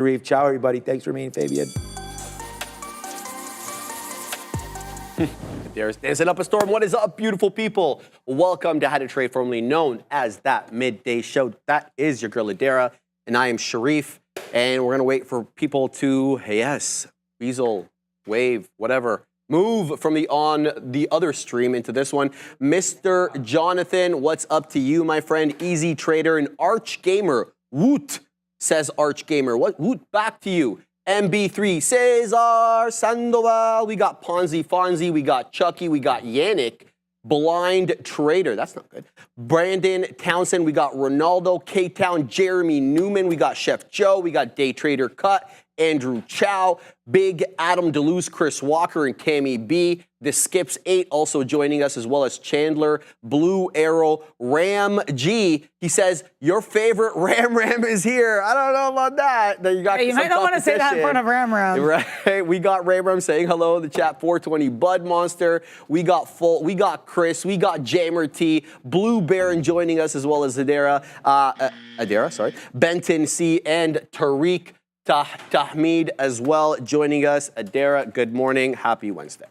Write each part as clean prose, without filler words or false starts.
Sharif. Ciao, everybody. Thanks for meeting Fabian. There's dancing up a storm. What is up, beautiful people? Welcome to How to Trade, formerly known as That Midday Show. That is your girl, Adara, and I am Sharif. And we're going to wait for people to, yes, weasel, wave, whatever, move from the other stream into this one. Mr. Jonathan, what's up to you, my friend? Easy Trader and Arch Gamer. Woot, says Arch Gamer. What? Woot, back to you. MB3, Cesar Sandoval. We got Ponzi Fonzie. We got Chucky. We got Yannick. Blind Trader. That's not good. Brandon Townsend. We got Ronaldo. K-Town. Jeremy Newman. We got Chef Joe. We got Day Trader Cut. Andrew Chow. Big Adam DeLuce. Chris Walker and Cammy B. The Skips 8 also joining us, as well as Chandler, Blue Arrow, Ram G. He says, your favorite Ram is here. I don't know about that. You got you might not want to say that in front of Ram. Right. We got Ram saying hello in the chat. 420 Bud Monster. We got Chris. We got Jamer T. Blue Baron joining us, as well as Adara. Benton C. and Tariq Tahmid as well joining us. Adara, good morning. Happy Wednesday.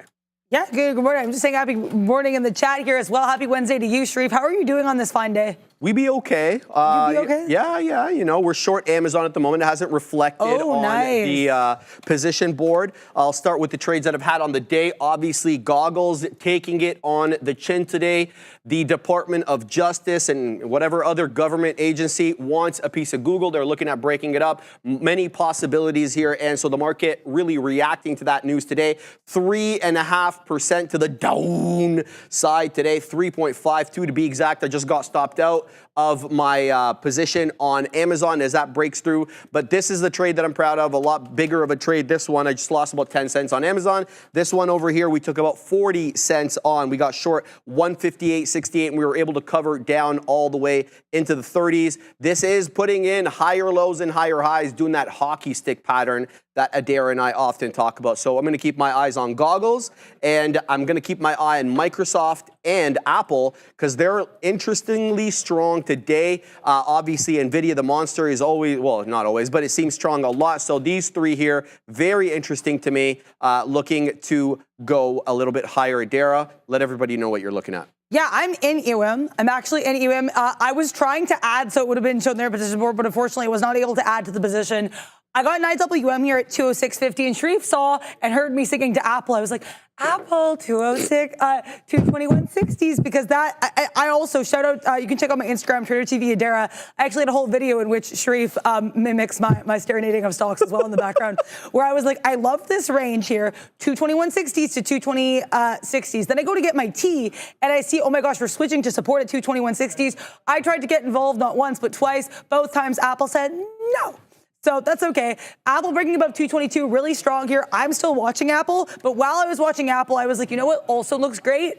Yeah, good morning. I'm just saying happy morning in the chat here as well. Happy Wednesday to you, Sharif. How are you doing on this fine day? We be okay. You be okay? Yeah. You know, we're short Amazon at the moment. It hasn't reflected on the position board. I'll start with the trades that I've had on the day. Obviously, Goggles taking it on the chin today. The Department of Justice and whatever other government agency wants a piece of Google. They're looking at breaking it up. Many possibilities here. And so the market really reacting to that news today. 3.5% to the down side today. 3.52 to be exact. I just got stopped out of my position on Amazon as that breaks through. But this is the trade that I'm proud of. A lot bigger of a trade. This one, I just lost about 10 cents on Amazon. This one over here, we took about 40 cents on. We got short 158.68, and we were able to cover down all the way into the 30s. This is putting in higher lows and higher highs, doing that hockey stick pattern that Adara and I often talk about. So I'm going to keep my eyes on Goggles, and I'm going to keep my eye on Microsoft and Apple because they're interestingly strong today. Obviously, NVIDIA, the monster, is always, well, not always, but it seems strong a lot. So these three here, very interesting to me, looking to go a little bit higher. Adara, let everybody know what you're looking at. Yeah, I'm in EUM. I'm actually in EUM. I was trying to add, so it would have been shown there position board, but unfortunately I was not able to add to the position. I got an IWM here at 206.50, and Sharif saw and heard me singing to Apple. I was like, Apple 206, 221.60s, because that, I also, shout out, you can check out my Instagram, TraderTv Adara. I actually had a whole video in which Sharif mimics my serenading of stocks as well in the background, where I was like, I love this range here, 221.60s to 220.60s. Then I go to get my tea, and I see, oh my gosh, we're switching to support at 221.60s. I tried to get involved not once, but twice. Both times Apple said no. So that's okay. Apple breaking above 222, really strong here. I'm still watching Apple, but while I was watching Apple, I was like, you know what also looks great?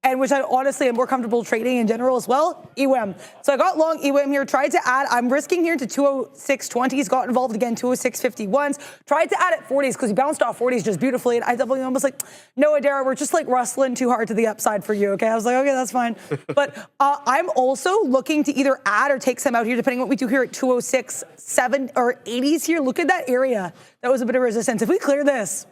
And which I honestly am more comfortable trading in general as well, EWM. So I got long EWM here, tried to add, I'm risking here to 206.20s, got involved again, 206.51s, tried to add at 40s because he bounced off 40s just beautifully, and IWM was like, no, Adara, we're just like rustling too hard to the upside for you, okay? I was like, okay, that's fine. But I'm also looking to either add or take some out here, depending on what we do here at 206.7 or 80s here. Look at that area. That was a bit of resistance. If we clear this,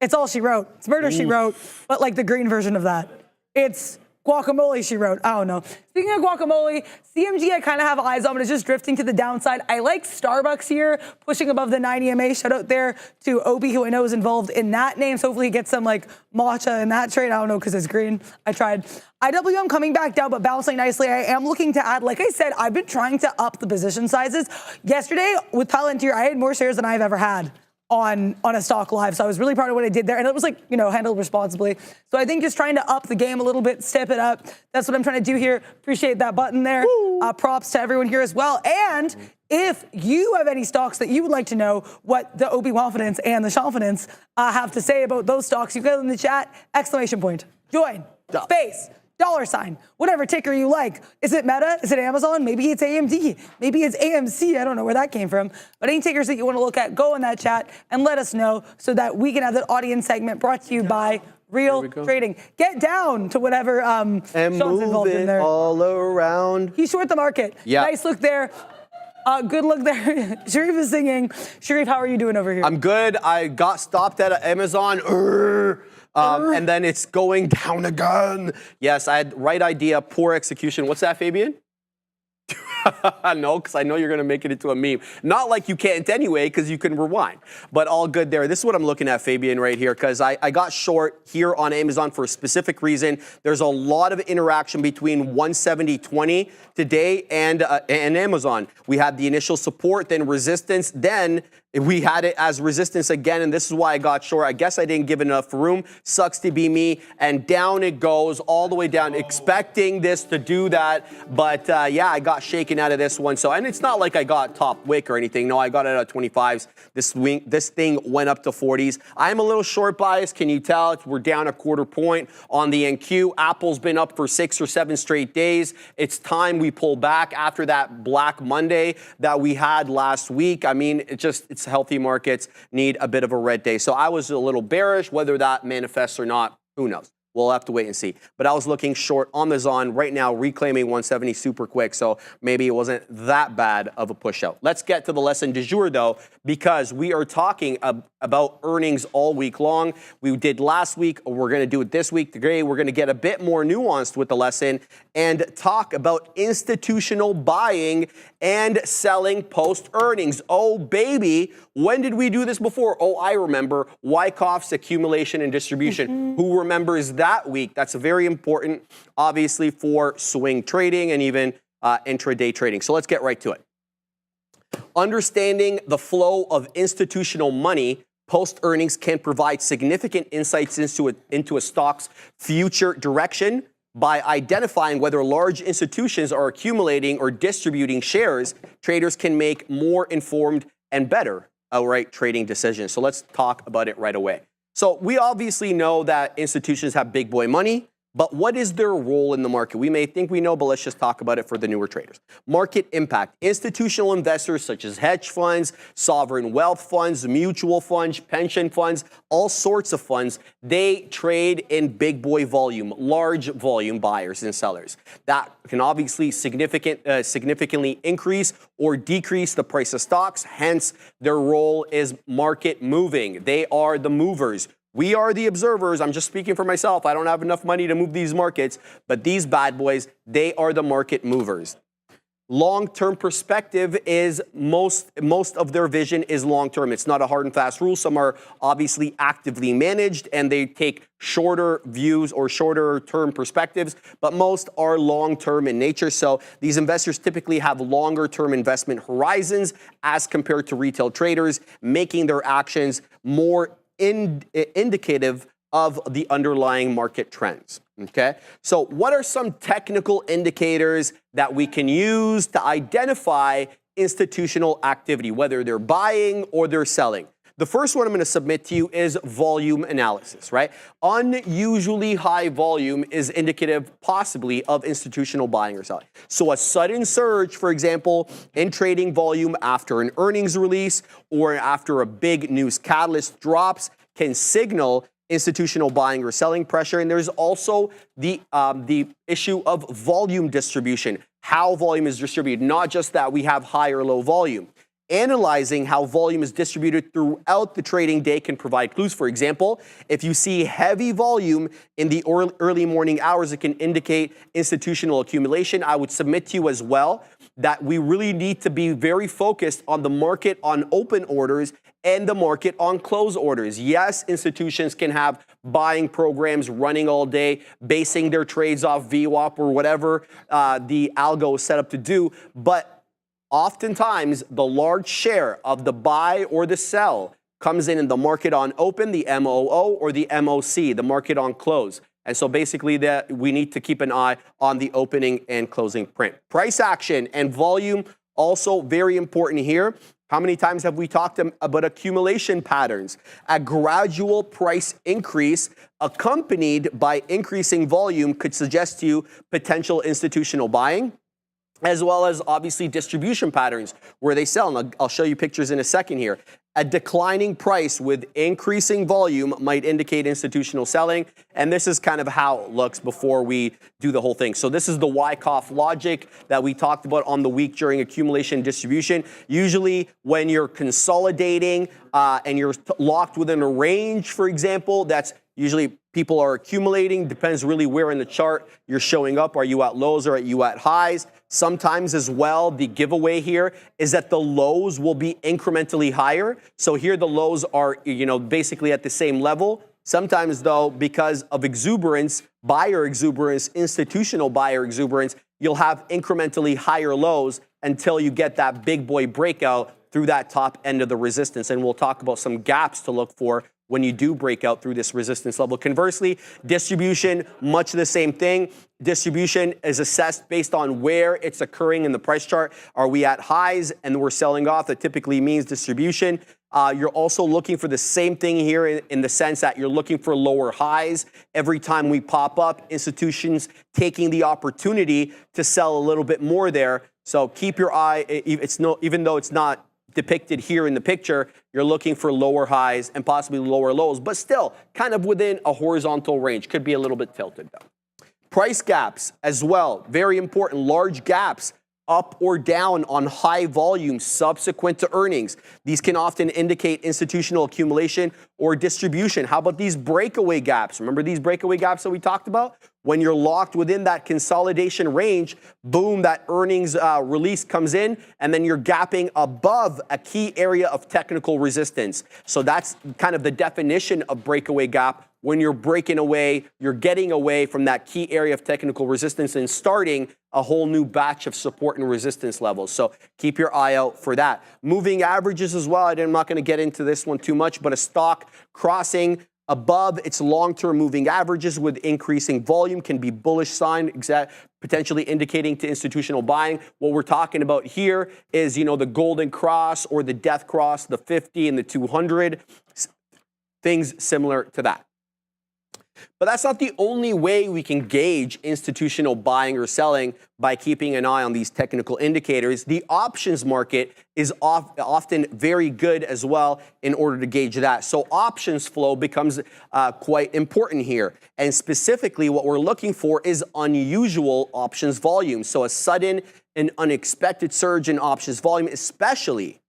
it's all she wrote. It's murder, she wrote, but like the green version of that. It's guacamole, she wrote. I don't know. Speaking of guacamole, CMG I kind of have eyes on, but it's just drifting to the downside. I like Starbucks here, pushing above the 90 MA. Shout out there to Obi, who I know is involved in that name. So hopefully he gets some like matcha in that trade. I don't know because it's green. I tried. IWM coming back down, but bouncing nicely. I am looking to add, like I said, I've been trying to up the position sizes. Yesterday with Palantir, I had more shares than I've ever had on a stock live. So I was really proud of what I did there. And it was like, you know, handled responsibly. So I think just trying to up the game a little bit, step it up. That's what I'm trying to do here. Appreciate that button there. Props to everyone here as well. And if you have any stocks that you would like to know what the OB Confidence and the Confidence have to say about those stocks, you can in the chat, exclamation point, join, space, $, whatever ticker you like. Is it Meta? Is it Amazon? Maybe it's AMD. Maybe it's AMC. I don't know where that came from. But any tickers that you want to look at, go in that chat and let us know so that we can have that audience segment brought to you by Real Trading. Get down to whatever and Sean's involved in there. All around. He's short the market. Yeah. Nice look there. Good look there. Sharif is singing. Sharif, how are you doing over here? I'm good. I got stopped at Amazon. And then it's going down again. Yes, I had right idea, poor execution. What's that, Fabian? No, because I know you're going to make it into a meme. Not like you can't anyway, because you can rewind. But all good there. This is what I'm looking at, Fabian, right here, because I got short here on Amazon for a specific reason. There's a lot of interaction between 170.20 today and Amazon. We had the initial support, then resistance, then we had it as resistance again, and this is why I got short. I guess I didn't give enough room. Sucks to be me. And down it goes, all the way down, expecting this to do that. But yeah, I got shaken out of this one. So, and it's not like I got top wick or anything. No, I got it at 25s. This thing went up to 40s. I'm a little short biased. Can you tell? We're down a quarter point on the NQ. Apple's been up for 6 or 7 straight days. It's time we pull back after that Black Monday that we had last week. I mean, it's healthy markets need a bit of a red day. So I was a little bearish. Whether that manifests or not, who knows? We'll have to wait and see. But I was looking short on the Zon right now, reclaiming 170 super quick. So maybe it wasn't that bad of a push out. Let's get to the lesson du jour, though, because we are talking about earnings all week long. We did last week. We're going to do it this week. Today, we're going to get a bit more nuanced with the lesson and talk about institutional buying and selling post earnings. Oh, baby. When did we do this before? Oh, I remember. Wyckoff's accumulation and distribution. Who remembers that week? That's very important, obviously, for swing trading and even intraday trading. So let's get right to it. Understanding the flow of institutional money post earnings can provide significant insights into a stock's future direction. By identifying whether large institutions are accumulating or distributing shares, traders can make more informed and better outright trading decisions. So let's talk about it right away. So we obviously know that institutions have big boy money, but what is their role in the market? We may think we know, but let's just talk about it for the newer traders. Market impact. Institutional investors such as hedge funds, sovereign wealth funds, mutual funds, pension funds, all sorts of funds, they trade in big boy volume, large volume buyers and sellers. That can obviously significantly increase or decrease the price of stocks. Hence, their role is market moving. They are the movers. We are the observers. I'm just speaking for myself. I don't have enough money to move these markets, but these bad boys, they are the market movers. Long-term perspective is most of their vision is long-term. It's not a hard and fast rule. Some are obviously actively managed and they take shorter views or shorter term perspectives, but most are long-term in nature. So these investors typically have longer term investment horizons as compared to retail traders, making their actions more indicative of the underlying market trends. Okay, so what are some technical indicators that we can use to identify institutional activity, whether they're buying or they're selling? The first one I'm going to submit to you is volume analysis, right? Unusually high volume is indicative possibly of institutional buying or selling. So a sudden surge, for example, in trading volume after an earnings release or after a big news catalyst drops can signal institutional buying or selling pressure. And there's also the issue of volume distribution, how volume is distributed, not just that we have high or low volume. Analyzing how volume is distributed throughout the trading day can provide clues. For example, if you see heavy volume in the early morning hours, it can indicate institutional accumulation. I would submit to you as well that we really need to be very focused on the market on open orders and the market on close orders. Yes, institutions can have buying programs running all day, basing their trades off VWAP or whatever the algo is set up to do, but oftentimes, the large share of the buy or the sell comes in the market on open, the MOO, or the MOC, the market on close. And so basically we need to keep an eye on the opening and closing print. Price action and volume also very important here. How many times have we talked about accumulation patterns? A gradual price increase accompanied by increasing volume could suggest to you potential institutional buying, as well as obviously distribution patterns where they sell. And I'll show you pictures in a second here. A declining price with increasing volume might indicate institutional selling. And this is kind of how it looks before we do the whole thing. So this is the Wyckoff logic that we talked about on the week during accumulation distribution. Usually when you're consolidating and you're locked within a range, for example, that's usually people are accumulating, depends really where in the chart you're showing up. Are you at lows or are you at highs? Sometimes as well, the giveaway here is that the lows will be incrementally higher. So here the lows are, basically at the same level. Sometimes though, because of exuberance, buyer exuberance, institutional buyer exuberance, you'll have incrementally higher lows until you get that big boy breakout through that top end of the resistance. And we'll talk about some gaps to look for when you do break out through this resistance level. Conversely, distribution, much the same thing. Distribution is assessed based on where it's occurring in the price chart. Are we at highs and we're selling off? That typically means distribution. You're also looking for the same thing here in the sense that you're looking for lower highs. Every time we pop up, institutions taking the opportunity to sell a little bit more there. So keep your eye, even though it's not depicted here in the picture, you're looking for lower highs and possibly lower lows, but still kind of within a horizontal range. Could be a little bit tilted though. Price gaps as well, very important. Large gaps up or down on high volume subsequent to earnings. These can often indicate institutional accumulation or distribution. How about these breakaway gaps? Remember these breakaway gaps that we talked about? When you're locked within that consolidation range, boom, that earnings release comes in, and then you're gapping above a key area of technical resistance. So that's kind of the definition of breakaway gap. When you're breaking away, you're getting away from that key area of technical resistance and starting a whole new batch of support and resistance levels. So keep your eye out for that. Moving averages as well. I'm not going to get into this one too much, but a stock crossing above its long-term moving averages with increasing volume can be bullish sign, potentially indicating to institutional buying. What we're talking about here is, the golden cross or the death cross, the 50 and the 200, things similar to that. But that's not the only way we can gauge institutional buying or selling by keeping an eye on these technical indicators. The options market is often very good as well in order to gauge that. So options flow becomes quite important here. And specifically what we're looking for is unusual options volume. So a sudden and unexpected surge in options volume, especially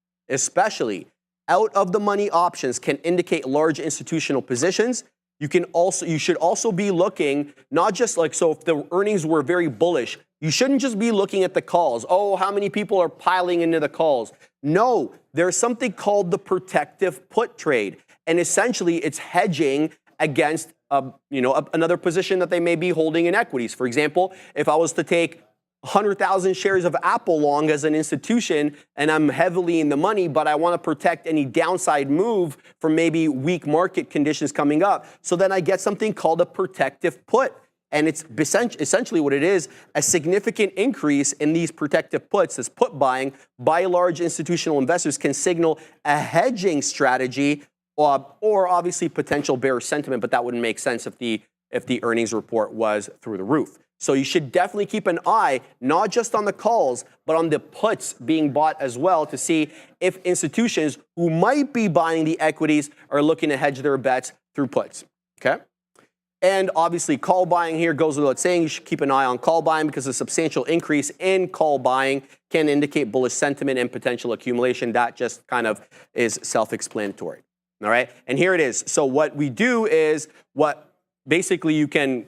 out of the money options can indicate large institutional positions. You should also be looking, not just so if the earnings were very bullish, you shouldn't just be looking at the calls. Oh, how many people are piling into the calls? No, there's something called the protective put trade. And essentially it's hedging against another position that they may be holding in equities. For example, if I was to take 100,000 shares of Apple long as an institution and I'm heavily in the money, but I want to protect any downside move from maybe weak market conditions coming up. So then I get something called a protective put. And it's essentially what it is, a significant increase in these protective puts, this put buying by large institutional investors can signal a hedging strategy or obviously potential bearish sentiment, but that wouldn't make sense if the earnings report was through the roof. So you should definitely keep an eye, not just on the calls, but on the puts being bought as well to see if institutions who might be buying the equities are looking to hedge their bets through puts, okay? And obviously call buying here goes without saying. You should keep an eye on call buying because a substantial increase in call buying can indicate bullish sentiment and potential accumulation. That just kind of is self-explanatory, all right? And here it is. So what we do is basically you can,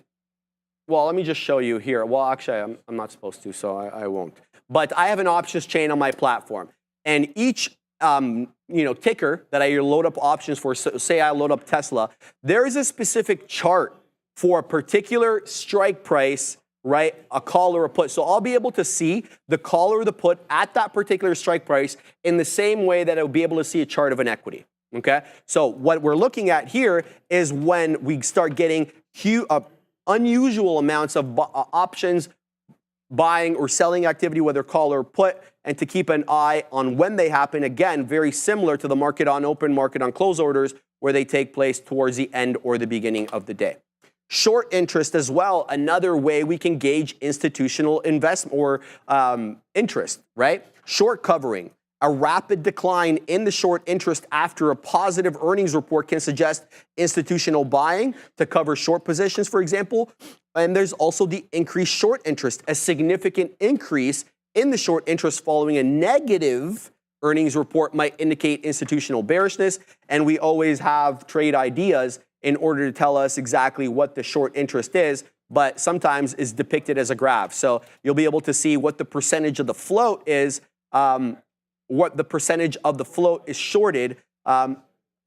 well, let me just show you here. Well, actually, I'm not supposed to, so I won't. But I have an options chain on my platform. And each ticker that I load up options for, so say I load up Tesla, there is a specific chart for a particular strike price, right? A call or a put. So I'll be able to see the call or the put at that particular strike price in the same way that I'll be able to see a chart of an equity, okay? So what we're looking at here is when we start getting unusual amounts of options buying or selling activity, whether call or put, and to keep an eye on when they happen. Again, very similar to the market on open, market on close orders, where they take place towards the end or the beginning of the day. Short interest as well, another way we can gauge institutional investment or interest, right? Short covering. A rapid decline in the short interest after a positive earnings report can suggest institutional buying to cover short positions, for example. And there's also the increased short interest. A significant increase in the short interest following a negative earnings report might indicate institutional bearishness. And we always have trade ideas in order to tell us exactly what the short interest is, but sometimes is depicted as a graph. So you'll be able to see what the percentage of the float is, what the percentage of the float is shorted,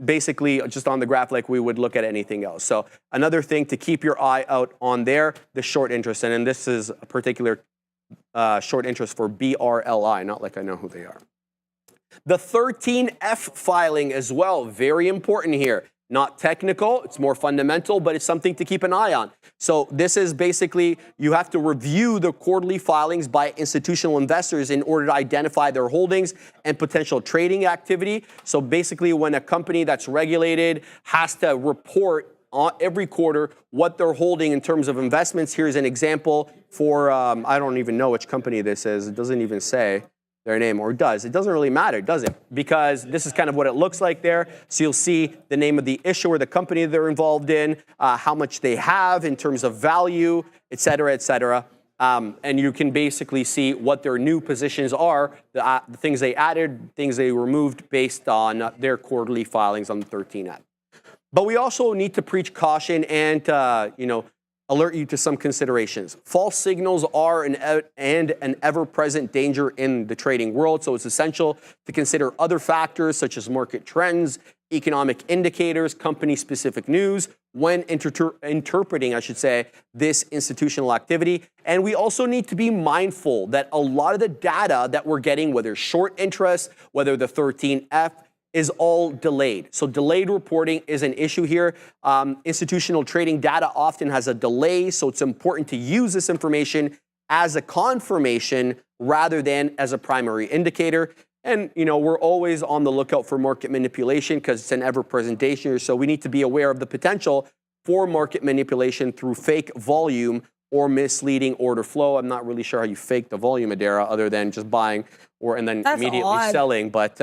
basically just on the graph like we would look at anything else. So another thing to keep your eye out on there, the short interest. And then this is a particular short interest for BRLI, not like I know who they are. The 13F filing as well, very important here. Not technical, it's more fundamental, but it's something to keep an eye on. So this is basically, you have to review the quarterly filings by institutional investors in order to identify their holdings and potential trading activity. So basically, when a company that's regulated has to report every quarter what they're holding in terms of investments. Here's an example for, I don't even know which company this is. It doesn't even say their name, or does. It doesn't really matter, does it? Because this is kind of what it looks like there. So you'll see the name of the issuer, the company they're involved in, how much they have in terms of value, et cetera, et cetera. And you can basically see what their new positions are, the things they added, things they removed based on their quarterly filings on the 13F. But we also need to preach caution and, alert you to some considerations. False signals are an ever-present danger in the trading world, so it's essential to consider other factors such as market trends, economic indicators, company-specific news when interpreting, this institutional activity. And we also need to be mindful that a lot of the data that we're getting, whether short interest, whether the 13F, is all delayed. So delayed reporting is an issue here. Institutional trading data often has a delay, so it's important to use this information as a confirmation rather than as a primary indicator. And, we're always on the lookout for market manipulation because it's an ever-present danger. So we need to be aware of the potential for market manipulation through fake volume or misleading order flow. I'm not really sure how you fake the volume, Adara, other than just buying and then that's immediately odd. Selling. But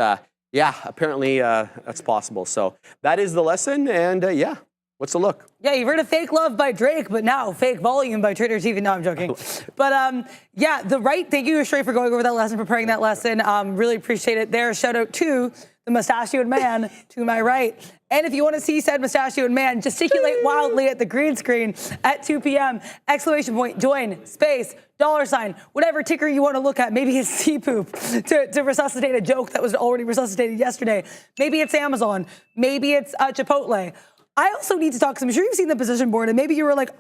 yeah, apparently that's possible. So that is the lesson. And yeah, what's the look? Yeah, you've heard of fake love by Drake, but now fake volume by Trader TV. No, I'm joking. But yeah, thank you, Refrain, for going over that lesson, preparing that lesson. Really appreciate it there. Shout out to the mustachioed man to my right. And if you want to see said mustachioed man gesticulate wildly at the green screen at 2 p.m., exclamation point, join, space, $, whatever ticker you want to look at. Maybe it's C-poop to resuscitate a joke that was already resuscitated yesterday. Maybe it's Amazon. Maybe it's Chipotle. I also need to talk, because I'm sure you've seen the position board, and maybe you were like,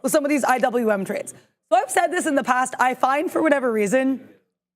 with some of these IWM trades. So I've said this in the past. I find, for whatever reason,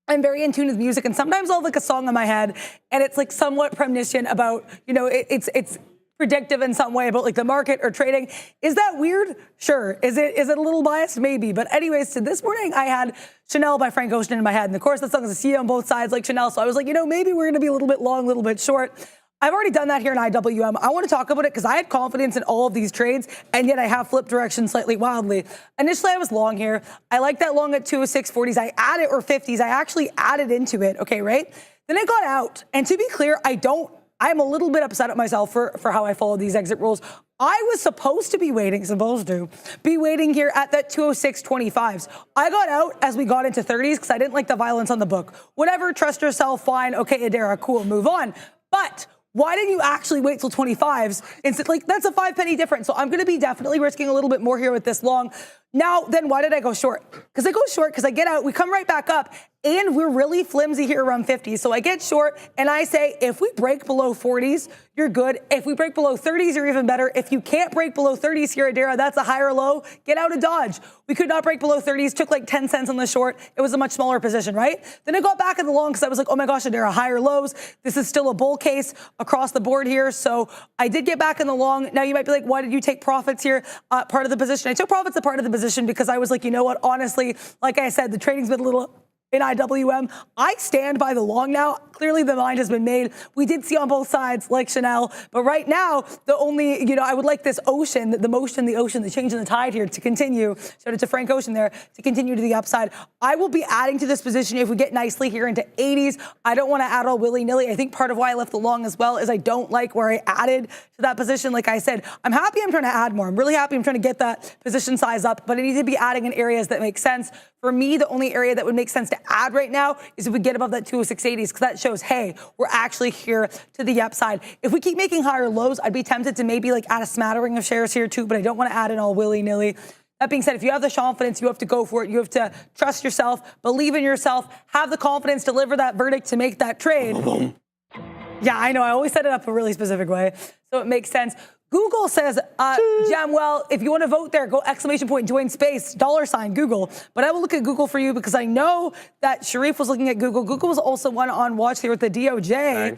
I'm very in tune with music, and sometimes I'll have like a song in my head, and it's like somewhat premonition about, it's predictive in some way about like the market or trading. Is that weird? Sure. Is it a little biased? Maybe. But anyways, so this morning I had Chanel by Frank Ocean in my head, and of course that song is a C on both sides like Chanel, so I was like, maybe we're going to be a little bit long, a little bit short. I've already done that here in IWM. I want to talk about it because I had confidence in all of these trades, and yet I have flipped direction slightly wildly. Initially, I was long here. I like that long at 206.40s. I added, or 50s. I actually added into it, okay, right? Then I got out, and to be clear, I'm a little bit upset at myself for how I followed these exit rules. I was supposed to be waiting here at that 206.25s. I got out as we got into 30s because I didn't like the violence on the book. Whatever, trust yourself, fine, okay, Adara, cool, move on. But why didn't you actually wait till 25s? Instead, that's a 5-penny difference. So I'm going to be definitely risking a little bit more here with this long. Now, then why did I go short? Because I go short because I get out, we come right back up, and we're really flimsy here around 50. So I get short, and I say, if we break below 40s, you're good. If we break below 30s, you're even better. If you can't break below 30s here, Adara, that's a higher low. Get out of Dodge. We could not break below 30s, took like 10 cents on the short. It was a much smaller position, right? Then I got back in the long because I was like, oh my gosh, Adara, higher lows. This is still a bull case across the board here. So I did get back in the long. Now you might be like, why did you take profits here? Part of the position. I took profits a part of the position because I was like, you know what, honestly, like I said, the trading's been a little in IWM. I stand by the long now. Clearly the mind has been made. We did see on both sides, like Chanel, but right now, the only, I would like this ocean, the motion, the ocean, the change in the tide here to continue. Shout out to Frank Ocean there, to continue to the upside. I will be adding to this position if we get nicely here into 80s. I don't want to add all willy-nilly. I think part of why I left the long as well is I don't like where I added to that position. Like I said, I'm happy I'm trying to add more. I'm really happy I'm trying to get that position size up, but I need to be adding in areas that make sense. For me, the only area that would make sense to add right now is if we get above that 206.80s, because that shows, hey, we're actually here to the upside. If we keep making higher lows, I'd be tempted to maybe like add a smattering of shares here too, but I don't want to add in all willy-nilly. That being said, if you have the confidence, you have to go for it. You have to trust yourself, believe in yourself, have the confidence, deliver that verdict to make that trade. Yeah, I know. I always set it up a really specific way, so it makes sense. Google says, Jamwell, if you want to vote there, go ! Join space, $ Google. But I will look at Google for you because I know that Sharif was looking at Google. Google was also one on watch here with the DOJ.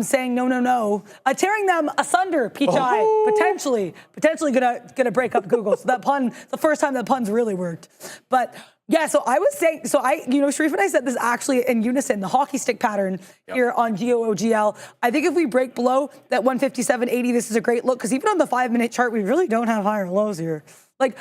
Saying no, tearing them asunder. Pichai potentially gonna break up Google. So that pun, the first time that pun's really worked. But yeah, so I was saying, Sharif and I said this actually in unison, the hockey stick pattern here on GOOGL. I think if we break below that 157.80, this is a great look because even on the 5-minute chart, we really don't have higher lows here. Like,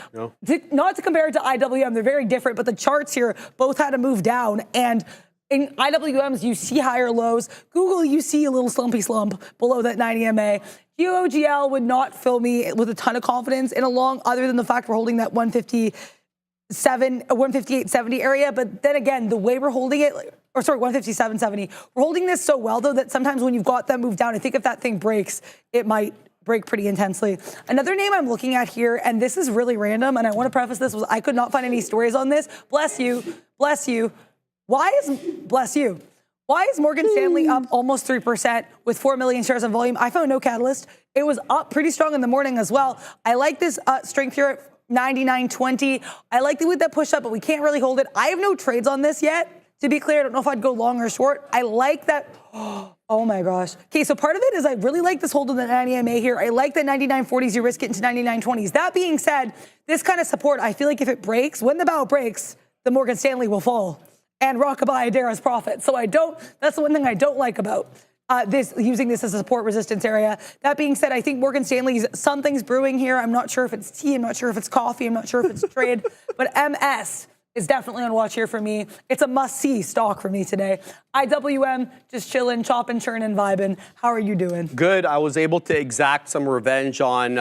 not to compare it to IWM, they're very different, but the charts here both had to move down. And in IWMs, you see higher lows. Google, you see a little slumpy slump below that 90 MA. GOOGL would not fill me with a ton of confidence in a long, other than the fact we're holding that 158.70 area. But then again, the way we're holding it, 157.70, we're holding this so well, though, that sometimes when you've got that move down, I think if that thing breaks, it might break pretty intensely. Another name I'm looking at here, and this is really random, and I want to preface this, was I could not find any stories on this. Bless you. Why is Morgan Stanley up almost 3% with 4 million shares on volume? I found no catalyst. It was up pretty strong in the morning as well. I like this strength here at 99.20. I like the way that push up, but we can't really hold it. I have no trades on this yet. To be clear, I don't know if I'd go long or short. I like that. Oh my gosh. Okay, so part of it is I really like this hold of the 90 MA here. I like that 99.40s, you risk it into 99.20s. That being said, this kind of support, I feel like if it breaks, when the bow breaks, the Morgan Stanley will fall and rockabye Adara's profit. So that's the one thing I don't like about using this as a support resistance area. That being said, I think Morgan Stanley's something's brewing here. I'm not sure if it's tea. I'm not sure if it's coffee. I'm not sure if it's trade. But MS is definitely on watch here for me. It's a must-see stock for me today. IWM, just chilling, chopping, churning, vibing. How are you doing? Good. I was able to exact some revenge on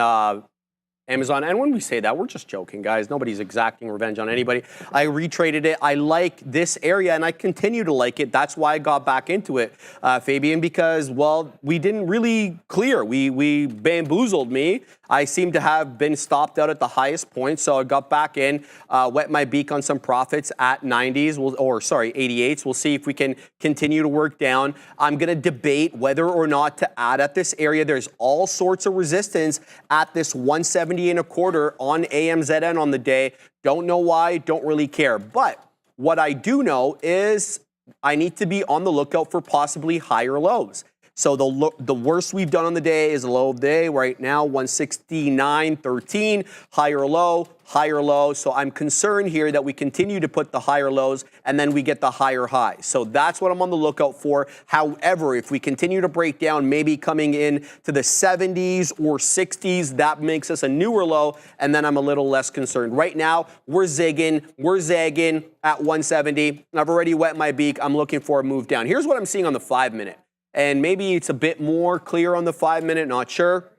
Amazon. And when we say that, we're just joking, guys. Nobody's exacting revenge on anybody. I retraded it. I like this area, and I continue to like it. That's why I got back into it, Fabian, because, well, we didn't really clear. We bamboozled me. I seem to have been stopped out at the highest point, so I got back in, wet my beak on some profits at 90s, 88s. We'll see if we can continue to work down. I'm going to debate whether or not to add at this area. There's all sorts of resistance at this 170.25 on AMZN on the day. Don't know why, don't really care. But what I do know is I need to be on the lookout for possibly higher lows. So the worst we've done on the day is a low of the day right now, 169.13, higher low. So I'm concerned here that we continue to put the higher lows and then we get the higher highs. So that's what I'm on the lookout for. However, if we continue to break down, maybe coming in to the 70s or 60s, that makes us a newer low, and then I'm a little less concerned. Right now, we're zagging at 170. I've already wet my beak. I'm looking for a move down. Here's what I'm seeing on the 5-minute. And maybe it's a bit more clear on the 5-minute, not sure.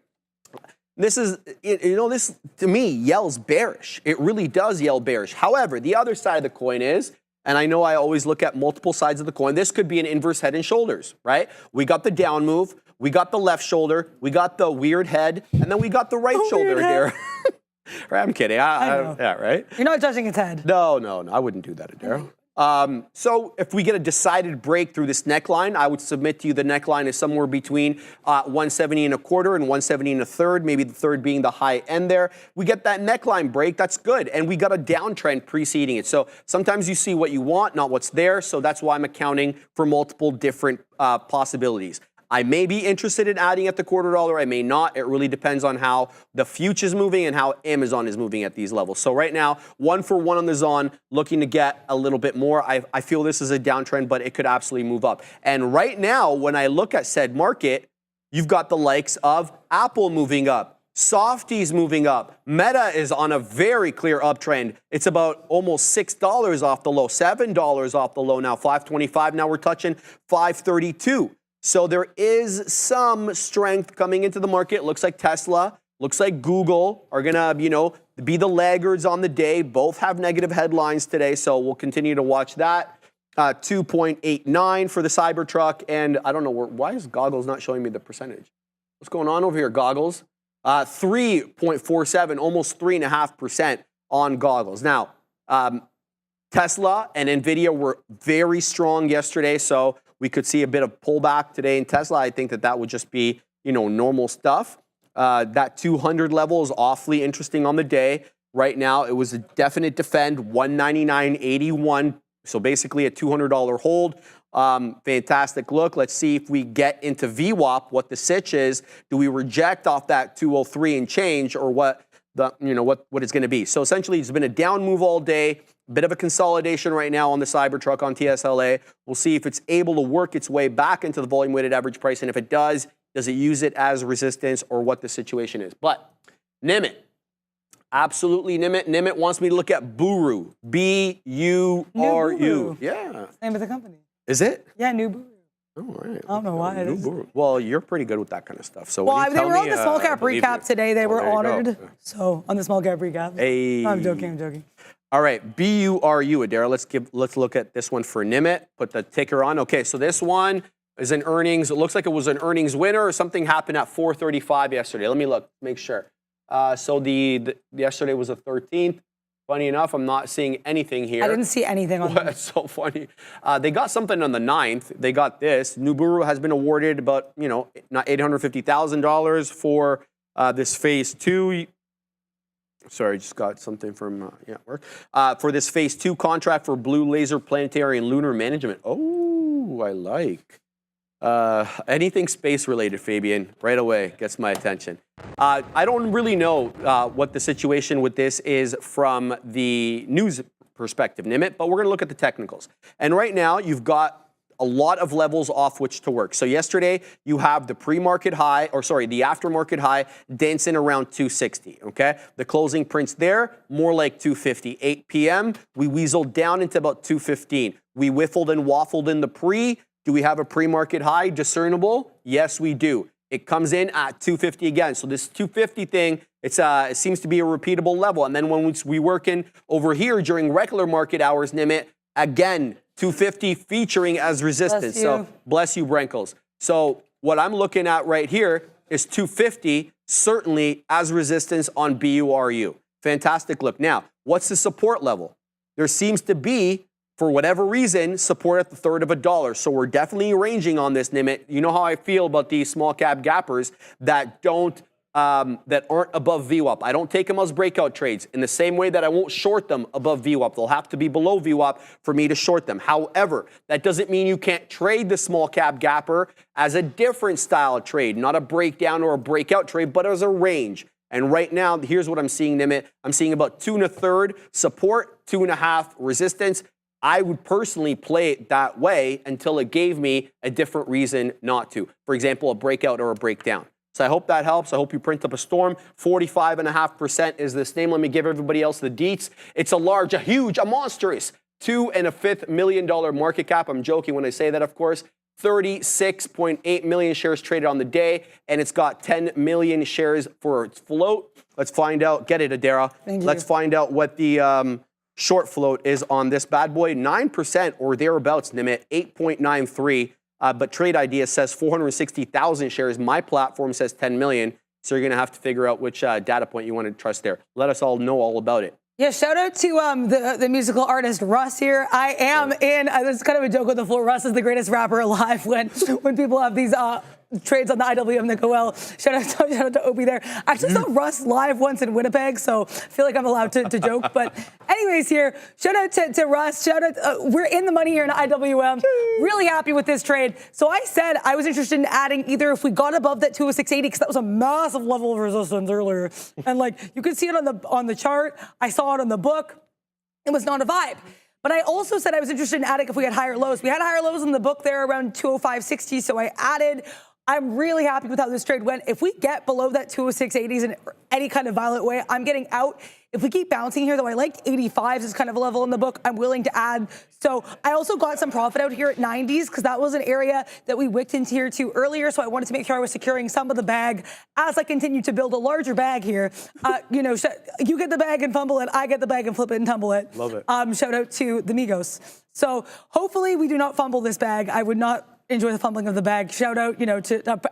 This is, this to me yells bearish. It really does yell bearish. However, the other side of the coin is, and I know I always look at multiple sides of the coin, this could be an inverse head and shoulders, right? We got the down move, we got the left shoulder, we got the weird head, and then we got the right shoulder here. Right, I'm kidding. Yeah, right? You're not judging its head. No, I wouldn't do that, Adara. So if we get a decided break through this neckline, I would submit to you the neckline is somewhere between 170.25 and 170.33, maybe the third being the high end there. We get that neckline break, that's good. And we got a downtrend preceding it. So sometimes you see what you want, not what's there. So that's why I'm accounting for multiple different possibilities. I may be interested in adding at the $0.25. I may not. It really depends on how the future's moving and how Amazon is moving at these levels. So right now, 1 for 1 on the Zon, looking to get a little bit more. I feel this is a downtrend, but it could absolutely move up. And right now, when I look at said market, you've got the likes of Apple moving up. Softies moving up. Meta is on a very clear uptrend. It's about almost $6 off the low, $7 off the low now, $5.25. Now we're touching $5.32. So there is some strength coming into the market. Looks like Tesla, looks like Google are gonna, be the laggards on the day. Both have negative headlines today, so we'll continue to watch that. 2.89 for the Cybertruck, and I don't know why is Goggles not showing me the percentage? What's going on over here, Goggles? 3.47, almost 3.5% on Goggles. Now, Tesla and NVIDIA were very strong yesterday, so we could see a bit of pullback today in Tesla. I think that would just be, normal stuff. That 200 level is awfully interesting on the day. Right now, it was a definite defend, 199.81. So basically a $200 hold. Fantastic look. Let's see if we get into VWAP, what the sitch is. Do we reject off that 203 and change, or what it's going to be? So essentially, it's been a down move all day. Bit of a consolidation right now on the Cybertruck on TSLA. We'll see if it's able to work its way back into the volume weighted average price, and if it does it use it as resistance, or what the situation is? But Nimit. Absolutely, Nimit. Nimit wants me to look at Buru. B-U-R-U. Yeah. Name of the company. Is it? Yeah, New Buru. Oh, right. I don't know why it is. Well, you're pretty good with that kind of stuff. So well, they were on the small cap recap today. They were honored. Go. So on the small cap recap. Hey. I'm joking. All right, B-U-R-U, Adara. Let's look at this one for Nimit. Put the ticker on. Okay, so this one is an earnings. It looks like it was an earnings winner, or something happened at 4:35 yesterday. Let me look, make sure. So the yesterday was the 13th. Funny enough, I'm not seeing anything here. I didn't see anything on that. That's so funny. They got something on the 9th. They got this. Nuburu has been awarded about, not $850,000 for this phase 2. Sorry, just got something from work. For this phase 2 contract for Blue Laser Planetary and Lunar Management. Oh, I like. Anything space related, Fabian, right away gets my attention. I don't really know what the situation with this is from the news perspective, Nimit, but we're going to look at the technicals. And right now, you've got a lot of levels off which to work. So yesterday, you have the pre-market high, the aftermarket high dancing around 260, okay? The closing prints there, more like 250. 8 p.m., we weaseled down into about 215. We whiffled and waffled in the pre. Do we have a pre-market high discernible? Yes, we do. It comes in at 250 again. So this 250 thing, it seems to be a repeatable level. And then when we work in over here during regular market hours, Nimit, again, 250 featuring as resistance. So bless you, Brenkles. So what I'm looking at right here is 250, certainly as resistance on BURU. Fantastic look. Now, what's the support level? There seems to be, for whatever reason, support at the $0.33. So we're definitely ranging on this, Nimit. You know how I feel about these small cap gappers that that aren't above VWAP. I don't take them as breakout trades in the same way that I won't short them above VWAP. They'll have to be below VWAP for me to short them. However, that doesn't mean you can't trade the small cap gapper as a different style of trade, not a breakdown or a breakout trade, but as a range. And right now, here's what I'm seeing, Nimit. I'm seeing about 2 1/3 support, 2 1/2 resistance. I would personally play it that way until it gave me a different reason not to. For example, a breakout or a breakdown. So I hope that helps. I hope you print up a storm. 45.5% is this name. Let me give everybody else the deets. It's a large, a huge, a monstrous $2.5 million market cap. I'm joking when I say that, of course. 36.8 million shares traded on the day, and it's got 10 million shares for its float. Let's find out. Get it, Adara. Let's find out what the short float is on this bad boy. 9% or thereabouts, Nimit, 8.93. But Trade Idea says 460,000 shares. My platform says 10 million. So you're going to have to figure out which data point you want to trust there. Let us all know all about it. Yeah, shout out to the musical artist Russ here. I am in, this is kind of a joke on the floor. Russ is the greatest rapper alive when people have these trades on the IWM that go well. Shout out to Opie there. I actually saw Russ live once in Winnipeg, so I feel like I'm allowed to joke. But anyways here, shout out to Russ. Shout out, we're in the money here in IWM. Really happy with this trade. So I said I was interested in adding either if we got above that 206.80, because that was a massive level of resistance earlier. And like, you could see it on the chart. I saw it on the book. It was not a vibe. But I also said I was interested in adding if we had higher lows. We had higher lows in the book there around 205.60, so I added. I'm really happy with how this trade went. If we get below that 206.80s in any kind of violent way, I'm getting out. If we keep bouncing here, though, I like 85s as kind of a level in the book. I'm willing to add. So I also got some profit out here at 90s because that was an area that we wicked into here too earlier. So I wanted to make sure I was securing some of the bag as I continue to build a larger bag here. You know, you get the bag and fumble it. I get the bag and flip it and tumble it. Love it. Shout out to the Migos. So hopefully we do not fumble this bag. I would not enjoy the fumbling of the bag. Shout out, you know,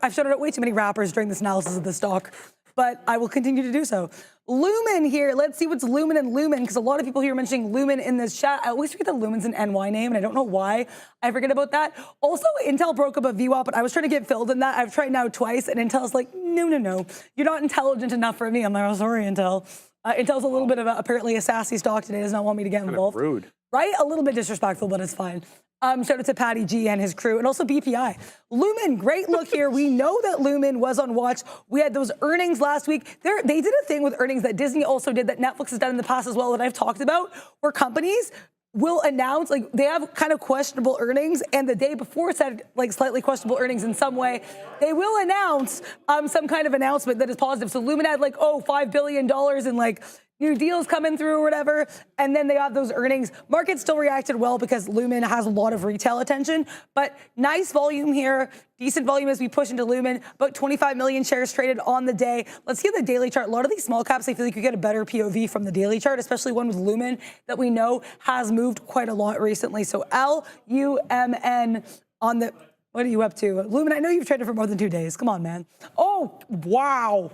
I've shouted out way too many rappers during this analysis of the stock, but I will continue to do so. Lumen here. Let's see what's Lumen and Lumen, because a lot of people here are mentioning Lumen in this chat. I always forget that Lumen's an NY name, and I don't know why I forget about that. Also, Intel broke up a VWAP, but I was trying to get filled in that. I've tried now twice, and Intel's like, no. You're not intelligent enough for me. I'm like, oh, sorry, Intel. Intel's a little bit of apparently a sassy stock today. Does not want me to get involved. Kind of rude. Right? A little bit disrespectful, but it's fine. Shout out to Patty G and his crew, and also BPI. Lumen, great look here. We know that Lumen was on watch. We had those earnings last week. They did a thing with earnings that Disney also did, that Netflix has done in the past as well, that I've talked about, where companies will announce, like, they have kind of questionable earnings, and the day before said, like, slightly questionable earnings in some way. They will announce some kind of announcement that is positive. So Lumen had, like, $5 billion in, like, new deals coming through or whatever, and then they got those earnings. Market still reacted well because Lumen has a lot of retail attention, but nice volume here, decent volume as we push into Lumen. About 25 million shares traded on the day. Let's see the daily chart. A lot of these small caps, I feel like you get a better POV from the daily chart, especially one with Lumen that we know has moved quite a lot recently. So LUMN on the, what are you up to? Lumen, I know you've traded for more than 2 days. Come on, man. Oh, wow.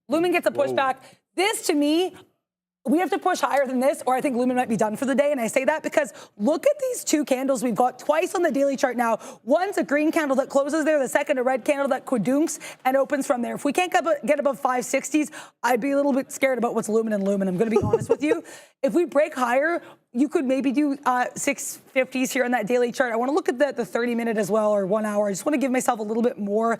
Lumen gets a pushback. This, to me, we have to push higher than this, or I think Lumen might be done for the day. And I say that because look at these two candles we've got twice on the daily chart now. One's a green candle that closes there, the second a red candle that quadunks and opens from there. If we can't get above 560s, I'd be a little bit scared about what's Lumen and Lumen. I'm going to be honest with you. If we break higher, you could maybe do 650s here on that daily chart. I want to look at the 30-minute as well, or 1 hour. I just want to give myself a little bit more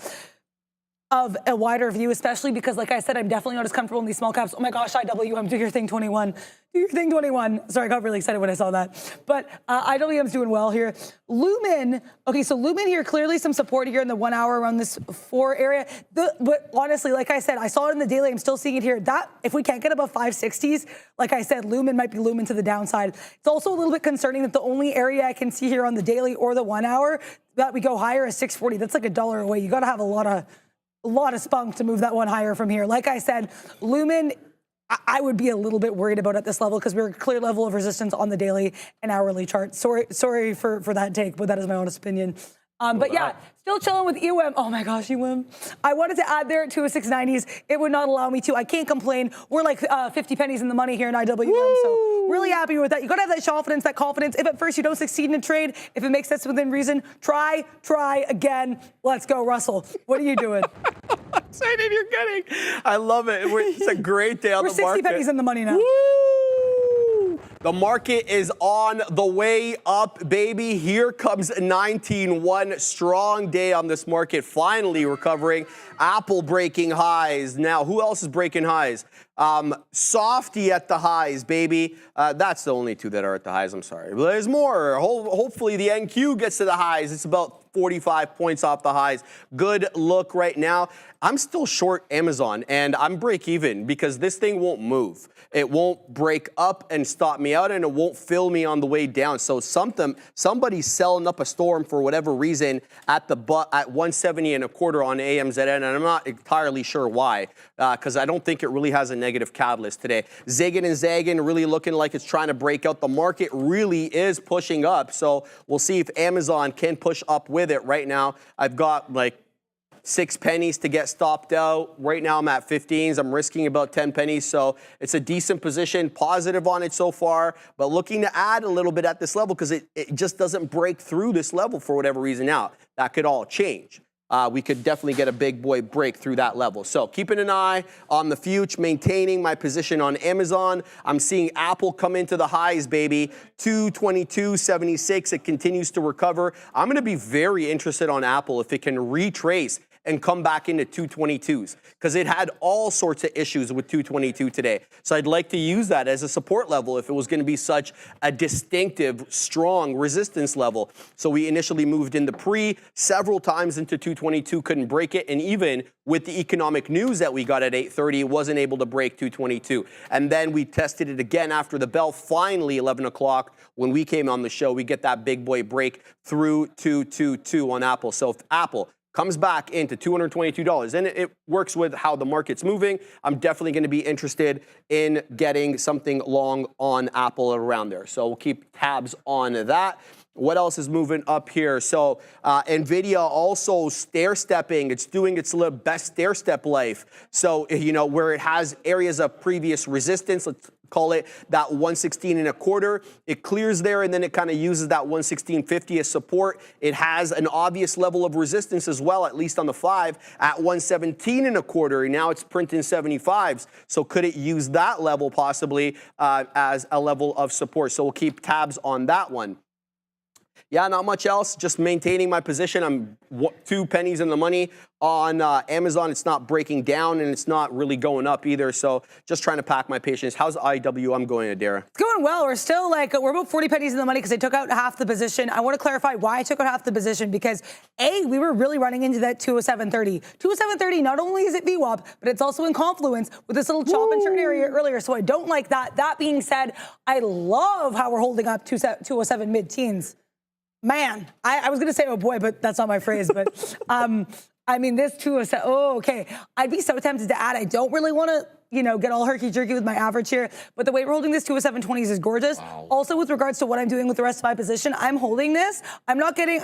of a wider view, especially because, like I said, I'm definitely not as comfortable in these small caps. Oh my gosh, IWM, do your thing 21. Do your thing 21. Sorry, I got really excited when I saw that. But IWM's doing well here. Lumen, okay, so Lumen here, clearly some support here in the 1 hour around this 4 area. But honestly, like I said, I saw it in the daily. I'm still seeing it here. That, if we can't get above 560s, like I said, Lumen might be Lumen to the downside. It's also a little bit concerning that the only area I can see here on the daily or the 1 hour that we go higher is 640. That's like $1 away. You got to have a lot of spunk to move that one higher from here. Like I said, Lumen, I would be a little bit worried about at this level because we're a clear level of resistance on the daily and hourly chart. Sorry for that take, but that is my honest opinion. But yeah, still chilling with EUM. Oh my gosh, EUM. I wanted to add there at 206.90s. It would not allow me to. I can't complain. We're like 50 pennies in the money here in IWM. Woo! So really happy with that. You got to have that confidence, If at first you don't succeed in a trade, if it makes sense within reason, try again. Let's go, Russell. What are you doing? Excited you're getting. I love it. It's a great day on the market. We're 60 pennies in the money now. Woo! The market is on the way up, baby. Here comes 19-1. Strong day on this market. Finally recovering. Apple breaking highs. Now, who else is breaking highs? Softy at the highs, baby. That's the only two that are at the highs. I'm sorry. But there's more. Hopefully the NQ gets to the highs. It's about 45 points off the highs. Good look right now. I'm still short Amazon, and I'm break even because this thing won't move. It won't break up and stop me out, and it won't fill me on the way down. So somebody's selling up a storm for whatever reason at 170 and a quarter on AMZN, and I'm not entirely sure why, because I don't think it really has a negative catalyst today. Zigging and zagging, really looking like it's trying to break out. The market really is pushing up, so we'll see if Amazon can push up with it. Right now, I've got like 6 pennies to get stopped out. Right now I'm at 15s. I'm risking about 10 pennies. So it's a decent position, positive on it so far, but looking to add a little bit at this level because it just doesn't break through this level for whatever reason. Now, that could all change. we could definitely get a big boy break through that level. So keeping an eye on the future, maintaining my position on Amazon. I'm seeing Apple come into the highs, baby. 222.76. It continues to recover. I'm going to be very interested on Apple if it can retrace and come back into 222s, because it had all sorts of issues with 222 today. So I'd like to use that as a support level if it was going to be such a distinctive, strong resistance level. So we initially moved in the pre several times into 222, couldn't break it, and even with the economic news that we got at 8:30, it wasn't able to break 222. And then we tested it again after the bell, finally 11 o'clock when we came on the show. We get that big boy break through 222 on Apple. So if Apple comes back into $222, and it works with how the market's moving, I'm definitely going to be interested in getting something long on Apple around there. So we'll keep tabs on that. What else is moving up here? So NVIDIA also stair-stepping. It's doing its little best stair-step life. So, you know, where it has areas of previous resistance, let's call it that 116.25. It clears there, and then it kind of uses that 116.50 as support. It has an obvious level of resistance as well, at least on the 5, at 117.25. And now it's printing 75s. So could it use that level possibly as a level of support? So we'll keep tabs on that one. Yeah, not much else. Just maintaining my position. I'm 2 pennies in the money on Amazon. It's not breaking down, and it's not really going up either. So just trying to pack my patience. How's IWM going, Adara? It's going well. We're still we're about 40 pennies in the money because I took out half the position. I want to clarify why I took out half the position, because we were really running into that 207.30. 207.30, not only is it VWAP, but it's also in confluence with this little chop and turn area earlier. So I don't like that. That being said, I love how we're holding up 207 mid-teens. Man, I was going to say, oh boy, but that's not my phrase. But I mean, this 207, okay. I'd be so tempted to add. I don't really want to, you know, get all herky-jerky with my average here. But the way we're holding this 207.20s is gorgeous. Wow. Also, with regards to what I'm doing with the rest of my position, I'm holding this. I'm not getting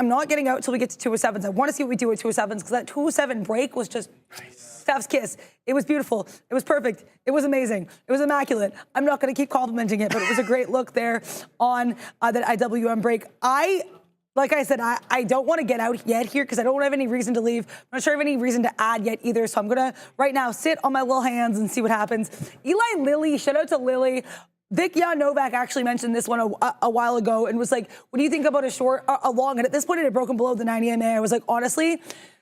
out until we get to 207s. I want to see what we do with 207s, because that 207 break was just Steph's kiss. It was beautiful. It was perfect. It was amazing. It was immaculate. I'm not going to keep complimenting it, but it was a great look there on that IWM break. Like I said, I don't want to get out yet here because I don't have any reason to leave. I'm not sure I have any reason to add yet either. So I'm going to, right now, sit on my little hands and see what happens. Eli Lilly, shout out to Lilly. Vikya Novak actually mentioned this one a while ago and was like, when you think about a short, a long, and at this point it had broken below the 90 MA, I was like, honestly,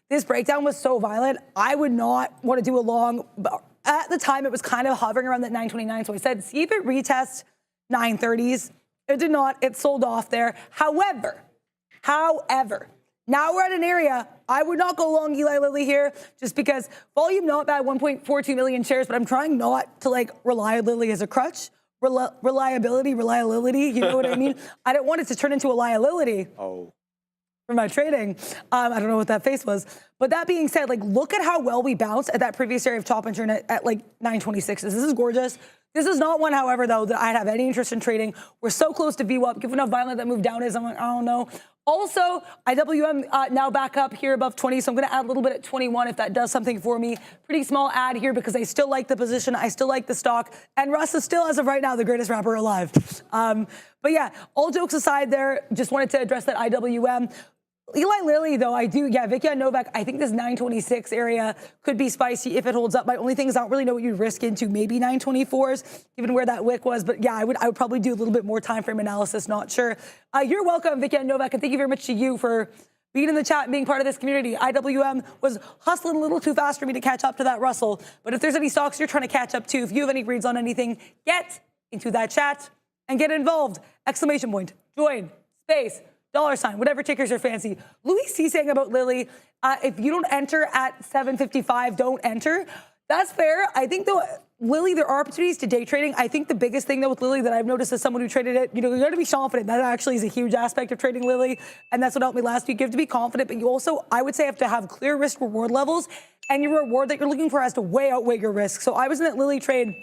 this breakdown was so violent, I would not want to do a long. But at the time, it was kind of hovering around that 929. So I said, see if it retests 930s. It did not. It sold off there. However, now we're at an area, I would not go long Eli Lilly here, just because volume not bad, 1.42 million shares, but I'm trying not to rely on Lilly as a crutch. Reliability, you know what I mean? I don't want it to turn into a liability. Oh. For my trading. I don't know what that face was. But that being said, look at how well we bounced at that previous area of top and turn at 926. This is gorgeous. This is not one, however, though, that I'd have any interest in trading. We're so close to VWAP. Given how violent that move down is, I'm like, I don't know. Also, IWM now back up here above 20, so I'm going to add a little bit at 21 if that does something for me. Pretty small add here because I still like the position. I still like the stock. And Russ is still, as of right now, the greatest rapper alive. But yeah, all jokes aside there, just wanted to address that IWM. Eli Lilly, though, Vikya Novak, I think this 926 area could be spicy if it holds up. My only thing is I don't really know what you'd risk into, maybe 924s, given where that wick was. But yeah, I would probably do a little bit more time frame analysis, not sure. You're welcome, Vikya Novak, and thank you very much to you for being in the chat and being part of this community. IWM was hustling a little too fast for me to catch up to that Russell. But if there's any stocks you're trying to catch up to, if you have any reads on anything, get into that chat and get involved. Exclamation point, join, space, $, whatever tickers are fancy. Louis C saying about Lilly, if you don't enter at 755, don't enter. That's fair. I think, though, Lilly, there are opportunities to day trading. I think the biggest thing, though, with Lilly that I've noticed as someone who traded it, you got to be confident. That actually is a huge aspect of trading Lilly, and that's what helped me last week. You have to be confident, but you also, I would say, have to have clear risk-reward levels, and your reward that you're looking for has to outweigh your risk. So I was in that Lilly trade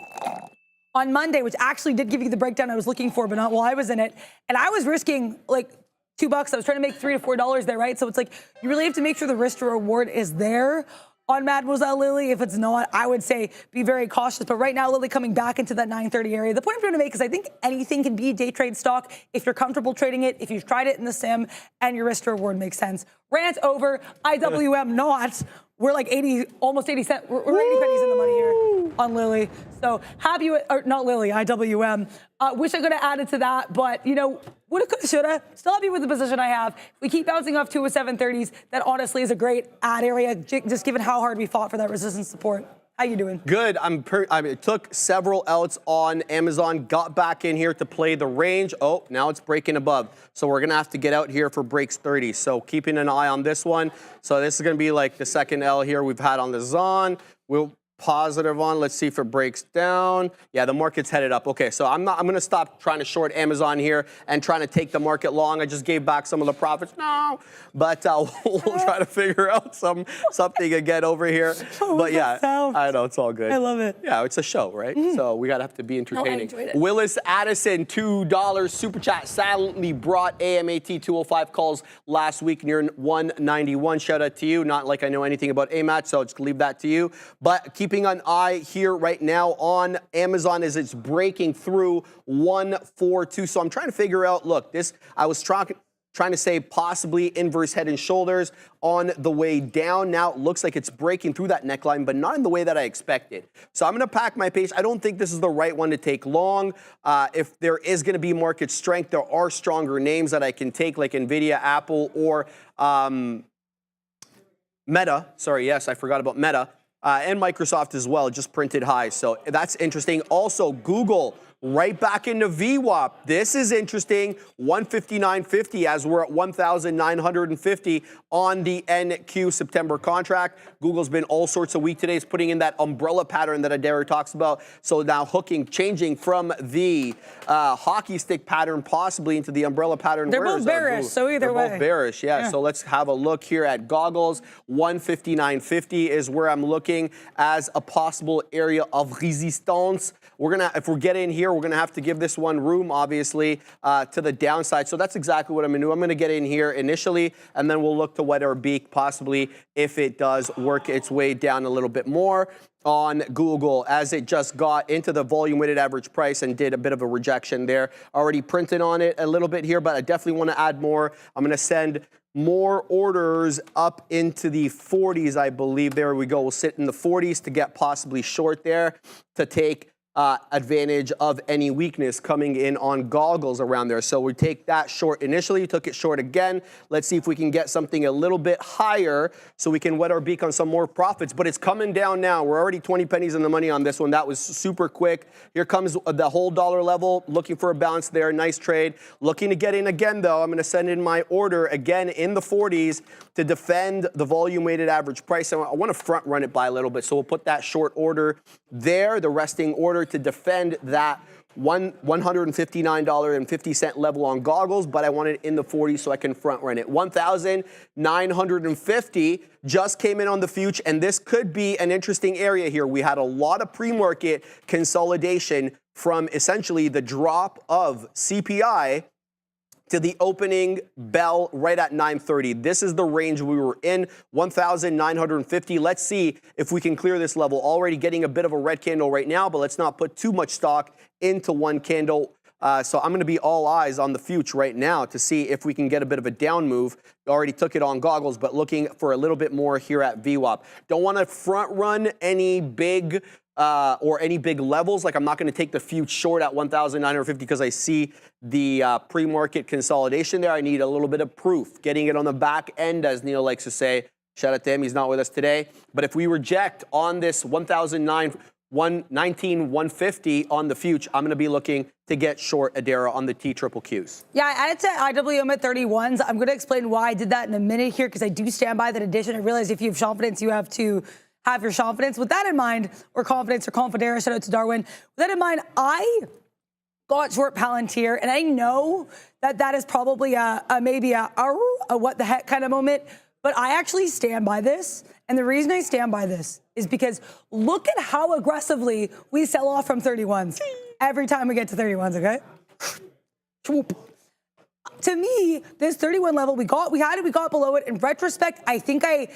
on Monday, which actually did give you the breakdown I was looking for, but not while I was in it, and I was risking, $2. I was trying to make $3 to $4 there, right? So it's you really have to make sure the risk to reward is there on Mademoiselle Lily. If it's not, I would say be very cautious. But right now, Lily coming back into that 930 area. The point I'm trying to make is I think anything can be a day trade stock if you're comfortable trading it, if you've tried it in the sim, and your risk to reward makes sense. Rant over. IWM not. We're like 80, almost 80 cents. We're 80 pennies in the money here on Lily. So happy with, or not Lily, IWM. Wish I could have added to that, but you know, woulda, coulda, shoulda. Still happy with the position I have. If we keep bouncing off 207.30s, that honestly is a great add area, just given how hard we fought for that resistance support. How you doing? Good. I mean, it took several outs on Amazon, got back in here to play the range. Oh, now it's breaking above. So we're going to have to get out here for breaks 30. So keeping an eye on this one. So this is going to be like the second L here we've had on the Zon. We'll positive on. Let's see if it breaks down. Yeah, the market's headed up. Okay, so I'm going to stop trying to short Amazon here and trying to take the market long. I just gave back some of the profits. No, but we'll try to figure out something again over here. But yeah, I know it's all good. I love it. Yeah, it's a show, right? So we gotta have to be entertaining. I enjoyed it. Willis Addison, $2 super chat, silently brought AMAT 205 calls last week near 191. Shout out to you. Not like I know anything about AMAT, so just leave that to you. But keeping an eye here right now on Amazon as it's breaking through 142. So I'm trying to figure out, look, this, I was trying to say possibly inverse head and shoulders on the way down. Now it looks like it's breaking through that neckline, but not in the way that I expected. So I'm going to pack my pace. I don't think this is the right one to take long. If there is going to be market strength, there are stronger names that I can take, like NVIDIA, Apple, or Meta. Sorry, yes, I forgot about Meta. And Microsoft as well, just printed highs. So that's interesting. Also, Google right back into VWAP. This is interesting. 159.50 as we're at 1,950 on the NQ September contract. Google's been all sorts of weak today. It's putting in that umbrella pattern that Adair talks about. So now changing from the hockey stick pattern possibly into the umbrella pattern. They're both bearish, so either way. They're both bearish, yeah. So let's have a look here at goggles. 159.50 is where I'm looking as a possible area of resistance. We're gonna, if we get in here, we're gonna have to give this one room, obviously, to the downside. So that's exactly what I'm gonna do. I'm gonna get in here initially, and then we'll look to wet our beak, possibly, if it does work its way down a little bit more on Google, as it just got into the volume weighted average price and did a bit of a rejection there. Already printed on it a little bit here, but I definitely want to add more. I'm gonna send more orders up into the 40s, I believe. There we go. We'll sit in the 40s to get possibly short there to take advantage of any weakness coming in on goggles around there. So we take that short initially, took it short again. Let's see if we can get something a little bit higher so we can wet our beak on some more profits. But it's coming down now. We're already 20 pennies in the money on this one. That was super quick. Here comes the whole dollar level, looking for a bounce there. Nice trade. Looking to get in again, though. I'm going to send in my order again in the 40s to defend the volume weighted average price. I want to front run it by a little bit. So we'll put that short order there, the resting order, to defend that $159.50 level on goggles, but I want it in the 40s so I can front run it. 1,950 just came in on the future, and this could be an interesting area here. We had a lot of pre-market consolidation from essentially the drop of CPI to the opening bell right at 930. This is the range we were in, 1,950. Let's see if we can clear this level. Already getting a bit of a red candle right now, but let's not put too much stock into one candle. So I'm going to be all eyes on the future right now to see if we can get a bit of a down move. Already took it on goggles, but looking for a little bit more here at VWAP. Don't want to front run any big or any big levels. Like I'm not going to take the future short at 1,950 because I see the pre-market consolidation there. I need a little bit of proof. Getting it on the back end, as Neil likes to say. Shout out to him. He's not with us today. But if we reject on this 1,150 on the future, I'm going to be looking to get short Adara on the TQQs. Yeah, I added to IWM at 31s. I'm going to explain why I did that in a minute here because I do stand by that addition. I realize if you have confidence, you have to have your confidence. With that in mind, or confidence or confidera, shout out to Darwin. With that in mind, I got short Palantir, and I know that that is probably maybe a what the heck kind of moment, but I actually stand by this. And the reason I stand by this is because look at how aggressively we sell off from 31s every time we get to 31s, okay? To me, this 31 level, we got below it. In retrospect, I think I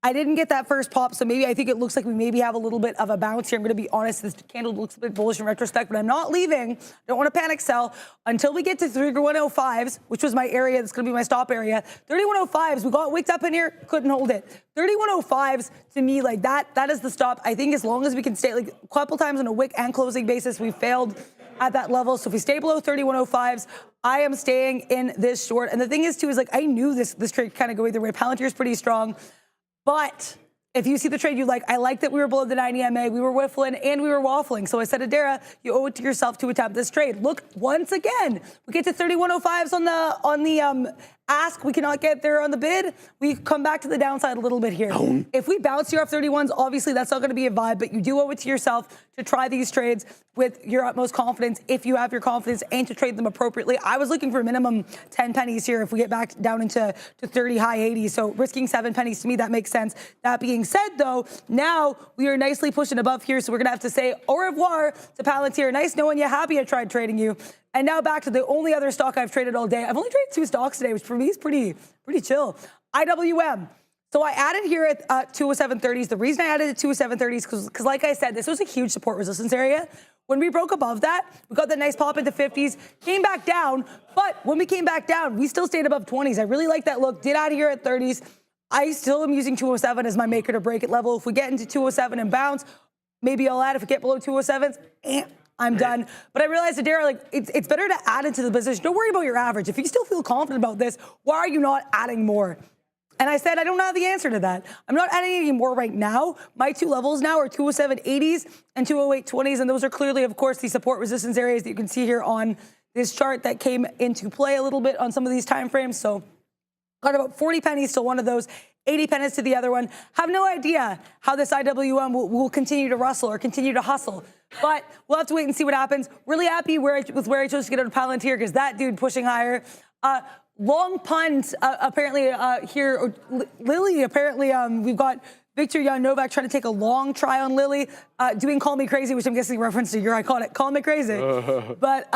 I didn't get that first pop, so maybe I think it looks like we maybe have a little bit of a bounce here. I'm going to be honest, this candle looks a bit bullish in retrospect, but I'm not leaving. Don't want to panic sell until we get to 3105s, which was my area. That's going to be my stop area. 3105s, we got wicked up in here, couldn't hold it. 3105s, to me, like that is the stop. I think as long as we can stay, like a couple times on a wick and closing basis, we failed at that level. So if we stay below 3105s, I am staying in this short. And the thing is, too, is like I knew this trade kind of go either way. Palantir is pretty strong. But if you see the trade you like, I like that we were below the 90 MA, we were whiffling, and we were waffling. So I said to Dara, you owe it to yourself to attempt this trade. Look, once again, we get to 3105s on the ask. We cannot get there on the bid. We come back to the downside a little bit here. If we bounce here off 31s, obviously that's not going to be a vibe, but you do owe it to yourself to try these trades with your utmost confidence if you have your confidence and to trade them appropriately. I was looking for minimum 10 pennies here if we get back down into 30 high 80s. So risking 7 pennies to me, that makes sense. That being said, though, now we are nicely pushing above here. So we're going to have to say au revoir to Palantir. Nice knowing you. Happy I tried trading you. And now back to the only other stock I've traded all day. I've only traded 2 stocks today, which for me is pretty chill. IWM. So I added here at 207.30s. The reason I added at 207.30s because like I said, this was a huge support resistance area. When we broke above that, we got that nice pop into 50s, came back down. But when we came back down, we still stayed above 20s. I really like that look. Did add here at 30s. I still am using 207 as my make it or break it level. If we get into 207 and bounce, maybe I'll add. If we get below 207s, I'm done. But I realized, Adara, like it's better to add into the position. Don't worry about your average. If you still feel confident about this, why are you not adding more? And I said, I don't have the answer to that. I'm not adding any more right now. My 2 levels now are 207.80s and 208.20s, and those are clearly, of course, the support resistance areas that you can see here on this chart that came into play a little bit on some of these time frames. So got about 40 pennies to one of those, 80 pennies to the other one. Have no idea how this IWM will continue to rustle or continue to hustle. But we'll have to wait and see what happens. Really happy with where I chose to get out of Palantir because that dude pushing higher. Long punt apparently here. Lily, apparently we've got Victor Jan Novak trying to take a long try on Lily, doing Call Me Crazy, which I'm guessing reference to your iconic Call Me Crazy. But,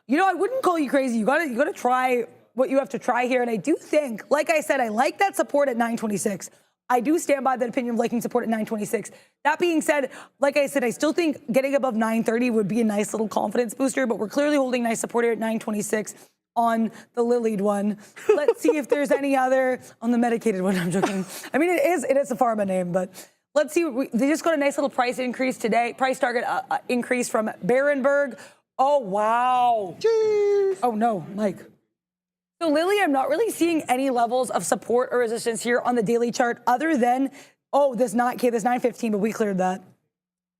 you know, I wouldn't call you crazy. You gotta try what you have to try here. And I do think, like I said, I like that support at 926. I do stand by that opinion of liking support at 926. That being said, like I said, I still think getting above 930 would be a nice little confidence booster, but we're clearly holding nice support here at 926 on the lilied one. Let's see if there's any other on the medicated one. I'm joking. I mean, it is a pharma name, but let's see. They just got a nice little price increase today. Price target increase from Berenberg. Oh, wow. Jeez. Oh, no, Mike. So Lily, I'm not really seeing any levels of support or resistance here on the daily chart other than, this 915, but we cleared that.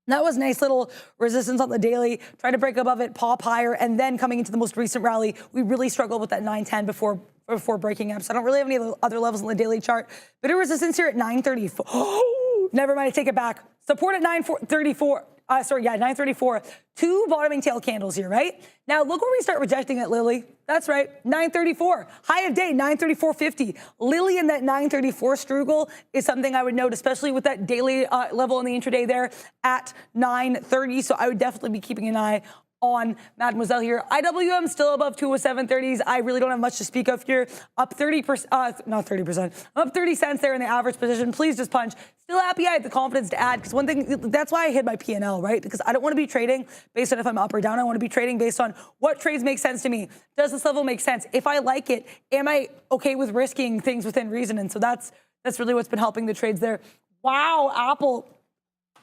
That was nice little resistance on the daily, trying to break above it, pop higher, and then coming into the most recent rally, we really struggled with that 910 before breaking up. So I don't really have any other levels on the daily chart. Bit of resistance here at 934. Oh, never mind, I take it back. Support at 934. 934. 2 bottoming tail candles here, right? Now, look where we start rejecting it, Lily. That's right, 934. High of day, 934.50. Lily in that 934 struggle is something I would note, especially with that daily level in the intraday there at 930. So I would definitely be keeping an eye on Mademoiselle here. IWM still above 207.30s. I really don't have much to speak of here. Up 30%, not 30%, up 30 cents there in the average position. Please just punch. Still happy I had the confidence to add because one thing, that's why I hit my P&L, right? Because I don't want to be trading based on if I'm up or down. I want to be trading based on what trades make sense to me. Does this level make sense? If I like it, am I okay with risking things within reason? And so that's really what's been helping the trades there. Wow, Apple.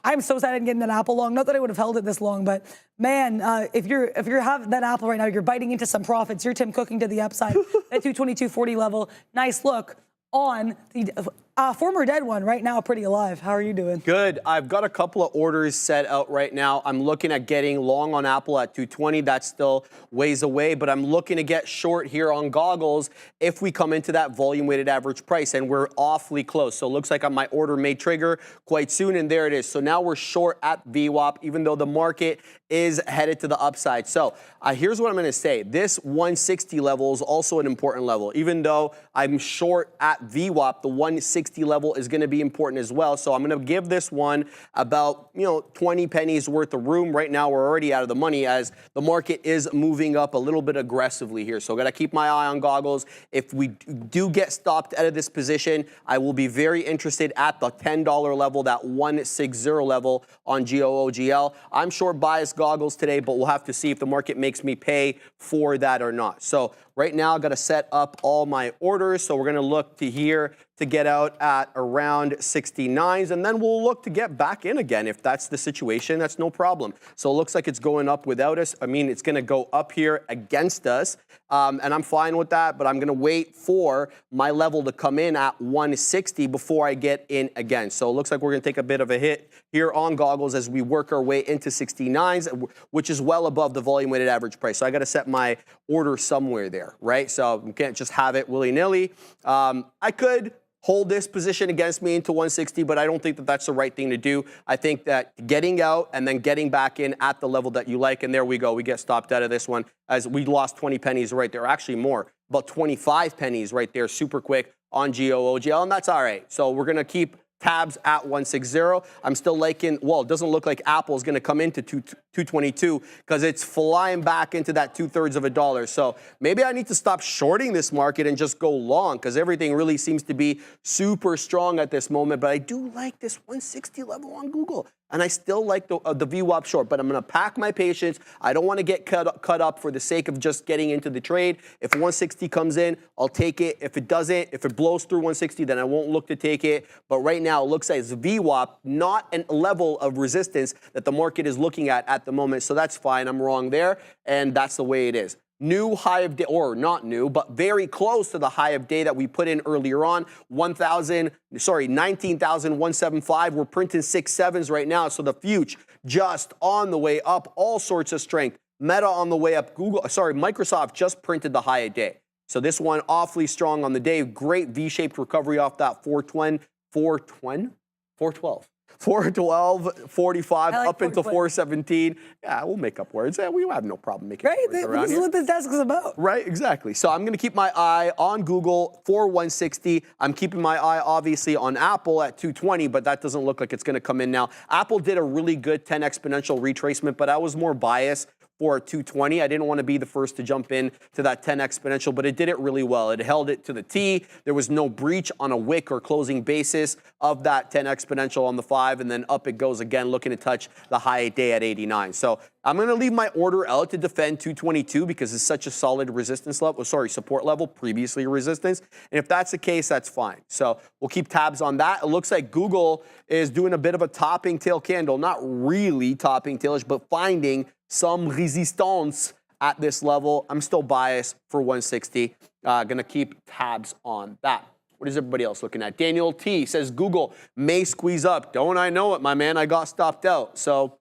I'm so sad I didn't get in that Apple long. Not that I would have held it this long, but man, if you have that Apple right now, you're biting into some profits. You're Tim Cooking to the upside. That 222.40 level. Nice look on the former dead one right now, pretty alive. How are you doing? Good. I've got a couple of orders set out right now. I'm looking at getting long on Apple at 220. That's still ways away, but I'm looking to get short here on goggles if we come into that volume weighted average price, and we're awfully close. So it looks like my order may trigger quite soon, and there it is. So now we're short at VWAP, even though the market is headed to the upside. So here's what I'm going to say. This 160 level is also an important level. Even though I'm short at VWAP, the 160 160 level is going to be important as well. So I'm going to give this one about 20 pennies worth of room. Right now we're already out of the money as the market is moving up a little bit aggressively here. So I got to keep my eye on goggles. If we do get stopped out of this position, I will be very interested at the $10 level, that 160 level on GOOGL. I'm short bias goggles today, but we'll have to see if the market makes me pay for that or not. So right now I've got to set up all my orders. So we're going to look to here to get out at around 69s, and then we'll look to get back in again. If that's the situation, that's no problem. So it looks like it's going up without us. I mean, it's going to go up here against us, and I'm fine with that, but I'm going to wait for my level to come in at 160 before I get in again. So it looks like we're going to take a bit of a hit here on goggles as we work our way into 69s, which is well above the volume weighted average price. So I got to set my order somewhere there, right? So we can't just have it willy-nilly. I could hold this position against me into 160, but I don't think that that's the right thing to do. I think that getting out and then getting back in at the level that you like, and there we go. We get stopped out of this one as we lost 20 pennies right there. Actually more, about 25 pennies right there super quick on GOOGL, and that's all right. So we're going to keep tabs at 160. I'm still liking, well, it doesn't look like Apple is going to come into 222 because it's flying back into that $0.0002. So maybe I need to stop shorting this market and just go long because everything really seems to be super strong at this moment. But I do like this 160 level on Google. And I still like the VWAP short, but I'm going to pack my patience. I don't want to get cut up for the sake of just getting into the trade. If 160 comes in, I'll take it. If it doesn't, if it blows through 160, then I won't look to take it. But right now, it looks like it's VWAP, not a level of resistance that the market is looking at the moment. So that's fine. I'm wrong there, and that's the way it is. New high of day, or not new, but very close to the high of day that we put in earlier on, 19,175. We're printing 6.7s right now. So the future just on the way up, all sorts of strength. Meta on the way up. Microsoft just printed the high of day. So this one awfully strong on the day. Great V-shaped recovery off that 412, 445 up into 417. Yeah, we'll make up words. Yeah, we have no problem making words around this here. is what this desk is about. Right, exactly. So I'm going to keep my eye on Google for 160. I'm keeping my eye, obviously, on Apple at 220, but that doesn't look like it's going to come in now. Apple did a really good 10 exponential retracement, but I was more biased for 220. I didn't want to be the first to jump in to that 10 exponential, but it did it really well. It held it to the T. There was no breach on a wick or closing basis of that 10 exponential on the 5, and then up it goes again, looking to touch the high day at 89. So I'm going to leave my order out to defend 222 because it's such a solid resistance level, support level, previously resistance. And if that's the case, that's fine. So we'll keep tabs on that. It looks like Google is doing a bit of a topping tail candle, not really topping tailish, but finding some resistance at this level. I'm still biased for 160. Gonna keep tabs on that. What is everybody else looking at? Daniel T says Google may squeeze up. Don't I know it, my man? I got stopped out. So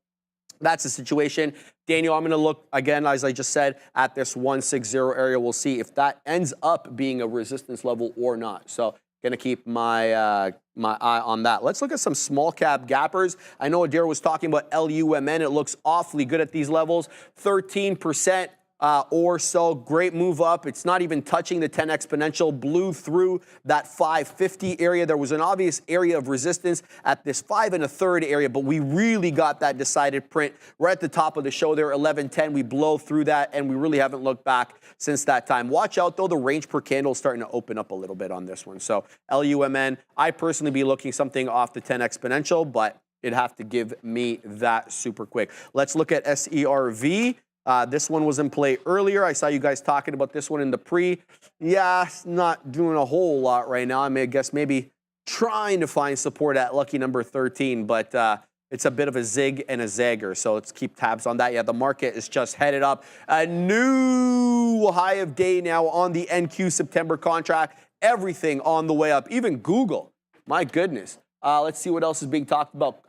that's the situation. Daniel, I'm going to look, again, as I just said, at this 160 area. We'll see if that ends up being a resistance level or not. So going to keep my my eye on that. Let's look at some small cap gappers. I know Adair was talking about LUMN. It looks awfully good at these levels. 13% or so. Great move up. It's not even touching the 10 exponential. Blew through that 550 area. There was an obvious area of resistance at this 5 1/3 area, but we really got that decided print right at the top of the show there, 1110. We blow through that, and we really haven't looked back since that time. Watch out, though. The range per candle is starting to open up a little bit on this one. So LUMN, I personally be looking something off the 10 exponential, but it'd have to give me that super quick. Let's look at SERV. This one was in play earlier. I saw you guys talking about this one in the pre. Yeah, it's not doing a whole lot right now. I guess maybe trying to find support at lucky number 13, but it's a bit of a zig and a zagger. So let's keep tabs on that. Yeah, the market is just headed up. A new high of day now on the NQ September contract. Everything on the way up. Even Google. My goodness. Let's see what else is being talked about.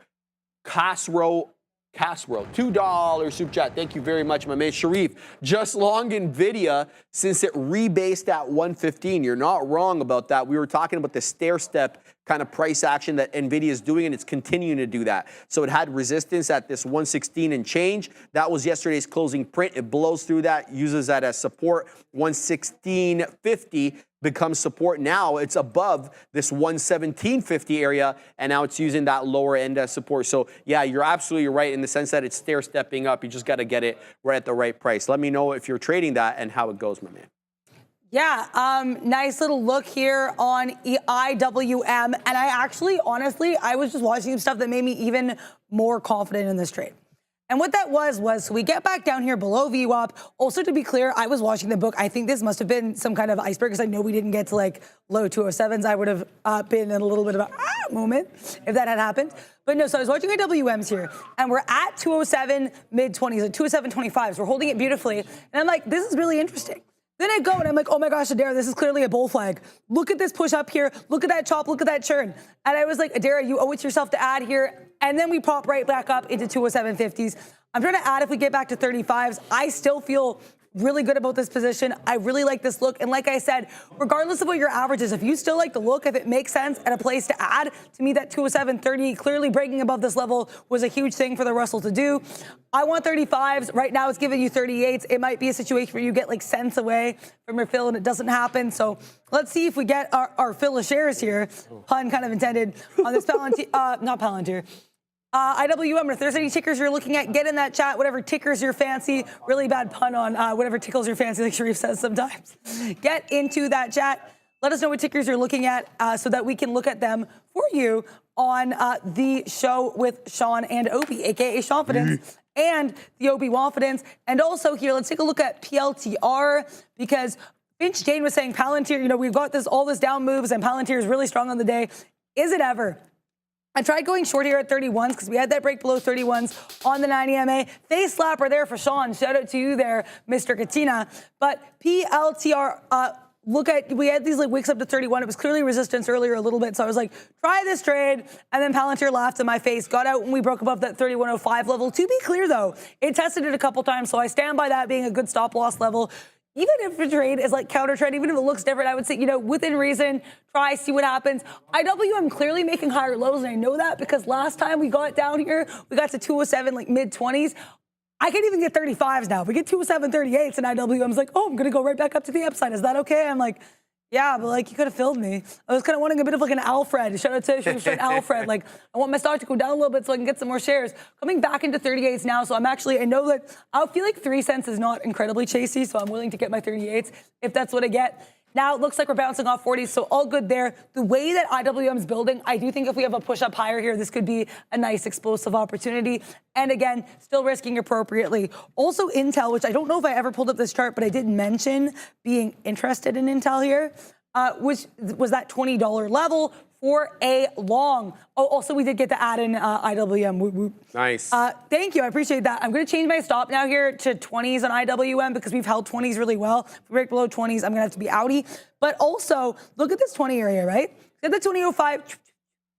Casro, $2 super chat. Thank you very much, my man. Sharif, just long NVIDIA since it rebased at 115. You're not wrong about that. We were talking about the stair step kind of price action that NVIDIA is doing, and it's continuing to do that. So it had resistance at this 116 and change. That was yesterday's closing print. It blows through that, uses that as support. 116.50. becomes support. Now it's above this 117.50 area, and now it's using that lower end as support. So yeah, you're absolutely right in the sense that it's stair stepping up. You just got to get it right at the right price. Let me know if you're trading that and how it goes, my man. Yeah, nice little look here on IWM. And I actually, honestly, I was just watching some stuff that made me even more confident in this trade. And what that was so we get back down here below VWAP. Also, to be clear, I was watching the book. I think this must have been some kind of iceberg because I know we didn't get to like low 207s. I would have been in a little bit of a moment if that had happened. But no, so I was watching IWMs here, and we're at 207 mid-20s, like 207.25s. We're holding it beautifully. And I'm like, this is really interesting. Then I go and I'm like, oh my gosh, Adara, this is clearly a bull flag. Look at this push up here. Look at that chop. Look at that churn. And I was like, Adara, you owe it to yourself to add here. And then we pop right back up into 207.50s. I'm trying to add if we get back to 35s. I still feel really good about this position. I really like this look. And like I said, regardless of what your average is, if you still like the look, if it makes sense and a place to add, to me that 207.30 clearly breaking above this level was a huge thing for the Russell to do. I want 35s. Right now it's giving you 38s. It might be a situation where you get like cents away from your fill and it doesn't happen. So let's see if we get our fill of shares here, pun kind of intended, on this Palantir, not Palantir. IWM, if there's any tickers you're looking at, get in that chat, whatever tickers your fancy. Really bad pun on whatever tickles your fancy, like Sharif says sometimes. Get into that chat. Let us know what tickers you're looking at so that we can look at them for you on the show with Sean and Obi, a.k.a. Shonfidence, and the Obi Wonfidence. And also here, let's take a look at PLTR, because Finch Jane was saying Palantir, you know, we've got all this down moves, and Palantir is really strong on the day. Is it ever? I tried going short here at 31s because we had that break below 31s on the 90 MA. Face slapper there for Sean. Shout out to you there, Mr. Katina. But PLTR, we had these like wicks up to 31. It was clearly resistance earlier a little bit. So I was like, try this trade. And then Palantir laughed in my face, got out when we broke above that 31.05 level. To be clear though, it tested it a couple times. So I stand by that being a good stop loss level. Even if the trade is like counter trend, even if it looks different, I would say, you know, within reason, try, see what happens. IWM clearly making higher lows, and I know that because last time we got down here, we got to 207, like mid-20s. I can't even get 35s now. If we get 207.38s and IWM's like, oh, I'm going to go right back up to the upside. Is that okay? I'm like, yeah, but like you could have filled me. I was kind of wanting a bit of like an Alfred. Shout out to Alfred. Like I want my stock to go down a little bit so I can get some more shares. Coming back into 38s now, so I know that I feel like 3 cents is not incredibly chasey, so I'm willing to get my 38s if that's what I get. Now it looks like we're bouncing off 40s, so all good there. The way that IWM is building, I do think if we have a push up higher here, this could be a nice explosive opportunity. And again, still risking appropriately. Also Intel, which I don't know if I ever pulled up this chart, but I did mention being interested in Intel here, which was that $20 level for a long. Oh, also we did get to add in IWM. Whoop, whoop. Nice. Thank you, I appreciate that. I'm gonna change my stop now here to 20s on IWM because we've held 20s really well. If we break below 20s, I'm gonna have to be outie. But also, look at this 20 area, right? Get the 20.05,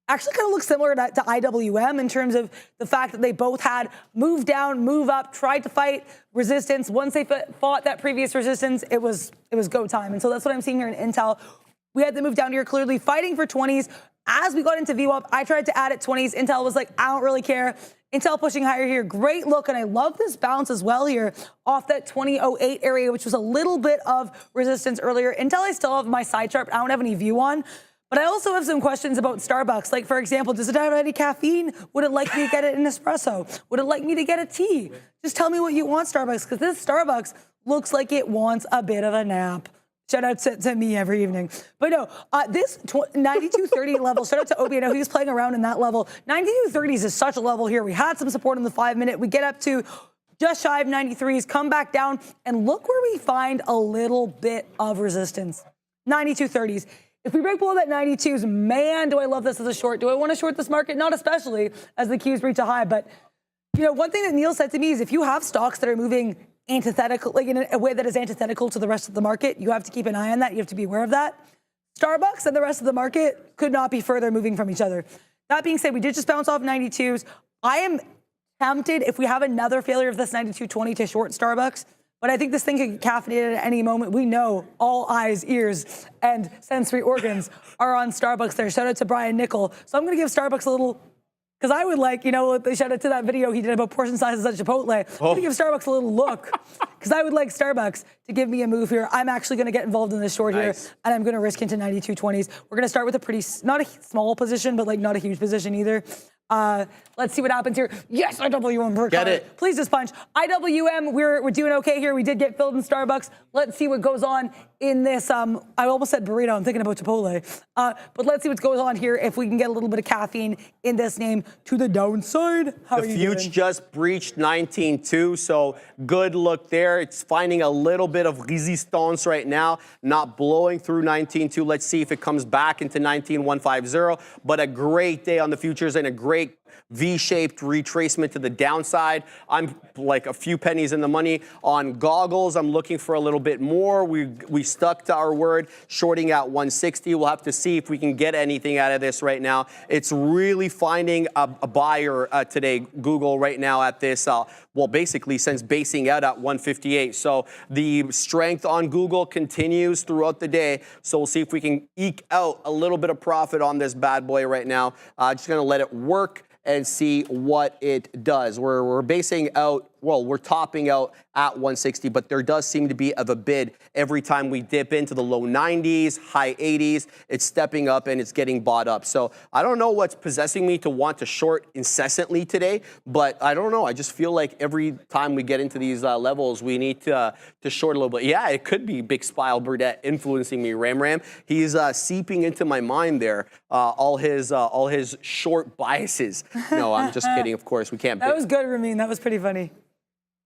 actually kind of looks similar to IWM in terms of the fact that they both had move down, move up, tried to fight resistance. Once they fought that previous resistance, it was go time. And so that's what I'm seeing here in Intel. We had to move down here, clearly fighting for 20s. As we got into VWAP, I tried to add at 20s. Intel was like, I don't really care. Intel pushing higher here. Great look, and I love this bounce as well here off that 20.08 area, which was a little bit of resistance earlier. Intel, I still have my side chart, I don't have any view on. But I also have some questions about Starbucks. Like, for example, does it have any caffeine? Would it like me to get it in espresso? Would it like me to get a tea? Just tell me what you want, Starbucks, because this Starbucks looks like it wants a bit of a nap. Shout out to me every evening. But no, this 92.30 level, shout out to Obi. I know he was playing around in that level. 92.30s is such a level here. We had some support in the 5-minute. We get up to just shy of 93s, come back down, and look where we find a little bit of resistance. 92.30s. If we break below that 92s, man, do I love this as a short. Do I want to short this market? Not especially as the Qs reach a high. But, you know, one thing that Neil said to me is if you have stocks that are moving antithetical, like in a way that is antithetical to the rest of the market, you have to keep an eye on that. You have to be aware of that. Starbucks and the rest of the market could not be further moving from each other. That being said, we did just bounce off 92s. I am tempted, if we have another failure of this 92.20, to short Starbucks. But I think this thing could get caffeinated at any moment. We know all eyes, ears, and sensory organs are on Starbucks there. Shout out to Brian Nickel. So I'm going to give Starbucks a little Because I would like, you know, they shout out to that video he did about portion sizes at Chipotle. I'm going to give Starbucks a little look. Because I would like Starbucks to give me a move here. I'm actually going to get involved in this short here. And I'm going to risk into 92.20s. We're going to start with a pretty, not a small position, but like not a huge position either. Let's see what happens here. Yes, IWM. Get it. Please just punch. IWM, we're doing okay here. We did get filled in Starbucks. Let's see what goes on in this. I almost said burrito. I'm thinking about Chipotle. But let's see what goes on here if we can get a little bit of caffeine in this name to the downside. How are you doing? The future just breached 19.2, so good look there. It's finding a little bit of resistance right now, not blowing through 19.2. Let's see if it comes back into 19.150. But a great day on the futures and a great V-shaped retracement to the downside. I'm like a few pennies in the money on goggles. I'm looking for a little bit more. We stuck to our word, shorting at 160. We'll have to see if we can get anything out of this right now. It's really finding a buyer today, Google, right now at this, well, basically since basing out at 158. So the strength on Google continues throughout the day. So we'll see if we can eke out a little bit of profit on this bad boy right now. Just going to let it work and see what it does. We're basing out, well, we're topping out at 160, but there does seem to be of a bid every time we dip into the low 90s, high 80s. It's stepping up and it's getting bought up. So I don't know what's possessing me to want to short incessantly today, but I don't know. I just feel like every time we get into these levels, we need to short a little bit. Yeah, it could be Big Spile Burdette influencing me, Ram. He's seeping into my mind there, all his short biases. No, I'm just kidding. Of course, we can't. That was good, Ramin. That was pretty funny.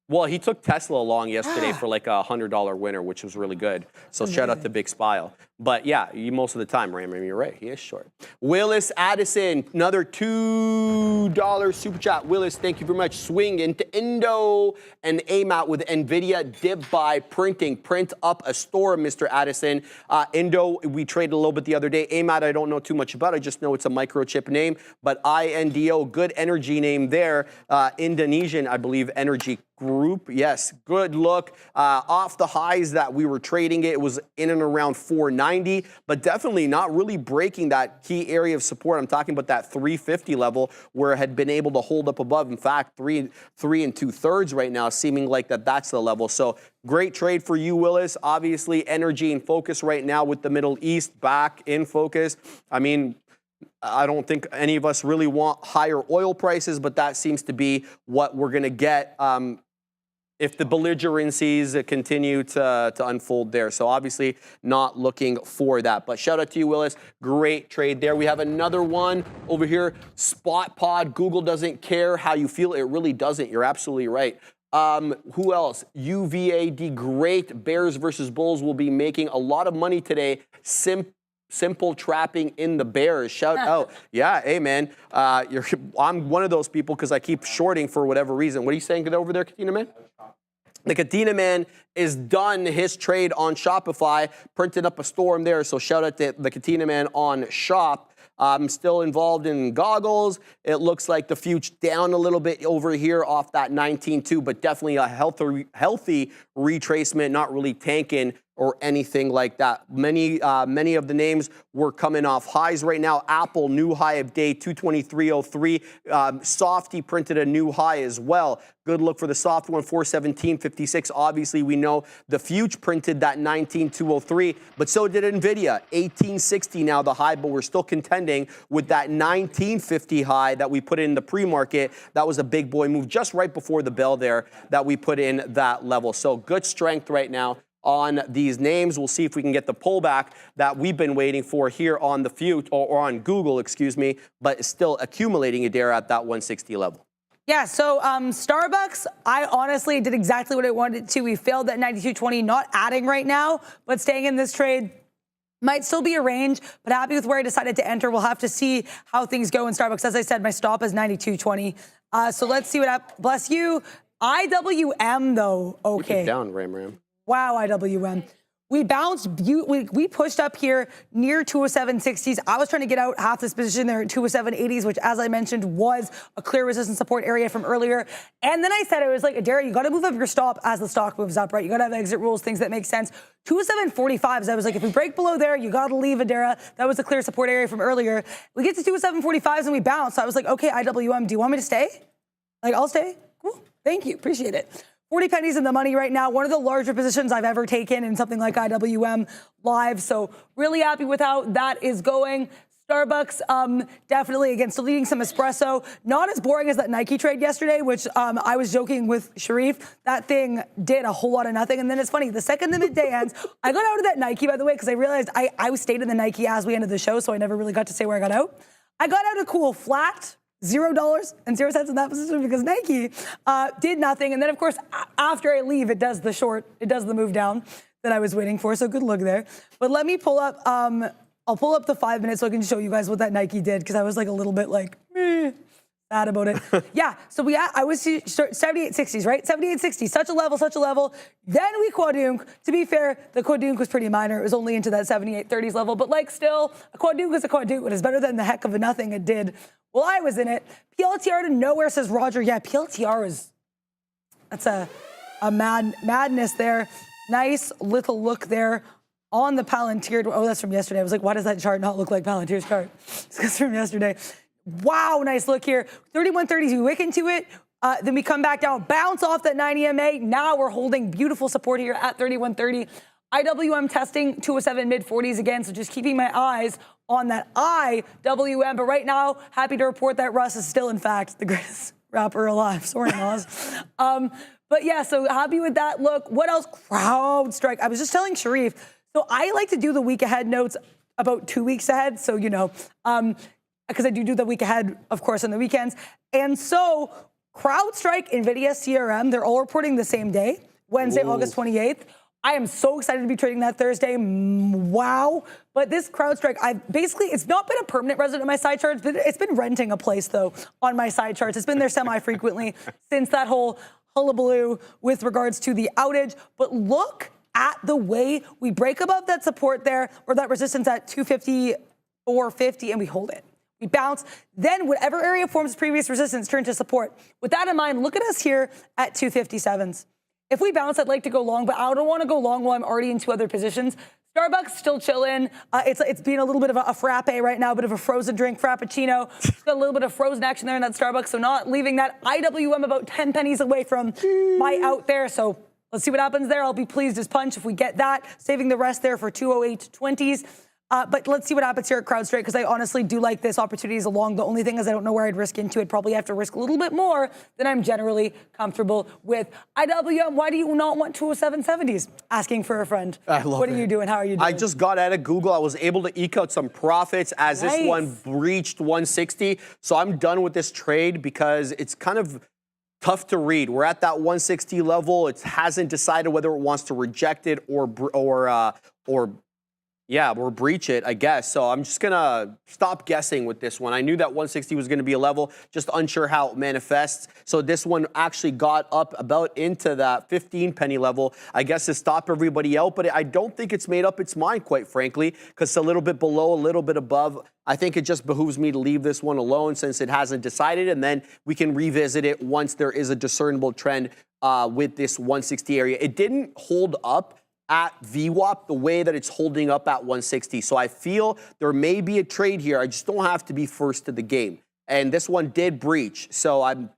Well, he took Tesla along yesterday for like a $100 winner, which was really good. So shout out to Big Spile. But yeah, most of the time, Ram, you're right. He is short. Willis Addison, another $2 super chat. Willis, thank you very much. Swing into Indo and aim out with NVIDIA. Dip by printing. Print up a store, Mr. Addison. Indo, we traded a little bit the other day. Aim out, I don't know too much about. I just know it's a microchip name. But INDO, good energy name there. Indonesian, I believe, energy group. Yes, good look. Off the highs that we were trading it was in and around 490, but definitely not really breaking that key area of support. I'm talking about that 350 level where it had been able to hold up above. In fact, three and 2/3 right now, seeming like that's the level. So great trade for you, Willis. Obviously, energy in focus right now with the Middle East back in focus. I mean, I don't think any of us really want higher oil prices, but that seems to be what we're going to get if the belligerencies continue to unfold there. So obviously not looking for that. But shout out to you, Willis. Great trade there. We have another one over here. Spot Pod. Google doesn't care how you feel. It really doesn't. You're absolutely right. Who else? UVAD. Great. Bears versus Bulls will be making a lot of money today. Simple trapping in the Bears. Shout out. Yeah, hey, man. I'm one of those people because I keep shorting for whatever reason. What are you saying over there, Katina Man? The Katina Man is done his trade on Shopify, printed up a storm there. So shout out to the Katina Man on Shop. I'm still involved in goggles. It looks like the future down a little bit over here off that 19.2, but definitely a healthy retracement, not really tanking or anything like that. Many of the names were coming off highs right now. Apple, new high of day, 223.03. Softy printed a new high as well. Good look for the soft one, 417.56. Obviously, we know the Fuge printed that 19.203, but so did NVIDIA. 1860 now the high, but we're still contending with that 1950 high that we put in the pre-market. That was a big boy move just right before the bell there that we put in that level. So good strength right now on these names. We'll see if we can get the pullback that we've been waiting for here on the Fuge or on Google, excuse me, but still accumulating a dare at that 160 level. Yeah, so Starbucks, I honestly did exactly what I wanted to. We failed at 92.20, not adding right now, but staying in this trade. Might still be a range, but happy with where I decided to enter. We'll have to see how things go in Starbucks. As I said, my stop is 92.20. So let's see what happens. Bless you. IWM, though, okay. Keep it down, Ram. Wow, IWM. We bounced, we pushed up here near 207.60s. I was trying to get out half this position there at 207.80s, which, as I mentioned, was a clear resistance support area from earlier. And then I said, I was like, Adair, you got to move up your stop as the stock moves up, right? You got to have exit rules, things that make sense. 207.45s, I was like, if we break below there, you got to leave, Adair. That was a clear support area from earlier. We get to 207.45s and we bounce. So I was like, okay, IWM, do you want me to stay? Like, I'll stay. Cool. Thank you. Appreciate it. 40 pennies in the money right now. One of the larger positions I've ever taken in something like IWM live. So really happy with how that is going. Starbucks, definitely, again, still eating some espresso. Not as boring as that Nike trade yesterday, which I was joking with Sharif. That thing did a whole lot of nothing. And then it's funny, the second the midday ends, I got out of that Nike, by the way, because I realized I stayed in the Nike as we ended the show, so I never really got to say where I got out. I got out a cool flat $0.00 in that position because Nike did nothing. And then, of course, after I leave, it does the move down that I was waiting for. So good look there. But let me pull up, I'll pull up the 5 minutes so I can show you guys what that Nike did because I was like a little bit like, sad about it. Yeah, so I was 78.60s, right? 78.60, such a level. Then we quadunk. To be fair, the quadunk was pretty minor. It was only into that 78.30s level, but like still, a quadunk is a quadunk. It is better than the heck of a nothing it did while I was in it. PLTR to nowhere, says Roger. Yeah, PLTR is, that's a madness there. Nice little look there on the Palantir. Oh, that's from yesterday. I was like, why does that chart not look like Palantir's chart? It's from yesterday. Wow, nice look here. 31.30s, we wick into it. Then we come back down, bounce off that 9 EMA. Now we're holding beautiful support here at 31.30. IWM testing 207 mid-40s again, so just keeping my eyes on that IWM. But right now, happy to report that Russ is still, in fact, the greatest rapper alive. Sorry, Nas. But yeah, so happy with that look. What else? CrowdStrike. I was just telling Sharif, so I like to do the week ahead notes about 2 weeks ahead. So, you know, because I do the week ahead, of course, on the weekends. And so CrowdStrike, NVIDIA, CRM, they're all reporting the same day, Wednesday, August 28th. I am so excited to be trading that Thursday. Wow. But this CrowdStrike, it's not been a permanent resident of my side charts, but it's been renting a place, though, on my side charts. It's been there semi-frequently since that whole hullabaloo with regards to the outage. But look at the way we break above that support there, or that resistance at 254.50, and we hold it. We bounce, then whatever area forms previous resistance turn to support. With that in mind, look at us here at 257s. If we bounce, I'd like to go long, but I don't want to go long while I'm already in two other positions. Starbucks still chilling. It's being a little bit of a frappe right now, a bit of a frozen drink, frappuccino. It's got a little bit of frozen action there in that Starbucks, so not leaving that IWM about 10 pennies away from my out there. So let's see what happens there. I'll be pleased as punch if we get that. Saving the rest there for 208.20s. But let's see what happens here at CrowdStrike, because I honestly do like this opportunity as a long. The only thing is I don't know where I'd risk into it. Probably have to risk a little bit more than I'm generally comfortable with. IWM, why do you not want 207.70s? Asking for a friend. I love What are you doing? How are you doing? I just got out of Google. I was able to eke out some profits as Nice. this one breached 160. So I'm done with this trade because it's kind of tough to read. We're at that 160 level. It hasn't decided whether it wants to reject it or breach it, I guess. So I'm just going to stop guessing with this one. I knew that 160 was going to be a level, just unsure how it manifests. So this one actually got up about into that 15 penny level, I guess, to stop everybody out. But I don't think it's made up its mind, quite frankly, because it's a little bit below, a little bit above. I think it just behooves me to leave this one alone since it hasn't decided, and then we can revisit it once there is a discernible trend with this 160 area. It didn't hold up at VWAP the way that it's holding up at 160. So I feel there may be a trade here. I just don't have to be first to the game. And this one did breach. So I'm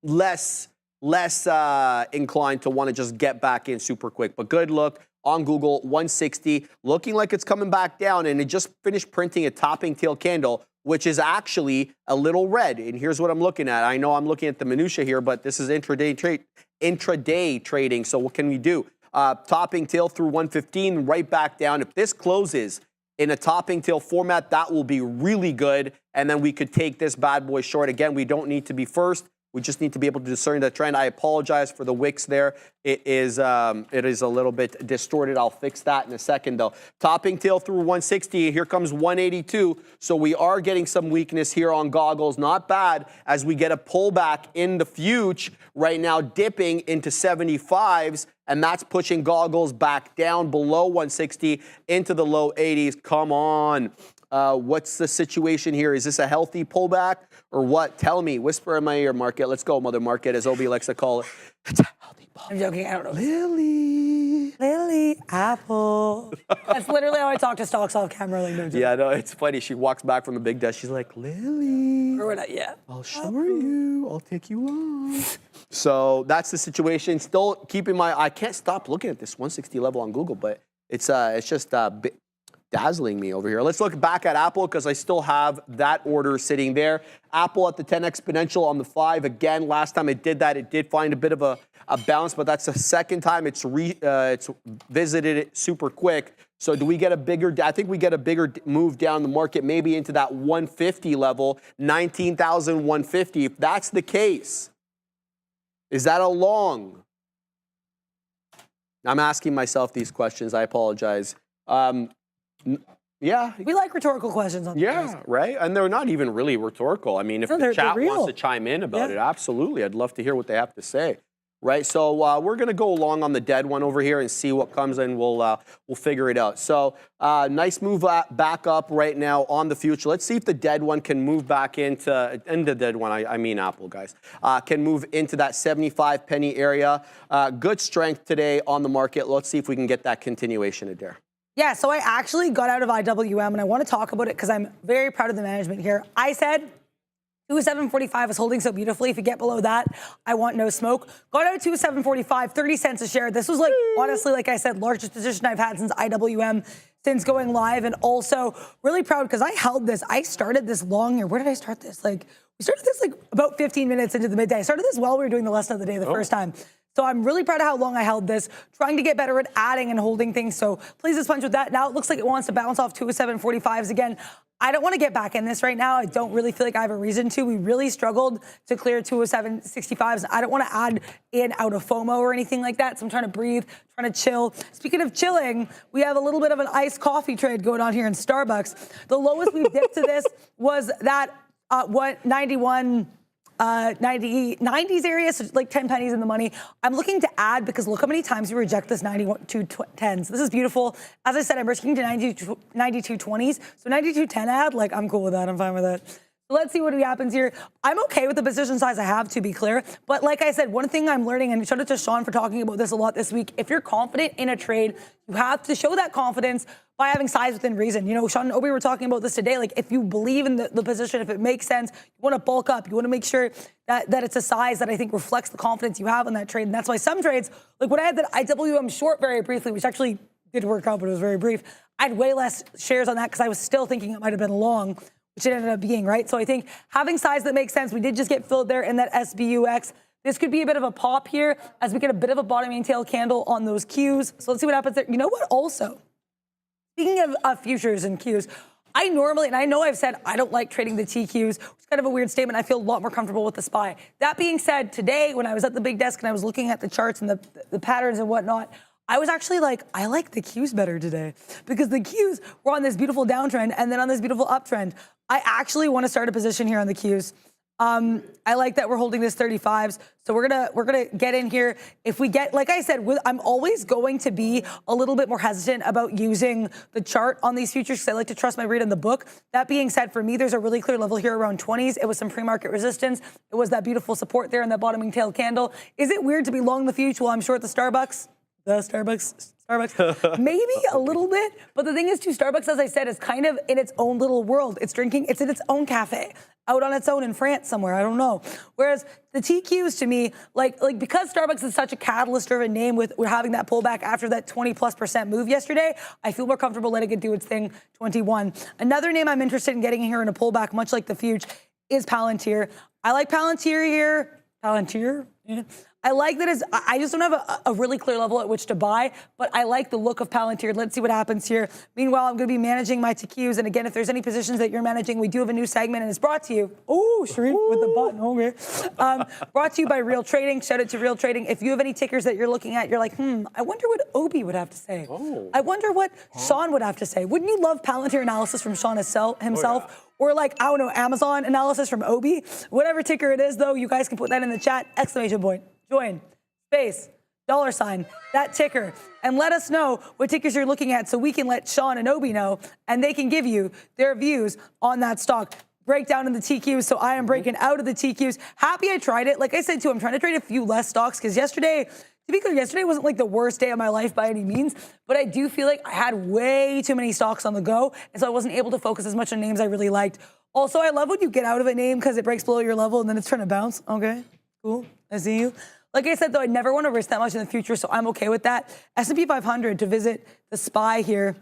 less inclined to want to just get back in super quick. But good look on Google, 160, looking like it's coming back down. And it just finished printing a topping tail candle, which is actually a little red. And here's what I'm looking at. I know I'm looking at the minutia here, but this is intraday trading. So what can we do? Topping tail through 115, right back down. If this closes in a topping tail format, that will be really good. And then we could take this bad boy short. Again, we don't need to be first. We just need to be able to discern the trend. I apologize for the wicks there. It is a little bit distorted. I'll fix that in a second, though. Topping tail through 160. Here comes 182. So we are getting some weakness here on goggles. Not bad as we get a pullback in the future right now, dipping into 75s. And that's pushing goggles back down below 160 into the low 80s. Come on. What's the situation here? Is this a healthy pullback or what? Tell me. Whisper in my ear, market. Let's go, mother market, as Obi likes to call it. It's a healthy pullback. I'm joking. I don't know. Lily. Apple. That's literally how I talk to stocks off camera. Like, no joke. Yeah, no, it's funny. She walks back from the big desk. She's like, Lily. Or we're not yet. I'll show you. I'll take you on. So that's the situation. Still keeping I can't stop looking at this 160 level on Google, but it's just dazzling me over here. Let's look back at Apple because I still have that order sitting there. Apple at the 10 exponential on the 5. Again, last time it did that, it did find a bit of a bounce, but that's the second time it's visited it super quick. So do we get a bigger, I think we get a bigger move down the market, maybe into that 150 level, 19,150. If that's the case, is that a long? I'm asking myself these questions. I apologize. Yeah. We like rhetorical questions on Yeah, right? And they're not even really rhetorical. I mean, if the chat wants to chime in about it, absolutely. I'd love to hear what they have to say. Right, so we're going to go along on the dead one over here and see what comes in. We'll figure it out. So nice move back up right now on the future. Let's see if the dead one can move back into, and the dead one, I mean Apple, guys, can move into that 75 penny area. Good strength today on the market. Let's see if we can get that continuation, Adair. Yeah, so I actually got out of IWM, and I want to talk about it because I'm very proud of the management here. I said 2,745 is holding so beautifully. If you get below that, I want no smoke. Got out of 2,745, 30 cents a share. This was like, honestly, like I said, largest position I've had since IWM, since going live. And also really proud because I held this. I started this long here. Where did I start this? Like, we started this like about 15 minutes into the midday. I started this while we were doing the lesson of the day the first time. So I'm really proud of how long I held this, trying to get better at adding and holding things. So please just punch with that. Now it looks like it wants to bounce off 2,745s again. I don't want to get back in this right now. I don't really feel like I have a reason to. We really struggled to clear 207.65s. I don't want to add in out of FOMO or anything like that. So I'm trying to breathe, trying to chill. Speaking of chilling, we have a little bit of an iced coffee trade going on here in Starbucks. The lowest we've dipped to this was that 90s area, so like 10 pennies in the money. I'm looking to add because look how many times we reject this 92.10s. This is beautiful. As I said, I'm risking to 92.20s. So 92.10 add, like I'm cool with that. I'm fine with that. So let's see what happens here. I'm okay with the position size I have, to be clear. But like I said, one thing I'm learning, and shout out to Sean for talking about this a lot this week, if you're confident in a trade, you have to show that confidence by having size within reason. You know, Sean and Obi were talking about this today. Like, if you believe in the position, if it makes sense, you want to bulk up. You want to make sure that it's a size that I think reflects the confidence you have in that trade. And that's why some trades, like when I had that IWM short very briefly, which actually did work out, but it was very brief, I had way less shares on that because I was still thinking it might have been long, which it ended up being, right? So I think having size that makes sense, we did just get filled there in that SBUX. This could be a bit of a pop here as we get a bit of a bottoming tail candle on those Qs. So let's see what happens there. You know what? Also, speaking of futures and Qs, I normally, and I know I've said I don't like trading the TQs, which is kind of a weird statement. I feel a lot more comfortable with the SPY. That being said, today when I was at the big desk and I was looking at the charts and the patterns and whatnot, I was actually like, I like the Qs better today because the Qs were on this beautiful downtrend and then on this beautiful uptrend. I actually want to start a position here on the Qs. I like that we're holding this 35s. So we're gonna get in here. If we get, like I said, I'm always going to be a little bit more hesitant about using the chart on these futures because I like to trust my read in the book. That being said, for me, there's a really clear level here around 20s. It was some pre-market resistance. It was that beautiful support there in that bottoming tail candle. Is it weird to be long the future while I'm short the Starbucks? Starbucks, maybe a little bit. But the thing is, too, Starbucks, as I said, is kind of in its own little world. It's in its own cafe, out on its own in France somewhere. I don't know. Whereas the TQs, to me, like because Starbucks is such a catalyst-driven name with having that pullback after that 20+% move yesterday, I feel more comfortable letting it do its thing. 21. Another name I'm interested in getting here in a pullback, much like the Fuge, is Palantir. I like Palantir here. Palantir. Yeah. I like that I just don't have a really clear level at which to buy, but I like the look of Palantir. Let's see what happens here. Meanwhile, I'm going to be managing my TQs. And again, if there's any positions that you're managing, we do have a new segment, and it's brought to you. Oh, Sharif with the button. Okay. Brought to you by Real Trading. Shout out to Real Trading. If you have any tickers that you're looking at, you're like, I wonder what Obi would have to say. Oh. I wonder what Sean would have to say. Wouldn't you love Palantir analysis from Sean himself? Oh, yeah. Or like, I don't know, Amazon analysis from Obi? Whatever ticker it is, though, you guys can put that in the chat. Exclamation point. Join. Space. $, that ticker, and let us know what tickers you're looking at so we can let Sean and Obi know, and they can give you their views on that stock. Breakdown in the TQs, so I am breaking out of the TQs. Happy I tried it. Like I said, too, I'm trying to trade a few less stocks because yesterday, to be clear, yesterday wasn't like the worst day of my life by any means, but I do feel like I had way too many stocks on the go, and so I wasn't able to focus as much on names I really liked. Also, I love when you get out of a name because it breaks below your level and then it's trying to bounce. Okay, cool, I see you. Like I said, though, I never want to risk that much in the future, so I'm okay with that. S&P 500 to visit the SPY here.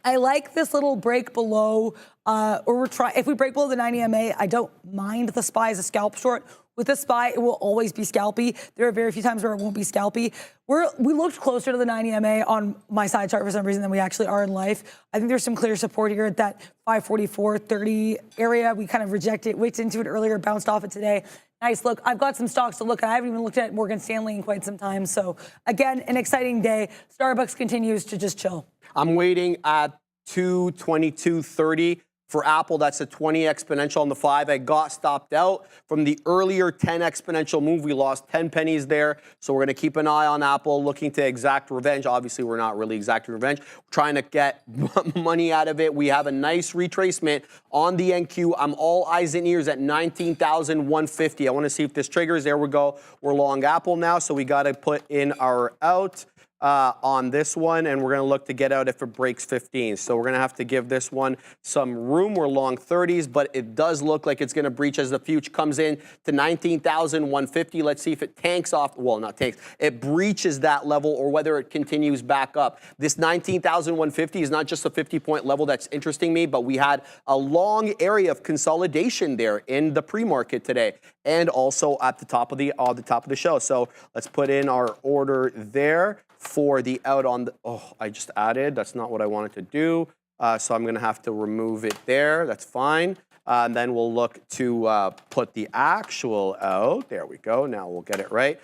I like this little break below, if we break below the 90 MA, I don't mind the SPY as a scalp short. With the SPY, it will always be scalpy. There are very few times where it won't be scalpy. We looked closer to the 90 MA on my side chart for some reason than we actually are in life. I think there's some clear support here at that 544.30 area. We kind of rejected, wicked into it earlier, bounced off it today. Nice look. I've got some stocks to look at. I haven't even looked at Morgan Stanley in quite some time. So again, an exciting day. Starbucks continues to just chill. I'm waiting at 222.30 for Apple. That's a 20 exponential on the 5. I got stopped out from the earlier 10 exponential move. We lost 10 pennies there. So we're going to keep an eye on Apple, looking to exact revenge. Obviously, we're not really exacting revenge. We're trying to get money out of it. We have a nice retracement on the NQ. I'm all eyes and ears at 19,150. I want to see if this triggers. There we go. We're long Apple now. So we got to put in our out on this one, and we're going to look to get out if it breaks 15. So we're going to have to give this one some room. We're long 30s, but it does look like it's going to breach as the future comes in to 19,150. Let's see if it tanks off. Well, not tanks. It breaches that level or whether it continues back up. This 19,150 is not just a 50-point level that's interesting me, but we had a long area of consolidation there in the pre-market today and also at the top of the show. So let's put in our order there for the out on the, I just added, that's not what I wanted to do. So I'm gonna have to remove it there, that's fine. And then we'll look to put the actual out. There we go, now we'll get it right.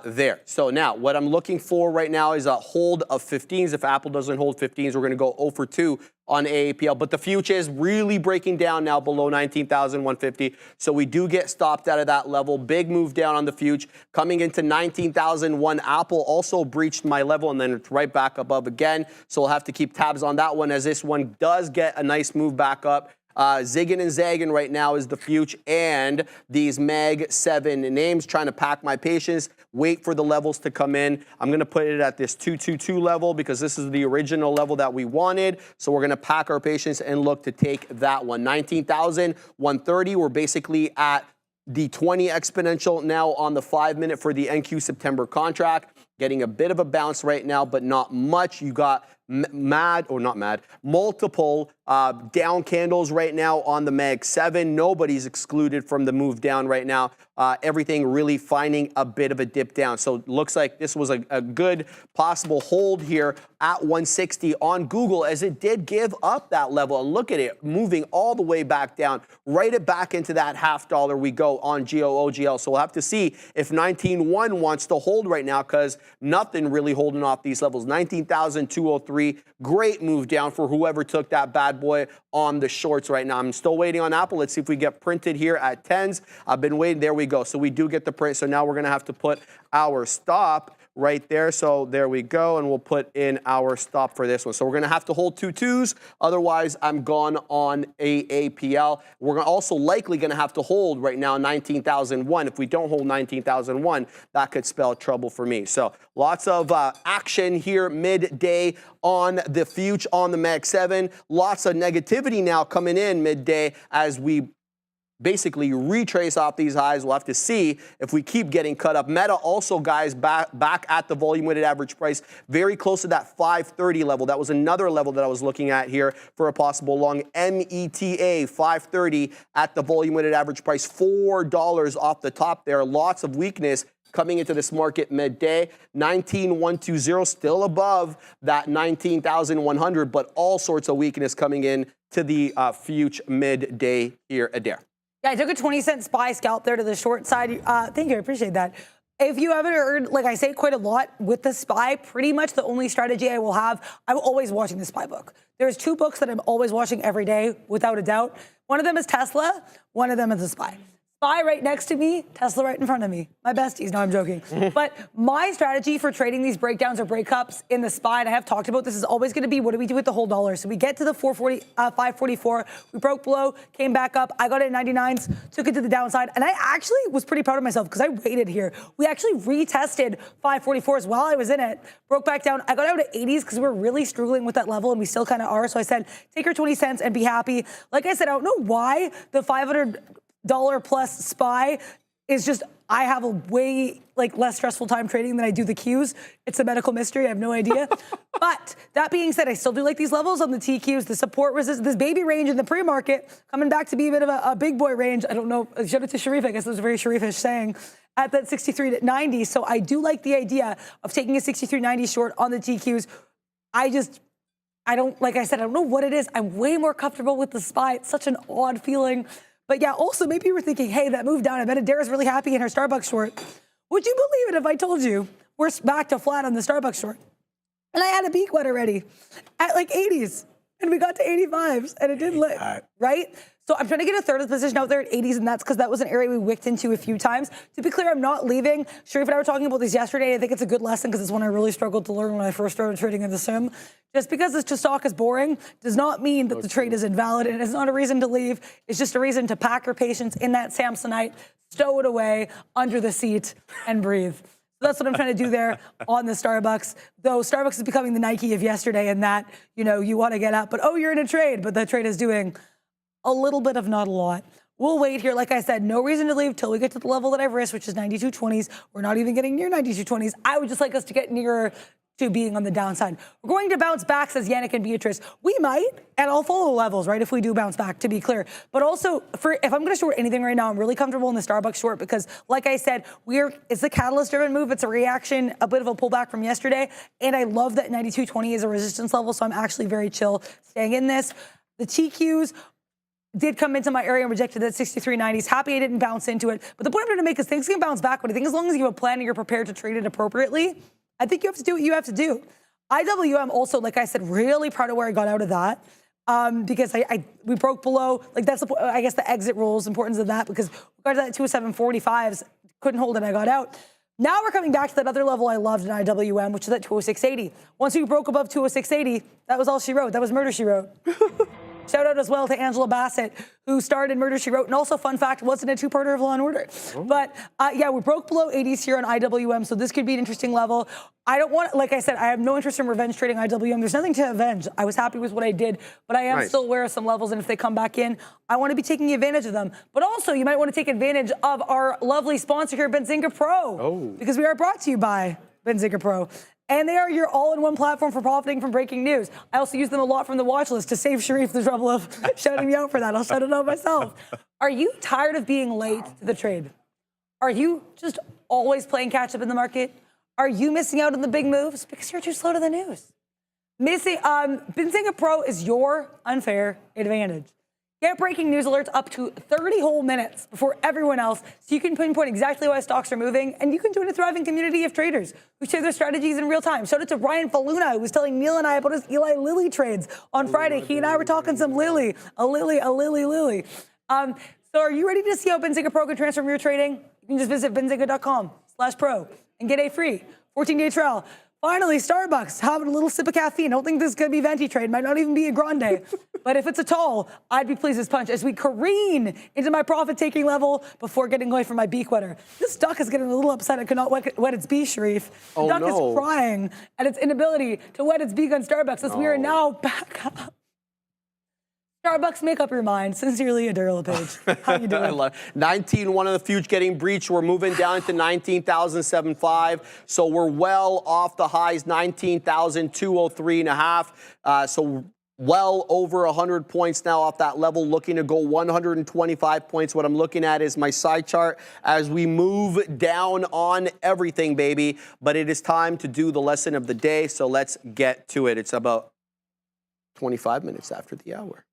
There, so now what I'm looking for right now is a hold of 15s. If Apple doesn't hold 15s, we're gonna go 0 for 2 on AAPL, but the future is really breaking down now below 19,150. So we do get stopped out of that level. Big move down on the future. Coming into 19,001, Apple also breached my level and then it's right back above again. So we'll have to keep tabs on that one as this one does get a nice move back up. Zigging and zagging right now is the future and these Mag 7 names, trying to pack my patience, wait for the levels to come in. I'm going to put it at this 222 level because this is the original level that we wanted. So we're going to pack our patience and look to take that one. 19,130, we're basically at the 20 exponential now on the 5-minute for the NQ September contract. Getting a bit of a bounce right now, but not much. You got multiple down candles right now on the Mag 7. Nobody's excluded from the move down right now. Everything really finding a bit of a dip down. So it looks like this was a good possible hold here at 160 on Google as it did give up that level. And look at it moving all the way back down, right it back into that $0.50 we go on GOOGL. So we'll have to see if 19.1 wants to hold right now because nothing really holding off these levels. 19,203, great move down for whoever took that bad boy on the shorts right now. I'm still waiting on Apple. Let's see if we get printed here at 10s. I've been waiting. There we go. So we do get the print. So now we're going to have to put our stop right there. So there we go. And we'll put in our stop for this one. So we're going to have to hold 2 2s. Otherwise, I'm gone on AAPL. We're also likely going to have to hold right now 19,001. If we don't hold 19,001, that could spell trouble for me. So lots of action here midday on the future on the Mag 7. Lots of negativity now coming in midday as we basically retrace off these highs. We'll have to see if we keep getting cut up. Meta also, guys, back at the volume-weighted average price, very close to that 530 level. That was another level that I was looking at here for a possible long. META 530 at the volume-weighted average price, $4 off the top there. Lots of weakness coming into this market midday. 19,120 still above that 19,100, but all sorts of weakness coming in to the future midday here, Adair. Yeah, I took a 20-cent SPY scalp there to the short side. Thank you, I appreciate that. If you haven't heard, like I say quite a lot with the SPY, pretty much the only strategy I will have, I'm always watching the SPY book. There's 2 books that I'm always watching every day, without a doubt. One of them is Tesla, one of them is the SPY. SPY right next to me, Tesla right in front of me. My besties, no, I'm joking. But my strategy for trading these breakdowns or breakups in the SPY, and I have talked about this, is always going to be, what do we do with the whole dollar? So we get to the 544, we broke below, came back up, I got it at 99s, took it to the downside, and I actually was pretty proud of myself because I waited here. We actually retested 544s while I was in it, broke back down. I got out at 80s because we were really struggling with that level, and we still kind of are. So I said, take your 20 cents and be happy. Like I said, I don't know why the $500 plus SPY is just, I have a way less stressful time trading than I do the Qs. It's a medical mystery, I have no idea. But that being said, I still do like these levels on the TQs, the support resistance, this baby range in the pre-market, coming back to be a bit of a big boy range. I don't know, shout out to Sharif, I guess it was a very Sharifish saying, at that 63.90. So I do like the idea of taking a 63.90 short on the TQs. I don't, like I said, I don't know what it is. I'm way more comfortable with the SPY. It's such an odd feeling. But yeah, also maybe you were thinking, hey, that move down, I bet Adara's really happy in her Starbucks short. Would you believe it if I told you we're back to flat on the Starbucks short? And I had a peak wet already at 80s, and we got to 85s, and it didn't lit, right? So I'm trying to get a third of the position out there at 80s, and that's because that was an area we wicked into a few times. To be clear, I'm not leaving. Sharif and I were talking about this yesterday. I think it's a good lesson because it's one I really struggled to learn when I first started trading in the sim. Just because this stock is boring does not mean that the trade is invalid, and it's not a reason to leave. It's just a reason to pack your patience in that Samsonite, stow it away under the seat, and breathe. So that's what I'm trying to do there on the Starbucks. Though Starbucks is becoming the Nike of yesterday in that, you want to get up, but you're in a trade, but that trade is doing a little bit of not a lot. We'll wait here. Like I said, no reason to leave till we get to the level that I've risked, which is 92.20s. We're not even getting near 92.20s. I would just like us to get nearer to being on the downside. We're going to bounce back, says Yannick and Beatrice. We might, and I'll follow levels, right, if we do bounce back, to be clear. But also, if I'm going to short anything right now, I'm really comfortable in the Starbucks short because, like I said, it's a catalyst-driven move. It's a reaction, a bit of a pullback from yesterday. And I love that 92.20 is a resistance level, so I'm actually very chill staying in this. The TQs did come into my area and rejected that 63.90s. Happy I didn't bounce into it. But the point I'm trying to make is things can bounce back, but I think as long as you have a plan and you're prepared to trade it appropriately, I think you have to do what you have to do. IWM also, like I said, really proud of where I got out of that because we broke below. That's I guess the exit rules, importance of that, because we got to that 207.45s, couldn't hold it, I got out. Now we're coming back to that other level I loved in IWM, which is at 206.80. Once we broke above 206.80, that was all she wrote. That was murder she wrote. Shout out as well to Angela Bassett, who starred in Murder, She Wrote. And also, fun fact, wasn't a two-parter of Law & Order. Oh. But, yeah, we broke below 80s here on IWM, so this could be an interesting level. I don't want, like I said, I have no interest in revenge trading IWM. There's nothing to avenge. I was happy with what I did, but I am still aware of some levels, and if they come back in, I want to be taking advantage of them. But also, you might want to take advantage of our lovely sponsor here, Benzinga Pro, because we are brought to you by Benzinga Pro. And they are your all-in-one platform for profiting from breaking news. I also use them a lot from the watch list to save Sharif the trouble of shouting me out for that. I'll shout it out myself. Are you tired of being late to the trade? Are you just always playing catch-up in the market? Are you missing out on the big moves because you're too slow to the news? Benzinga Pro is your unfair advantage. Get breaking news alerts up to 30 whole minutes before everyone else so you can pinpoint exactly why stocks are moving, and you can join a thriving community of traders who share their strategies in real time. Shout out to Ryan Faluna, who was telling Neil and I about his Eli Lilly trades on Friday. He and I were talking some Lilly. So are you ready to see how Benzinga Pro can transform your trading? You can just visit benzinga.com/pro and get a free 14-day trial. Finally, Starbucks, having a little sip of caffeine. I don't think this is going to be a venti trade. Might not even be a grande. But if it's a tall, I'd be pleased as punch as we careen into my profit-taking level before getting away from my beak wetter. This duck is getting a little upset. It cannot wet its beak, Sharif. The duck is crying at its inability to wet its beak on Starbucks as we are now back up. Starbucks, make up your mind. Sincerely, Adurla Page. How you doing? I love 19.1 of the future getting breached. We're moving down to 19,075. So we're well off the highs, 19,203.5. So well over 100 points now off that level, looking to go 125 points. What I'm looking at is my side chart as we move down on everything, baby. But it is time to do the lesson of the day. So let's get to it. It's about 25 minutes after the hour.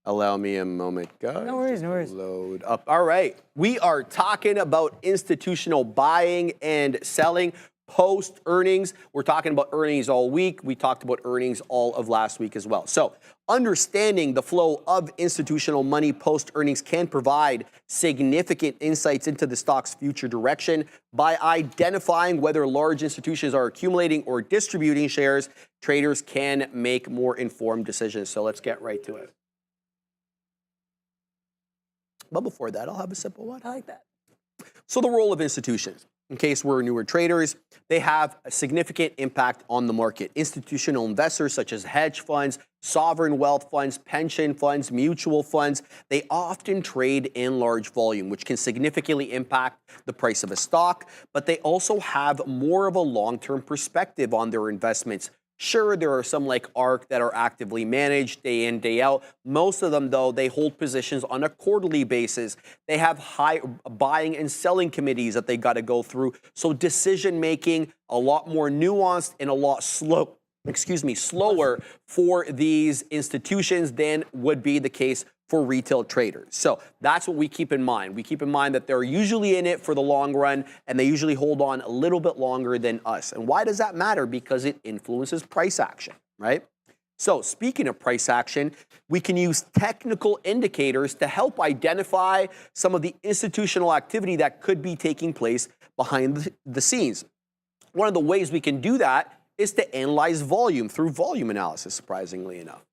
Allow me a moment, guys. No worries, no worries. Load up. All right. We are talking about institutional buying and selling post earnings. We're talking about earnings all week. We talked about earnings all of last week as well. So understanding the flow of institutional money post earnings can provide significant insights into the stock's future direction. By identifying whether large institutions are accumulating or distributing shares, traders can make more informed decisions. So let's get right to it. But before that, I'll have a sip of water. I like that. So the role of institutions, in case we're newer traders, they have a significant impact on the market. Institutional investors such as hedge funds, sovereign wealth funds, pension funds, mutual funds, they often trade in large volume, which can significantly impact the price of a stock, but they also have more of a long-term perspective on their investments. Sure, there are some like ARK that are actively managed day in, day out. Most of them, though, they hold positions on a quarterly basis. They have high buying and selling committees that they got to go through. So decision making a lot more nuanced and a lot slower for these institutions than would be the case for retail traders. So that's what we keep in mind. We keep in mind that they're usually in it for the long run, and they usually hold on a little bit longer than us. And why does that matter? Because it influences price action, right? So speaking of price action, we can use technical indicators to help identify some of the institutional activity that could be taking place behind the scenes. One of the ways we can do that is to analyze volume through volume analysis, surprisingly enough.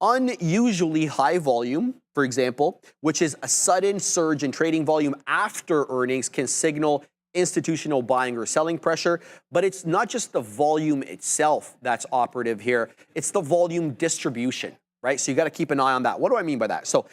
Unusually high volume, for example, which is a sudden surge in trading volume after earnings, can signal institutional buying or selling pressure. But it's not just the volume itself that's operative here. It's the volume distribution, right? So you got to keep an eye on that. What do I mean by that? So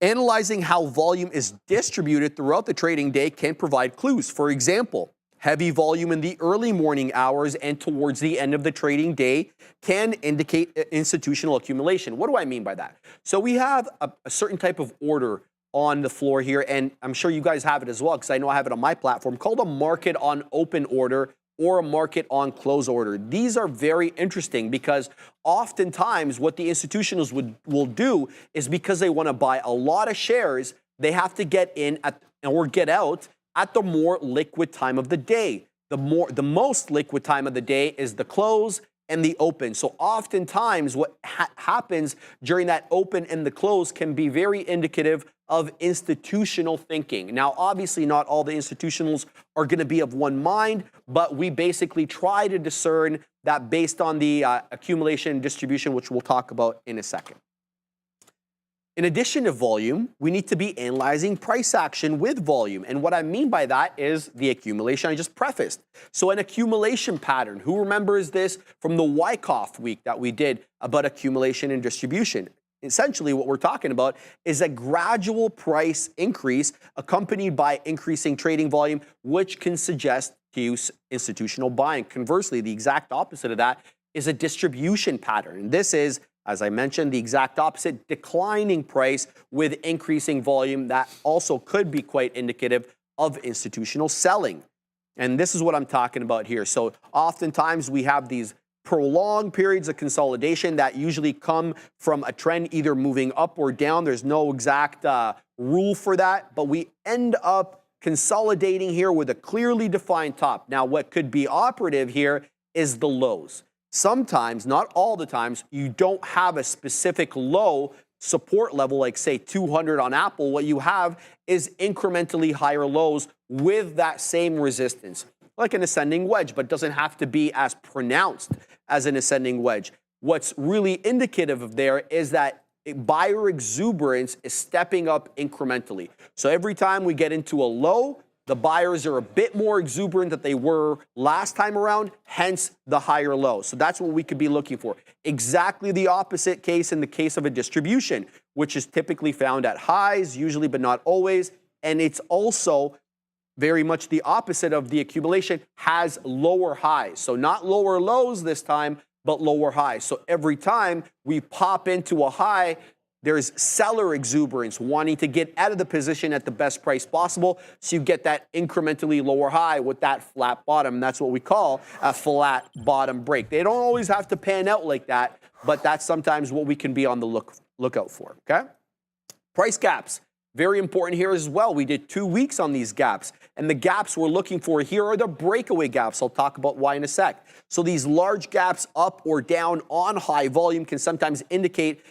analyzing how volume is distributed throughout the trading day can provide clues. For example, heavy volume in the early morning hours and towards the end of the trading day can indicate institutional accumulation. What do I mean by that? So we have a certain type of order on the floor here, and I'm sure you guys have it as well, because I know I have it on my platform, called a market on open order or a market on close order. These are very interesting because oftentimes what the institutionals will do is, because they want to buy a lot of shares, they have to get in or get out at the more liquid time of the day. The most liquid time of the day is the close and the open. So oftentimes what happens during that open and the close can be very indicative of institutional thinking. Now, obviously not all the institutionals are going to be of one mind, but we basically try to discern that based on the accumulation and distribution, which we'll talk about in a second. In addition to volume, we need to be analyzing price action with volume. And what I mean by that is the accumulation I just prefaced. So an accumulation pattern, who remembers this from the Wyckoff week that we did about accumulation and distribution? Essentially, what we're talking about is a gradual price increase accompanied by increasing trading volume, which can suggest to use institutional buying. Conversely, the exact opposite of that is a distribution pattern. This is, as I mentioned, the exact opposite, declining price with increasing volume. That also could be quite indicative of institutional selling. And this is what I'm talking about here. So oftentimes we have these prolonged periods of consolidation that usually come from a trend either moving up or down. There's no exact rule for that, but we end up consolidating here with a clearly defined top. Now, what could be operative here is the lows. Sometimes, not all the times, you don't have a specific low support level, like say 200 on Apple. What you have is incrementally higher lows with that same resistance, like an ascending wedge, but doesn't have to be as pronounced as an ascending wedge. What's really indicative of there is that buyer exuberance is stepping up incrementally. So every time we get into a low, The buyers are a bit more exuberant than they were last time around, hence the higher low. So that's what we could be looking for. Exactly the opposite case in the case of a distribution, which is typically found at highs, usually but not always. And it's also very much the opposite of the accumulation, has lower highs. So not lower lows this time, but lower highs. So every time we pop into a high, there's seller exuberance, wanting to get out of the position at the best price possible. So you get that incrementally lower high with that flat bottom. That's what we call a flat bottom break. They don't always have to pan out like that, but that's sometimes what we can be on the lookout for, okay? Price gaps, very important here as well. We did 2 weeks on these gaps, and the gaps we're looking for here are the breakaway gaps. I'll talk about why in a sec. So these large gaps up or down on high volume can sometimes indicate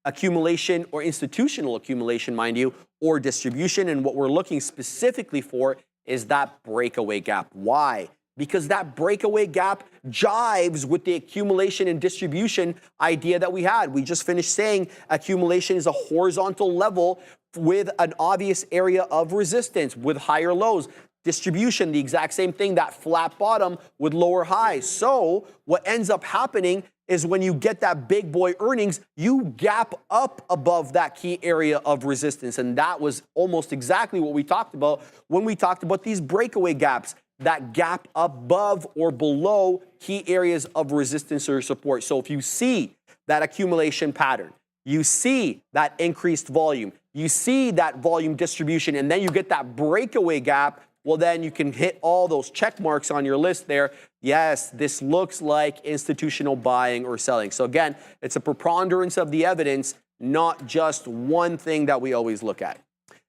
accumulation or institutional accumulation, mind you, or distribution. And what we're looking specifically for is that breakaway gap. Why? Because that breakaway gap jives with the accumulation and distribution idea that we had. We just finished saying accumulation is a horizontal level with an obvious area of resistance with higher lows. Distribution, the exact same thing, that flat bottom with lower highs. So what ends up happening is when you get that big boy earnings, you gap up above that key area of resistance. And that was almost exactly what we talked about when we talked about these breakaway gaps, that gap above or below key areas of resistance or support. So if you see that accumulation pattern, you see that increased volume, you see that volume distribution, and then you get that breakaway gap, well, then you can hit all those check marks on your list there. Yes, this looks like institutional buying or selling. So again, it's a preponderance of the evidence, not just one thing that we always look at.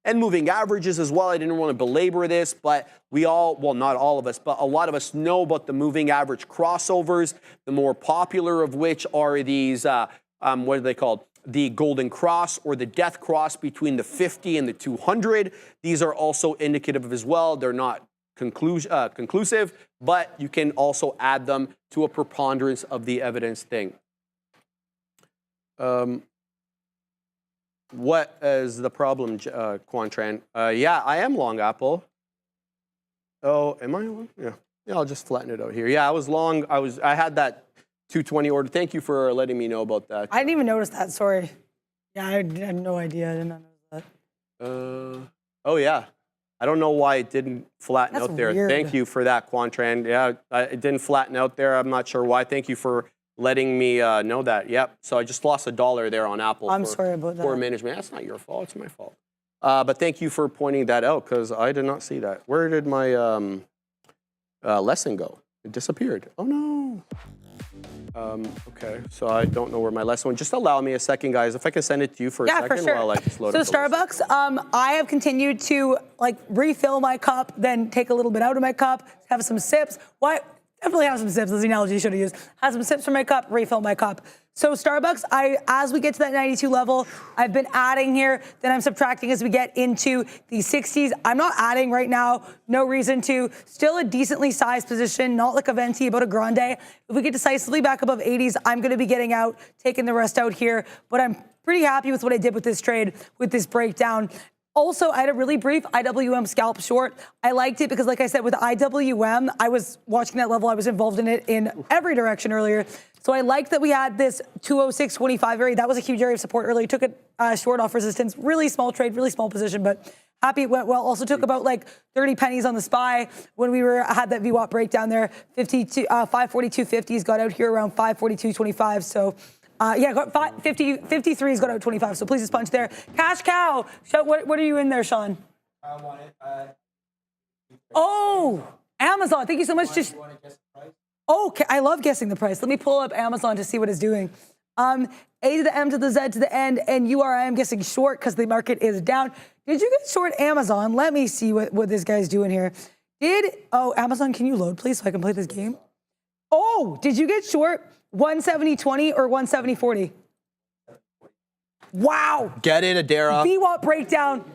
And moving averages as well. I didn't want to belabor this, but we all, well, not all of us, but a lot of us know about the moving average crossovers, the more popular of which are these, what are they called? The golden cross or the death cross between the 50 and the 200. These are also indicative as well. They're not conclusive, but you can also add them to a preponderance of the evidence thing. What is the problem, Quantran? Yeah, I am long Apple. Oh, am I long? Yeah. Yeah, I'll just flatten it out here. Yeah, I was long. I had that 220 order. Thank you for letting me know about that. I didn't even notice that. Sorry. Yeah, I had no idea. I did not know that. Oh, yeah. I don't know why it didn't flatten out there. Weird. Thank you for that, Quantran. Yeah, it didn't flatten out there. I'm not sure why. Thank you for letting me know that. Yep. So I just lost $1 there on Apple. I'm sorry about that. Poor management. That's not your fault. It's my fault. But thank you for pointing that out because I did not see that. Where did my lesson go? It disappeared. Oh, no. Okay, so I don't know where my lesson went. Just allow me a second, guys. If I can send it to you for a second for sure. while I just load so up the list. Starbucks, I have continued to like refill my cup, then take a little bit out of my cup, have some sips. Definitely have some sips, that's the analogy you should have used. Have some sips from my cup, refill my cup. So Starbucks, as we get to that 92 level, I've been adding here, then I'm subtracting as we get into the 60s. I'm not adding right now, no reason to. Still a decently sized position, not like a venti, but a grande. If we get decisively back above 80s, I'm gonna be getting out, taking the rest out here, but I'm pretty happy with what I did with this trade, with this breakdown. Also, I had a really brief IWM scalp short. I liked it because, like I said, with IWM, I was watching that level. I was involved in it in every direction earlier. So I liked that we had this 206.25 area. That was a huge area of support earlier. Took it short off resistance. Really small trade, really small position, but happy it went well. Also took about like 30 pennies on the SPY when we had that VWAP breakdown there. 542.50s got out here around 542.25. So. Yeah, got 53's got out 25, so please just punch there. Cash cow. What are you in there, Sean? I want it. Oh, Amazon. Thank you so much. You want to guess the price? Oh, I love guessing the price. Let me pull up Amazon to see what it's doing. A to the M to the Z to the end, and I am guessing short because the market is down. Did you get short Amazon? Let me see what this guy's doing here. Amazon, can you load, please, so I can play this game? Oh, did you get short 170.20 or 170.40? Wow. Get it, Adara. VWAP breakdown.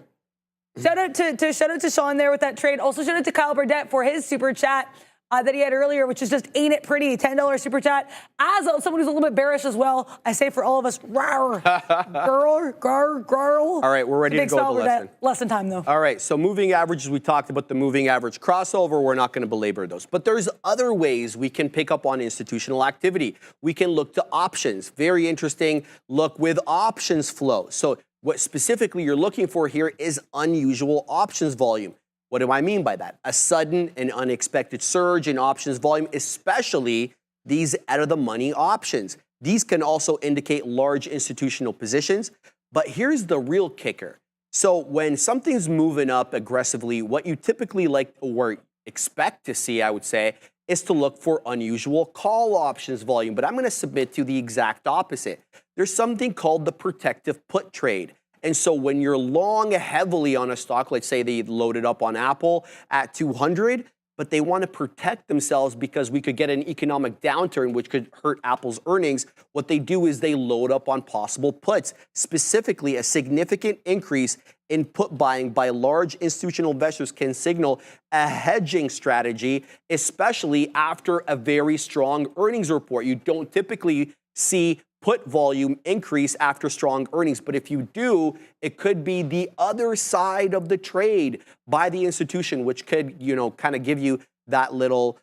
Shout out to Sean there with that trade. Also shout out to Kyle Burdett for his super chat. that he had earlier, which is just ain't it pretty, $10 super chat. As someone who's a little bit bearish as well, I say for all of us, rawr, girl. All right, we're ready to go to the lesson. Lesson time though. All right, so moving averages, we talked about the moving average crossover. We're not going to belabor those. But there's other ways we can pick up on institutional activity. We can look to options. Very interesting look with options flow. So what specifically you're looking for here is unusual options volume. What do I mean by that? A sudden and unexpected surge in options volume, especially these out-of-the-money options. These can also indicate large institutional positions. But here's the real kicker. So when something's moving up aggressively, what you typically like or expect to see, I would say, is to look for unusual call options volume. But I'm going to submit to the exact opposite. There's something called the protective put trade. And so when you're long heavily on a stock, let's say they loaded up on Apple at 200, but they want to protect themselves because we could get an economic downturn which could hurt Apple's earnings, what they do is they load up on possible puts, specifically a significant increase in put buying by large institutional investors can signal a hedging strategy, especially after a very strong earnings report. You don't typically see put volume increase after strong earnings. But if you do, it could be the other side of the trade by the institution, which could, kind of give you that little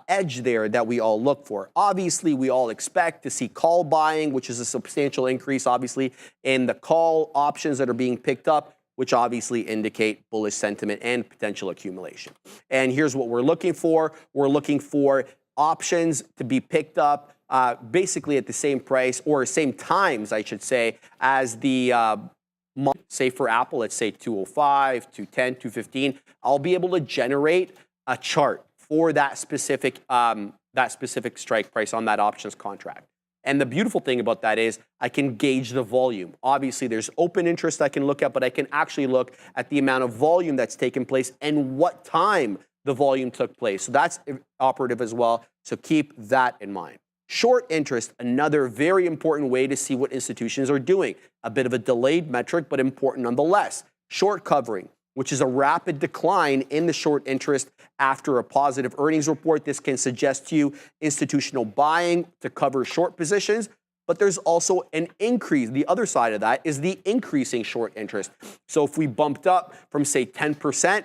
edge there that we all look for. Obviously, we all expect to see call buying, which is a substantial increase, obviously, in the call options that are being picked up, which obviously indicate bullish sentiment and potential accumulation. And here's what we're looking for. We're looking for options to be picked up basically at the same price or same times, I should say, as the say for Apple, let's say 205, 210, 215. I'll be able to generate a chart for that specific strike price on that options contract. And the beautiful thing about that is I can gauge the volume. Obviously, there's open interest I can look at, but I can actually look at the amount of volume that's taken place and what time the volume took place. So that's operative as well. So keep that in mind. Short interest, another very important way to see what institutions are doing. A bit of a delayed metric, but important nonetheless. Short covering, which is a rapid decline in the short interest after a positive earnings report. This can suggest to you institutional buying to cover short positions, but there's also an increase. The other side of that is the increasing short interest. So if we bumped up from, say, 10%,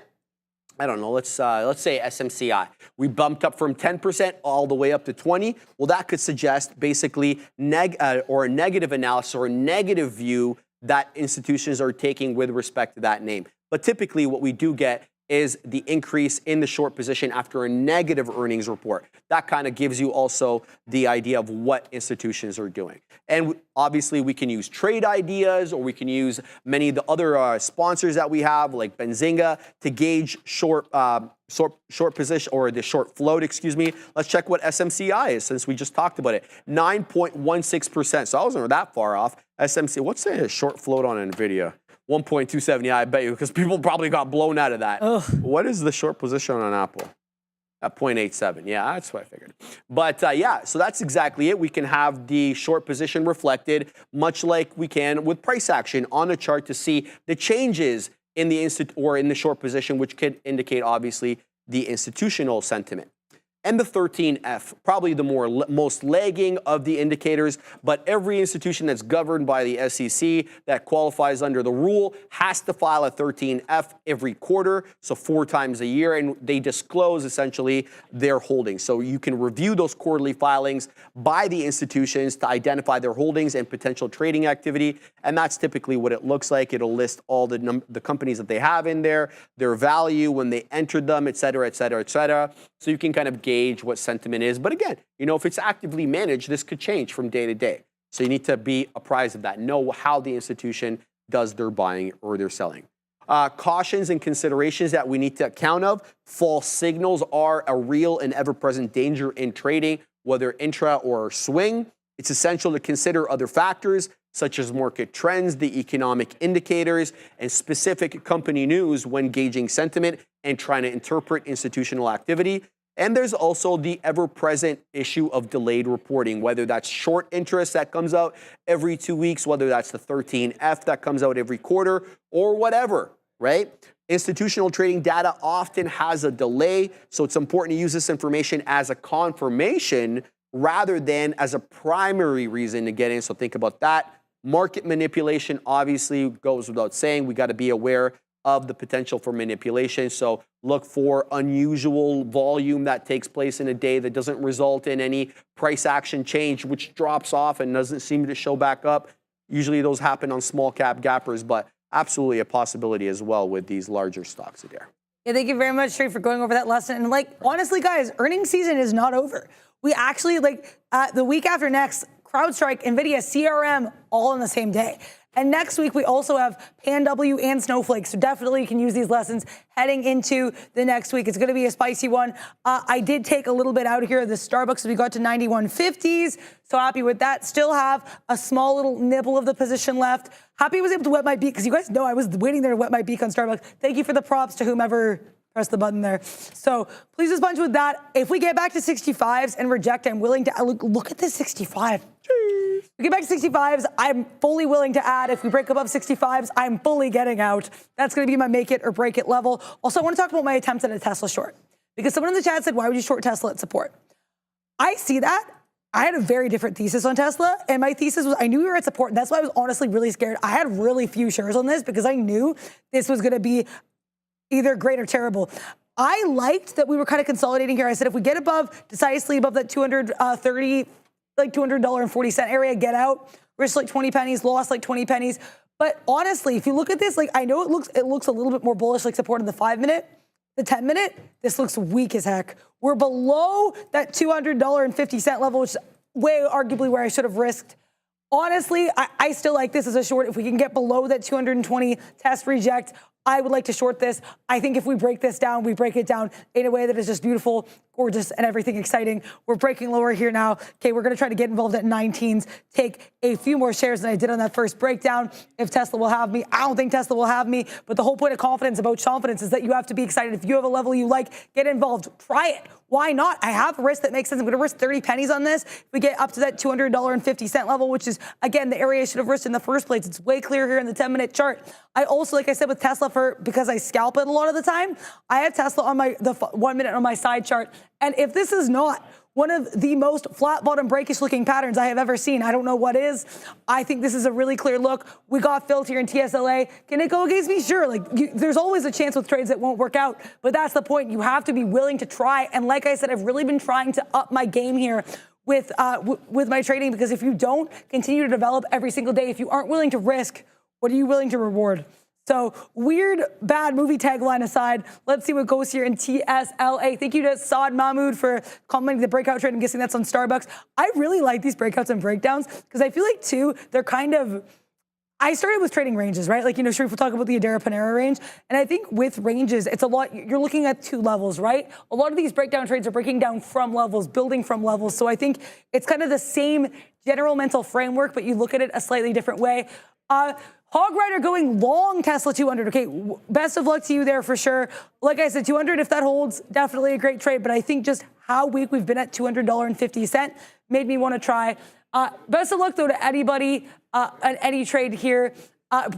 I don't know, let's say SMCI. We bumped up from 10% all the way up to 20. Well, that could suggest basically a negative analysis or a negative view that institutions are taking with respect to that name. But typically what we do get is the increase in the short position after a negative earnings report. That kind of gives you also the idea of what institutions are doing. And obviously we can use trade ideas, or we can use many of the other sponsors that we have, like Benzinga, to gauge short position, or the short float, excuse me. Let's check what SMCI is, since we just talked about it. 9.16%. So I wasn't that far off. SMCI, what's the short float on NVIDIA? 1.27, yeah, I bet you, because people probably got blown out of that. Ugh. What is the short position on Apple? At 0.87, yeah, that's what I figured. But yeah, so that's exactly it. We can have the short position reflected, much like we can with price action on a chart to see the changes in the short position, which could indicate, obviously, the institutional sentiment. And the 13F, probably the most lagging of the indicators, but every institution that's governed by the SEC that qualifies under the rule has to file a 13F every quarter, so 4 times a year, and they disclose essentially their holdings. So you can review those quarterly filings by the institutions to identify their holdings and potential trading activity, and that's typically what it looks like. It'll list all the companies that they have in there, their value when they entered them, et cetera, et cetera, et cetera. So you can kind of gauge what sentiment is. But again, if it's actively managed, this could change from day to day. So you need to be apprised of that, know how the institution does their buying or their selling. Cautions and considerations that we need to account of. False signals are a real and ever-present danger in trading, whether intra or swing. It's essential to consider other factors, such as market trends, the economic indicators, and specific company news when gauging sentiment and trying to interpret institutional activity. And there's also the ever-present issue of delayed reporting, whether that's short interest that comes out every 2 weeks, whether that's the 13F that comes out every quarter, or whatever, right? Institutional trading data often has a delay, so it's important to use this information as a confirmation rather than as a primary reason to get in. So think about that. Market manipulation obviously goes without saying. We got to be aware of the potential for manipulation. So look for unusual volume that takes place in a day that doesn't result in any price action change, which drops off and doesn't seem to show back up. Usually those happen on small cap gappers, but absolutely a possibility as well with these larger stocks there. Yeah, thank you very much, Trey, for going over that lesson. And like, honestly, guys, earnings season is not over. We actually, the week after next, CrowdStrike, NVIDIA, CRM, all on the same day. And next week, we also have PanW and Snowflake. So definitely you can use these lessons heading into the next week. It's going to be a spicy one. I did take a little bit out here of the Starbucks. We got to 91.50s. So happy with that. Still have a small little nibble of the position left. Happy I was able to wet my beak because you guys know I was waiting there to wet my beak on Starbucks. Thank you for the props to whomever press the button there. So please just bunch with that. If we get back to 65s and reject, I'm willing to look at this 65. If we get back to 65s, I'm fully willing to add. If we break above 65s, I'm fully getting out. That's going to be my make it or break it level. Also, I want to talk about my attempt at a Tesla short because someone in the chat said, why would you short Tesla at support? I see that. I had a very different thesis on Tesla, and my thesis was I knew we were at support, and that's why I was honestly really scared. I had really few shares on this because I knew this was going to be either great or terrible. I liked that we were kind of consolidating here. I said if we get above, decisively above that 230, like $200.40 area, get out. Risk like 20 pennies, lost like 20 pennies. But honestly, if you look at this, like I know it looks a little bit more bullish, like support in the 5-minute, the 10-minute. This looks weak as heck. We're below that $200.50 level, which is way arguably where I should have risked. Honestly, I still like this as a short. If we can get below that 220 test reject, I would like to short this. I think if we break this down, we break it down in a way that is just beautiful, gorgeous, and everything exciting. We're breaking lower here now. Okay, we're going to try to get involved at 19s, take a few more shares than I did on that first breakdown. If Tesla will have me, I don't think Tesla will have me, but the whole point of confidence about confidence is that you have to be excited. If you have a level you like, get involved, try it. Why not? I have a risk that makes sense. I'm going to risk 30 pennies on this. If we get up to that $200.50 level, which is, again, the area I should have risked in the first place. It's way clear here in the 10-minute chart. I also, like I said, with Tesla, because I scalp it a lot of the time, I have Tesla on the 1 minute on my side chart. And if this is not one of the most flat bottom breakish looking patterns I have ever seen, I don't know what is. I think this is a really clear look. We got filled here in TSLA. Can it go against me? Sure. There's always a chance with trades that won't work out, but that's the point. You have to be willing to try. And like I said, I've really been trying to up my game here with my trading, because if you don't continue to develop every single day, if you aren't willing to risk, what are you willing to reward? So weird, bad movie tagline aside, let's see what goes here in TSLA. Thank you to Saad Mahmood for commenting the breakout trade. I'm guessing that's on Starbucks. I really like these breakouts and breakdowns because I feel like, too, they're kind of... I started with trading ranges, right? Like, Sharif will talk about the Adara Panera range. And I think with ranges, it's a lot, you're looking at two levels, right? A lot of these breakdown trades are breaking down from levels, building from levels. So I think it's kind of the same general mental framework, but you look at it a slightly different way. Hog Rider going long Tesla 200. Okay, best of luck to you there for sure. Like I said, 200, if that holds, definitely a great trade. But I think just how weak we've been at $200.50 made me want to try. Best of luck, though, to anybody on any trade here.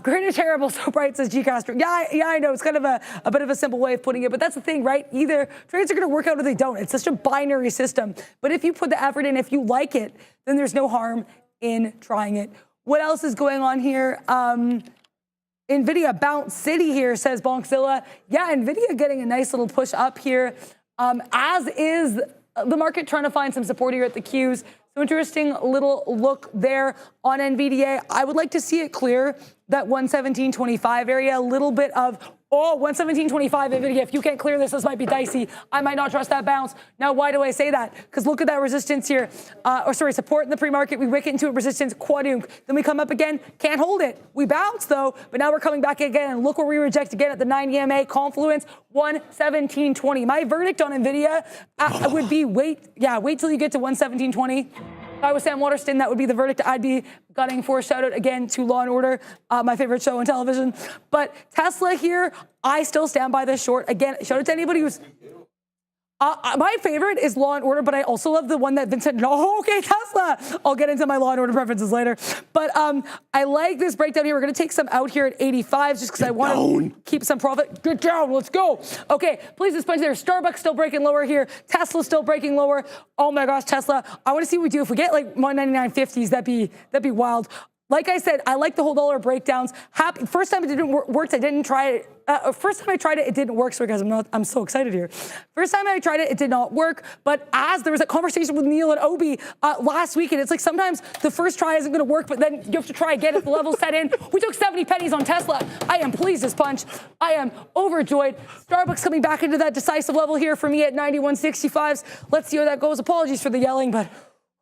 Great or terrible, so bright, says G. Castro. Yeah, I know. It's kind of a bit of a simple way of putting it. But that's the thing, right? Either trades are going to work out or they don't. It's such a binary system. But if you put the effort in, if you like it, then there's no harm in trying it. What else is going on here? NVIDIA Bounce City here, says Bonkzilla. Yeah, NVIDIA getting a nice little push up here, as is the market trying to find some support here at the Qs. So interesting little look there on NVIDIA. I would like to see it clear that 117.25 area, a little bit of, 117.25 NVIDIA. If you can't clear this might be dicey. I might not trust that bounce. Now, why do I say that? Because look at that resistance here. Support in the pre-market. We wick it into a resistance, quadunk. Then we come up again, can't hold it. We bounce though, but now we're coming back again. And look where we reject again at the 9 EMA confluence, 117.20. My verdict on NVIDIA would be wait till you get to 117.20. If I was Sam Waterston, that would be the verdict I'd be gunning for. Shout out again to Law & Order, my favorite show on television. But Tesla here, I still stand by this short. Again, shout out to anybody who's... My favorite is Law and Order, but I also love the one that Vincent. Oh, okay, Tesla. I'll get into my Law and Order preferences later. But I like this breakdown here. We're going to take some out here at 85 just because I want to keep some profit. Get down. Let's go. Okay, please just punch there. Starbucks still breaking lower here. Tesla still breaking lower. Oh my gosh, Tesla. I want to see what we do. If we get like 199.50s, that'd be wild. Like I said, I like the whole dollar breakdowns. First time it didn't work, I didn't try it. First time I tried it, it didn't work. So guys, I'm so excited here. First time I tried it, it did not work. But as there was a conversation with Neil and Obi last week, and it's like sometimes the first try isn't going to work, but then you have to try again if the level set in. We took 70 pennies on Tesla. I am pleased as punch. I am overjoyed. Starbucks coming back into that decisive level here for me at 91.65s. Let's see how that goes. Apologies for the yelling, but.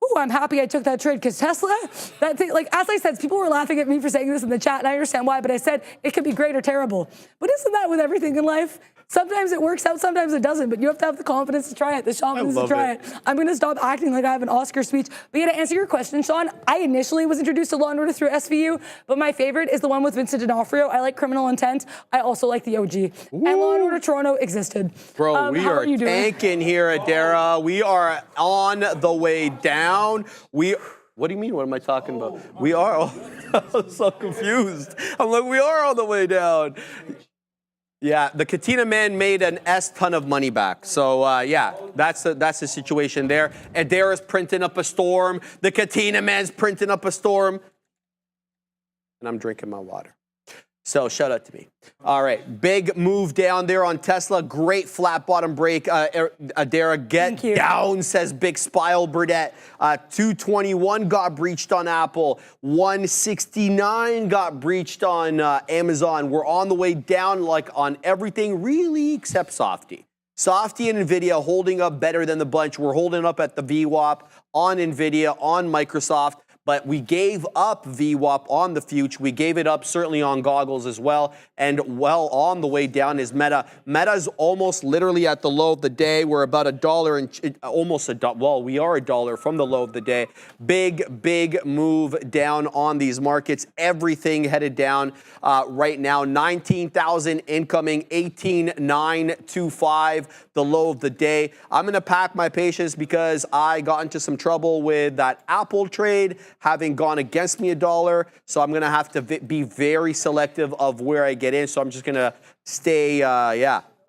Ooh, I'm happy I took that trade because Tesla, that thing, like as I said, people were laughing at me for saying this in the chat, and I understand why, but I said it could be great or terrible. But isn't that with everything in life? Sometimes it works out, sometimes it doesn't, but you have to have the confidence to try it, the confidence to try it. I'm going to stop acting like I have an Oscar speech. But yeah, to answer your question, Sean, I initially was introduced to Law & Order through SVU, but my favorite is the one with Vincent D'Onofrio. I like Criminal Intent. I also like the OG. Ooh. And Law & Order Toronto existed. Bro, we are tanking here, Adara. We are on the way down. What do you mean? What am I talking about? We are. I'm so confused. I'm like, we are on the way down. Yeah, the Katina man made an ton of money back. So, yeah, that's the situation there. Adara's printing up a storm. The Katina man's printing up a storm. And I'm drinking my water. So, shout out to me. All right, big move down there on Tesla. Great flat bottom break. Adara, get down, says Big Spile Burdette. 221 got breached on Apple. 169 got breached on Amazon. We're on the way down like on everything, really, except Softy. Softy and NVIDIA holding up better than the bunch. We're holding up at the VWAP on NVIDIA, on Microsoft. But we gave up VWAP on the future. We gave it up certainly on goggles as well. And well on the way down is Meta. Meta's almost literally at the low of the day. We're about $1 and almost well, we are $1 from the low of the day. Big move down on these markets. Everything headed down right now. 19,000 incoming, 18,925, the low of the day. I'm going to pack my patience because I got into some trouble with that Apple trade, having gone against me $1. So I'm going to have to be very selective of where I get in. So I'm just going to stay,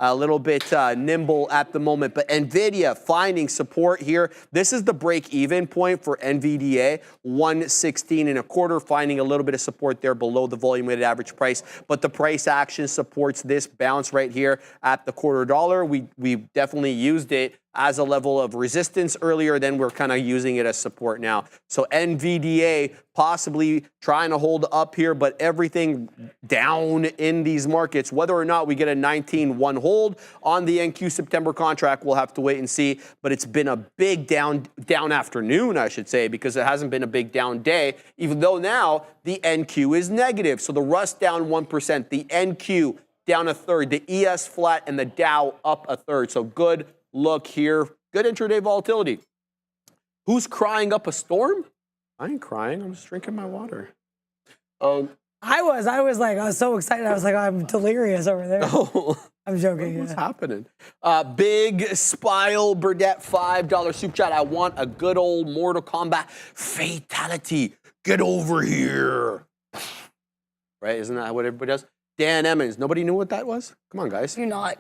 a little bit nimble at the moment. But NVIDIA finding support here. This is the break-even point for NVDA, 116.25, finding a little bit of support there below the volume-weighted average price. But the price action supports this bounce right here at the $0.25. We definitely used it as a level of resistance earlier, then we're kind of using it as support now. So NVDA possibly trying to hold up here, but everything down in these markets. Whether or not we get a 19-1 hold on the NQ September contract, we'll have to wait and see. But it's been a big down afternoon, I should say, because it hasn't been a big down day, even though now the NQ is negative. So the Rust down 1%, the NQ down a third, the ES flat, and the Dow up a third. So good look here. Good intraday volatility. Who's crying up a storm? I ain't crying. I'm just drinking my water. I was so excited. I was like, I'm delirious over there. Oh. I'm joking. What's happening? Big Spile Burdette $5 super chat. I want a good old Mortal Kombat fatality. Get over here. Right? Isn't that what everybody does? Dan Emmons. Nobody knew what that was? Come on, guys. You're not.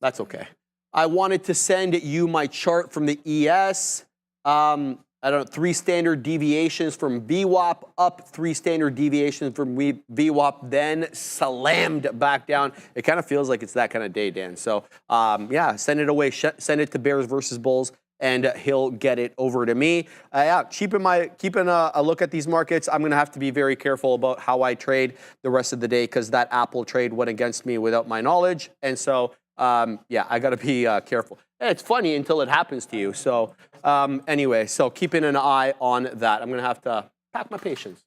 That's okay. I wanted to send you my chart from the ES. I don't know, 3 standard deviations from VWAP, up 3 standard deviations from VWAP, then slammed back down. It kind of feels like it's that kind of day, Dan. So, yeah, send it away. Send it to Bears versus Bulls, and he'll get it over to me. Yeah, keeping a look at these markets. I'm going to have to be very careful about how I trade the rest of the day because that Apple trade went against me without my knowledge. And so, yeah, I got to be careful. And it's funny until it happens to you. So anyway, so keeping an eye on that. I'm going to have to pack my patience.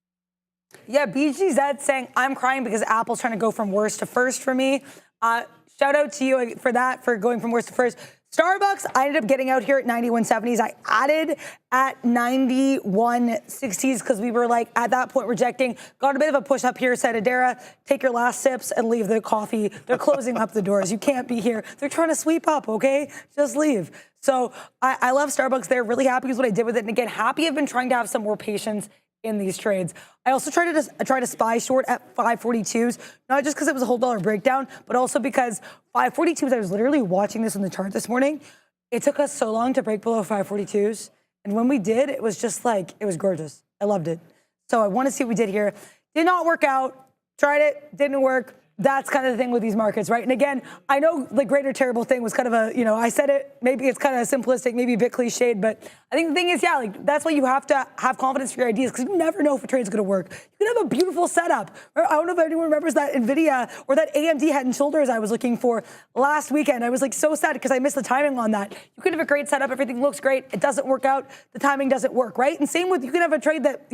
Yeah, BGZ saying, I'm crying because Apple's trying to go from worst to first for me. Shout out to you for that, for going from worst to first. Starbucks, I ended up getting out here at 91.70s. I added at 91.60s because we were like at that point rejecting. Got a bit of a push up here. Said, Adara, take your last sips and leave the coffee. They're closing up the doors. You can't be here. They're trying to sweep up, okay? Just leave. So I love Starbucks there. Really happy with what I did with it. And again, happy I've been trying to have some more patience in these trades. I also tried to spy short at 542s, not just because it was a whole dollar breakdown, but also because 542s, I was literally watching this on the chart this morning. It took us so long to break below 542s. And when we did, it was just like, it was gorgeous. I loved it. So I want to see what we did here. Did not work out. Tried it, didn't work. That's kind of the thing with these markets, right? And again, I know the greater terrible thing was kind of a, I said it, maybe it's kind of simplistic, maybe a bit cliched, but I think the thing is, yeah, like that's why you have to have confidence for your ideas because you never know if a trade's going to work. You can have a beautiful setup. I don't know if anyone remembers that NVIDIA or that AMD Head and Shoulders I was looking for last weekend. I was like so sad because I missed the timing on that. You could have a great setup, everything looks great, it doesn't work out, the timing doesn't work, right? And same with, you can have a trade that,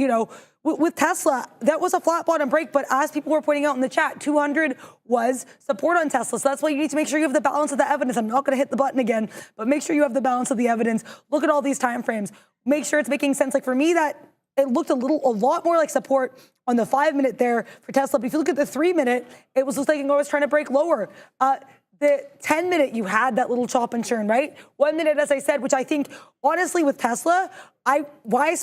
with Tesla, that was a flat bottom break, but as people were pointing out in the chat, 200 was support on Tesla. So that's why you need to make sure you have the balance of the evidence. I'm not going to hit the button again, but make sure you have the balance of the evidence. Look at all these time frames. Make sure it's making sense. Like for me, that it looked a lot more like support on the 5-minute there for Tesla. But if you look at the 3-minute, it was just like I was trying to break lower. The 10-minute, you had that little chop and churn, right? 1 minute, as I said, which I think, honestly, with Tesla, why I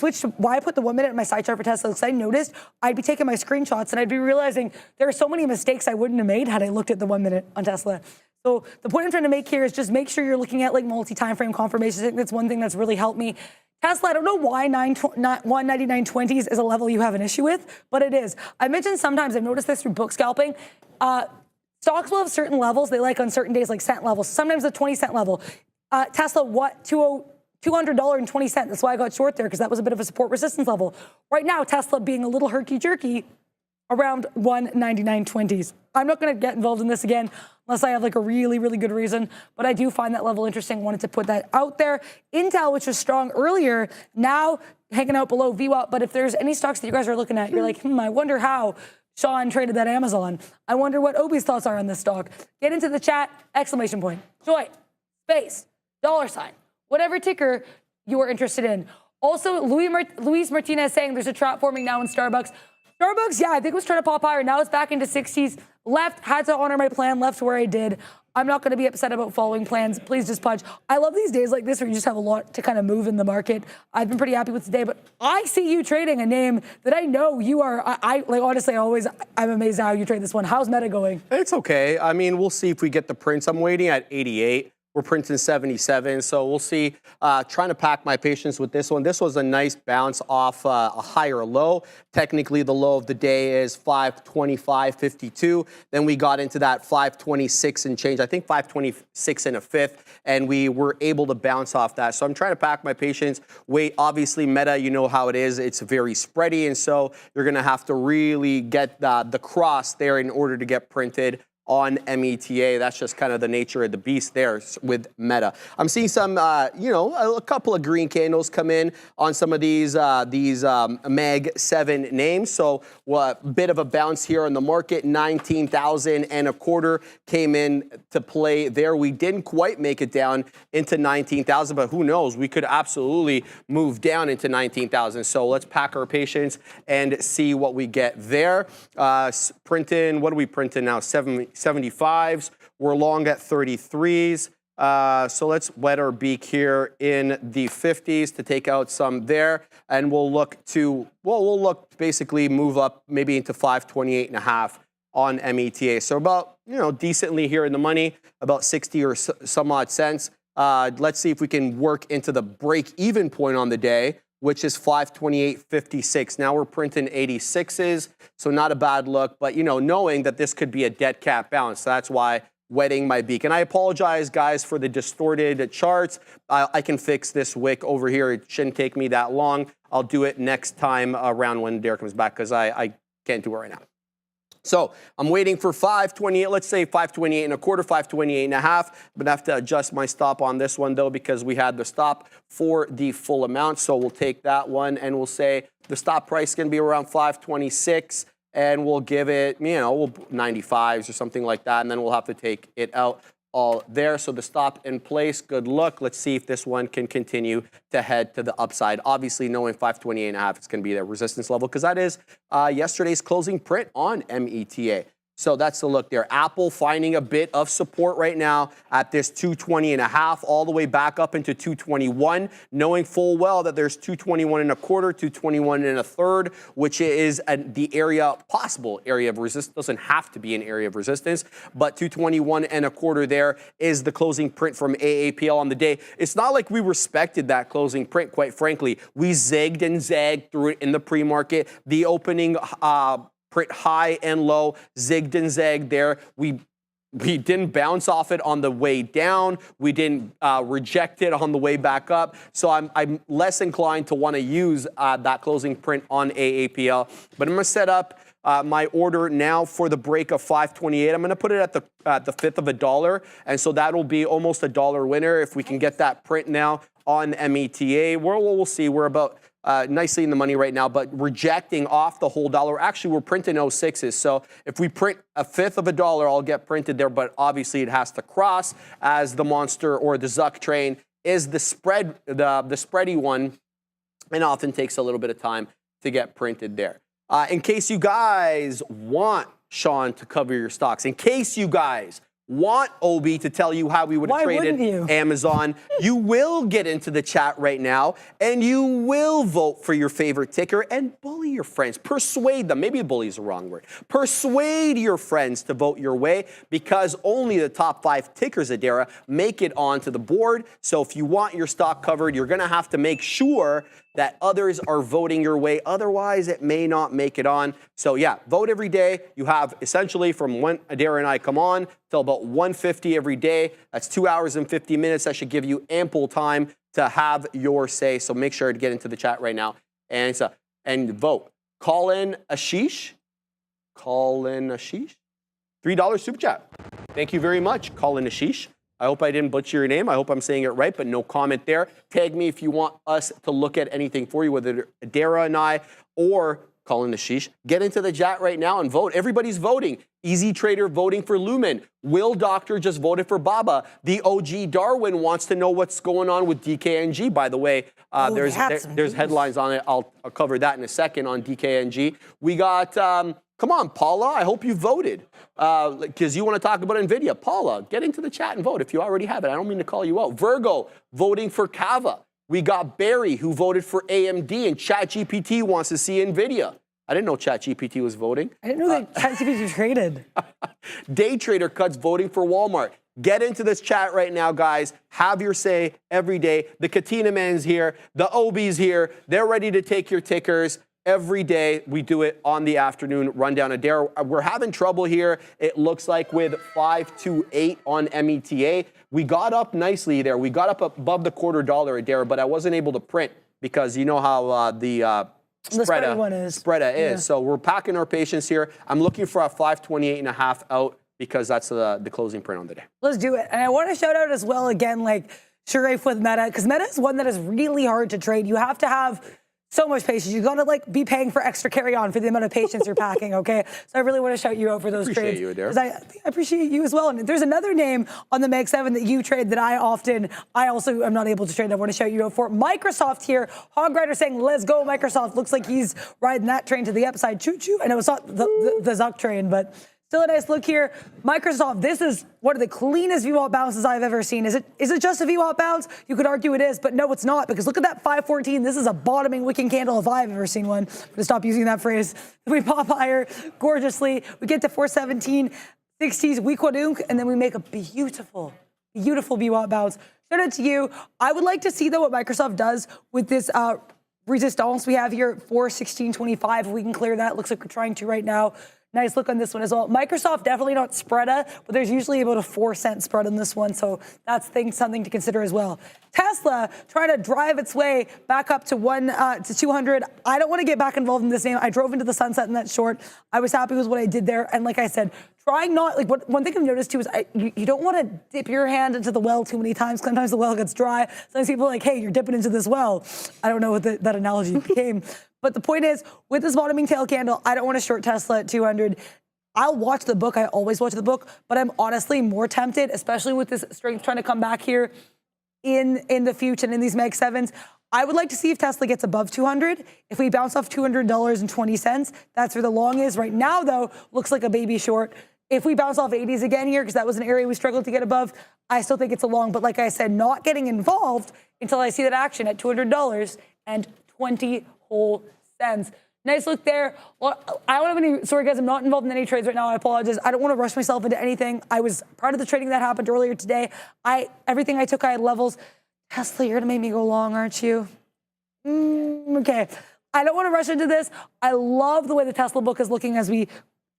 put the 1 minute in my side chart for Tesla, because I noticed I'd be taking my screenshots and I'd be realizing there are so many mistakes I wouldn't have made had I looked at the 1 minute on Tesla. So the point I'm trying to make here is just make sure you're looking at like multi-time frame confirmations. I think that's one thing that's really helped me. Tesla, I don't know why 199.20s is a level you have an issue with, but it is. I mentioned sometimes, I've noticed this through book scalping, stocks will have certain levels they like on certain days, like cent levels. Sometimes the 20-cent level. Tesla, $200.20. That's why I got short there, because that was a bit of a support resistance level. Right now, Tesla being a little herky-jerky around 199.20s. I'm not going to get involved in this again unless I have like a really, really good reason, but I do find that level interesting. Wanted to put that out there. Intel, which was strong earlier, now hanging out below VWAP. But if there's any stocks that you guys are looking at, you're like, I wonder how Sean traded that Amazon. I wonder what Obi's thoughts are on this stock. Get into the chat, exclamation point, joy, space, $, whatever ticker you're interested in. Also, Luis Martinez saying there's a trap forming now in Starbucks. Starbucks, yeah, I think it was trying to pop higher. Now it's back into 60s. Left, had to honor my plan, left where I did. I'm not going to be upset about following plans. Please just punch. I love these days like this where you just have a lot to kind of move in the market. I've been pretty happy with today, but I see you trading a name that I know you are. Like honestly, I'm amazed at how you trade this one. How's Meta going? It's okay. I mean, we'll see if we get the prints. I'm waiting at 88. We're printing 77, so we'll see. Trying to pack my patience with this one. This was a nice bounce off a higher low. Technically, the low of the day is 525.52. Then we got into that 526 and change. I think 526 and a fifth, and we were able to bounce off that. So I'm trying to pack my patience. Wait, obviously, Meta, you know how it is. It's very spready, and so you're going to have to really get the cross there in order to get printed on META. That's just kind of the nature of the beast there with Meta. I'm seeing some, a couple of green candles come in on some of these Mag 7 names. So a bit of a bounce here on the market. 19,025 came in to play there. We didn't quite make it down into 19,000, but who knows? We could absolutely move down into 19,000. So let's pack our patience and see what we get there. Printing, what are we printing now? 75s. We're long at 33s. So let's wet our beak here in the 50s to take out some there. And we'll look to, we'll look basically move up maybe into 528.5 on META. So about, decently here in the money, about 60 or some odd cents. Let's see if we can work into the break-even point on the day, which is 528.56. Now we're printing 86s, so not a bad look, but knowing that this could be a dead cat bounce, that's why wetting my beak. And I apologize, guys, for the distorted charts. I can fix this wick over here. It shouldn't take me that long. I'll do it next time around when Derek comes back because I can't do it right now. So I'm waiting for 528, let's say 528.25, 528.5. I'm gonna have to adjust my stop on this one though, because we had the stop for the full amount. So we'll take that one and we'll say the stop price is gonna be around 526 and we'll give it, 95s or something like that. And then we'll have to take it out all there. So the stop in place, good luck. Let's see if this one can continue to head to the upside. Obviously, knowing 528.5, it's going to be the resistance level because that is yesterday's closing print on META. So that's the look there. Apple finding a bit of support right now at this 220.5, all the way back up into 221, knowing full well that there's 221.25, 221.33, which is the possible area of resistance. Doesn't have to be an area of resistance, but 221.25 there is the closing print from AAPL on the day. It's not like we respected that closing print, quite frankly. We zigged and zagged through it in the pre-market. The opening print high and low, zigged and zagged there. We didn't bounce off it on the way down. We didn't reject it on the way back up. So I'm less inclined to want to use that closing print on AAPL. But I'm going to set up my order now for the break of 528. I'm going to put it at the fifth of a dollar. And so that'll be almost a dollar winner if we can get that print now on META. We'll see. We're about nicely in the money right now, but rejecting off the whole dollar. Actually, we're printing 06s. So if we print a fifth of a dollar, I'll get printed there, but obviously it has to cross as the monster or the Zuck train is the spread, the spready one, and often takes a little bit of time to get printed there. In case you guys want Sean to cover your stocks, in case you guys want Obi to tell you how we would have traded Amazon, you will get into the chat right now and you will vote for your favorite ticker and bully your friends. Persuade them. Maybe bully is the wrong word. Persuade your friends to vote your way because only the top 5 tickers, Adara, make it onto the board. So if you want your stock covered, you're going to have to make sure that others are voting your way. Otherwise, it may not make it on. So yeah, vote every day. You have essentially from when Adara and I come on till about 1:50 every day. That's 2 hours and 50 minutes. That should give you ample time to have your say. So make sure to get into the chat right now and vote. Call in Ashish. Call in Ashish. $3 super chat. Thank you very much. Call in Ashish. I hope I didn't butcher your name. I hope I'm saying it right, but no comment there. Tag me if you want us to look at anything for you, whether Adara and I or Colin Ashish. Get into the chat right now and vote. Everybody's voting. Easy Trader voting for Lumen. Will Doctor just voted for Baba. The OG Darwin wants to know what's going on with DKNG. By the way, there's headlines on it. I'll cover that in a second on DKNG. We got, come on, Paula. I hope you voted because you want to talk about NVIDIA. Paula, get into the chat and vote if you already have it. I don't mean to call you out. Virgo voting for Kava. We got Barry who voted for AMD, and ChatGPT wants to see NVIDIA. I didn't know ChatGPT was voting. I didn't know that ChatGPT traded. Day Trader Cuts voting for Walmart. Get into this chat right now, guys. Have your say every day. The Katina Men's here. The Obi's here. They're ready to take your tickers. Every day we do it on the afternoon rundown. Adara, we're having trouble here. It looks like with 528 on META. We got up nicely there. We got up above the $0.25, Adara, but I wasn't able to print because you know how the spreada is. Yeah. So we're packing our patience here. I'm looking for a 528.5 out because that's the closing print on the day. Let's do it. And I want to shout out as well again, like Sharif with Meta, because Meta is one that is really hard to trade. You have to have so much patience. You gotta like be paying for extra carry on for the amount of patience you're packing, okay? So I really want to shout you out for those trades. You, I appreciate you as well. And there's another name on the Mag 7 that you trade that I also am not able to trade. I want to shout you out for. Microsoft here. Hog Rider saying, let's go, Microsoft. Looks like he's riding that train to the upside. Choo-choo. I know it's not the Zuck train, but still a nice look here. Microsoft, this is one of the cleanest VWAP bounces I've ever seen. Is it just a VWAP bounce? You could argue it is, but no, it's not, because look at that 514. This is a bottoming wicking candle if I've ever seen one. I'm gonna stop using that phrase. We pop higher gorgeously. We get to 417, 60s, we quadunk, and then we make a beautiful, beautiful VWAP bounce. Shout out to you. I would like to see, though, what Microsoft does with this resistance we have here at 416.25. If we can clear that, looks like we're trying to right now. Nice look on this one as well. Microsoft definitely not spreada, but there's usually about a 4-cent spread on this one, so that's something to consider as well. Tesla trying to drive its way back up to 200. I don't want to get back involved in this name. I drove into the sunset in that short. I was happy with what I did there, and like I said, trying not like one thing I've noticed too is you don't want to dip your hand into the well too many times. Sometimes the well gets dry. Sometimes people are like, hey, you're dipping into this well. I don't know what that analogy became. But the point is, with this bottoming tail candle, I don't want to short Tesla at 200. I'll watch the book. I always watch the book, but I'm honestly more tempted, especially with this strength trying to come back here in the future and in these Mag 7s. I would like to see if Tesla gets above 200. If we bounce off $200.20, that's where the long is. Right now, though, looks like a baby short. If we bounce off 80s again here, because that was an area we struggled to get above, I still think it's a long. But like I said, not getting involved until I see that action at $200.20 whole cents. Nice look there. Well, I don't have any, sorry guys, I'm not involved in any trades right now. I apologize. I don't want to rush myself into anything. I was part of the trading that happened earlier today. Everything I took, I had levels. Tesla, you're going to make me go long, aren't you? Okay. I don't want to rush into this. I love the way the Tesla book is looking as we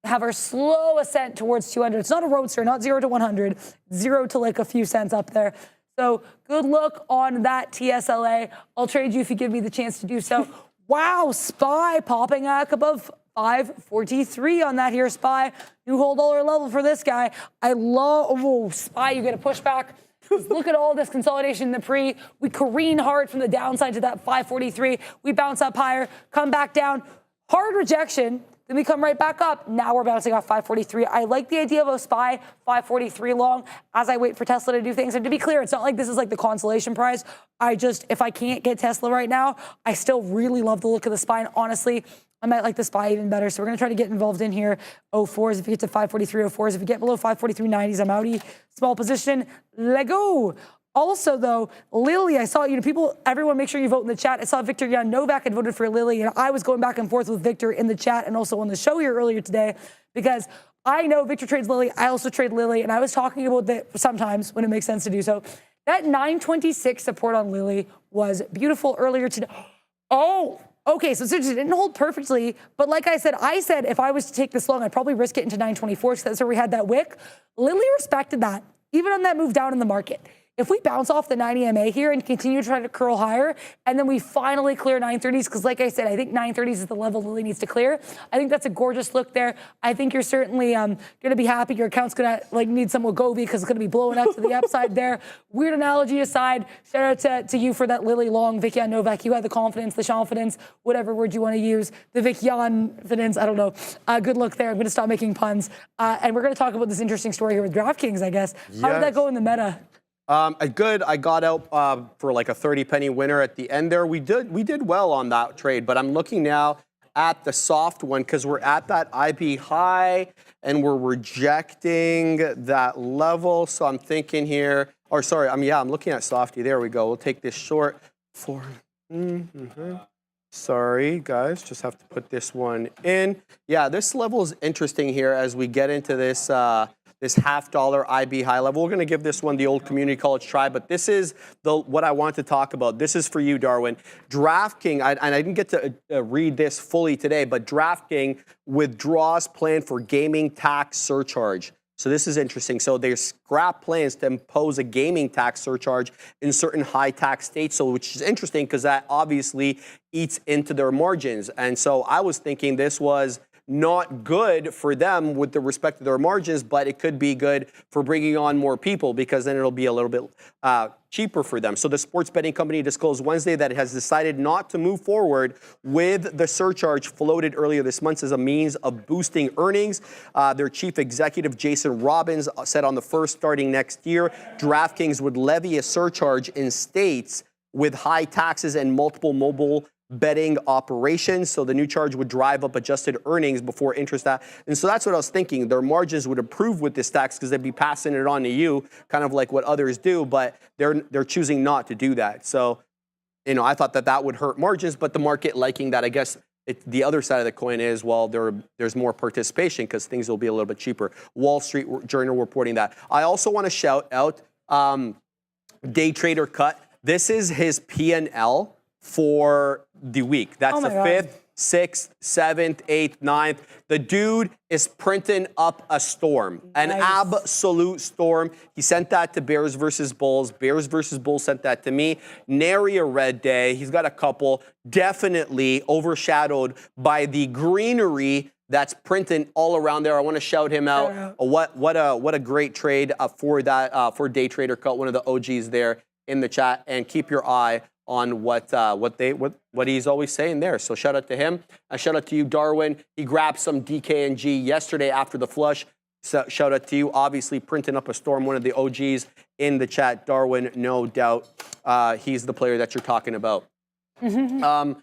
have our slow ascent towards 200. It's not a roadster, not 0 to 100, 0 to like a few cents up there. So good look on that TSLA. I'll trade you if you give me the chance to do so. Wow, SPY popping back above 543 on that here SPY. New whole dollar level for this guy. I love, SPY, you get a pushback. Look at all this consolidation in the pre. We careen hard from the downside to that 543. We bounce up higher, come back down. Hard rejection. Then we come right back up. Now we're bouncing off 543. I like the idea of a SPY 543 long as I wait for Tesla to do things. And to be clear, it's not like this is like the consolation prize. If I can't get Tesla right now, I still really love the look of the SPY. And honestly, I might like the SPY even better. So we're going to try to get involved in here. 04s if you get to 543, 04s. If you get below 543.90s, I'm outie. Small position. Let go. Also, though, Lily, I saw, everyone make sure you vote in the chat. I saw Victor Jan Novak had voted for Lily, and I was going back and forth with Victor in the chat and also on the show here earlier today because I know Victor trades Lily. I also trade Lily, and I was talking about that sometimes when it makes sense to do so. That 926 support on Lily was beautiful earlier today. Oh, okay, so it didn't hold perfectly, but like I said if I was to take this long, I'd probably risk it into 924 because that's where we had that wick. Lily respected that, even on that move down in the market. If we bounce off the 90 MA here and continue to try to curl higher, and then we finally clear 930s, because like I said, I think 930s is the level Lily needs to clear. I think that's a gorgeous look there. I think you're certainly going to be happy. Your account's going to need some Wegovy because it's going to be blowing up to the upside there. Weird analogy aside, shout out to you for that Lily long, Vic Jan Novak. You had the confidence, the confidence, whatever word you want to use. The Vic Jan confidence, I don't know. Good look there. I'm going to stop making puns. And we're going to talk about this interesting story here with DraftKings, I guess. How did that go in the meta? Good. I got out for like a 30-penny winner at the end there. We did well on that trade, but I'm looking now at the soft one because we're at that IB high and we're rejecting that level. So I'm thinking here, or sorry, I'm looking at softy. There we go. We'll take this short for. Sorry, guys, just have to put this one in. Yeah, this level is interesting here as we get into this. This $0.50 IB high level. We're going to give this one the old community college try, but this is what I want to talk about. This is for you, Darwin. DraftKings, and I didn't get to read this fully today, but DraftKings withdraws plan for gaming tax surcharge. So this is interesting. So they scrap plans to impose a gaming tax surcharge in certain high tax states. So which is interesting because that obviously eats into their margins. And so I was thinking this was not good for them with the respect to their margins, but it could be good for bringing on more people because then it'll be a little bit cheaper for them. So the sports betting company disclosed Wednesday that it has decided not to move forward with the surcharge floated earlier this month as a means of boosting earnings. Their chief executive, Jason Robbins, said on the first starting next year, DraftKings would levy a surcharge in states with high taxes and multiple mobile betting operations. So the new charge would drive up adjusted earnings before interest. And so that's what I was thinking. Their margins would improve with this tax because they'd be passing it on to you, kind of like what others do, but they're choosing not to do that. So, I thought that would hurt margins, but the market liking that, I guess the other side of the coin is, well, there's more participation because things will be a little bit cheaper. Wall Street Journal reporting that. I also want to shout out Day Trader Cut. This is his P&L for the week. That's the 5th, 6th, 7th, 8th, 9th. The dude is printing up a storm, an absolute storm. He sent that to Bears versus Bulls. Bears versus Bulls sent that to me. Nary a red day. He's got a couple. Definitely overshadowed by the greenery that's printing all around there. I want to shout him out. What a great trade for that for Day Trader Cut, one of the OGs there in the chat. And keep your eye on what he's always saying there. So shout out to him. Shout out to you, Darwin. He grabbed some DKNG yesterday after the flush. So shout out to you. Obviously printing up a storm, one of the OGs in the chat. Darwin, no doubt. He's the player that you're talking about. Join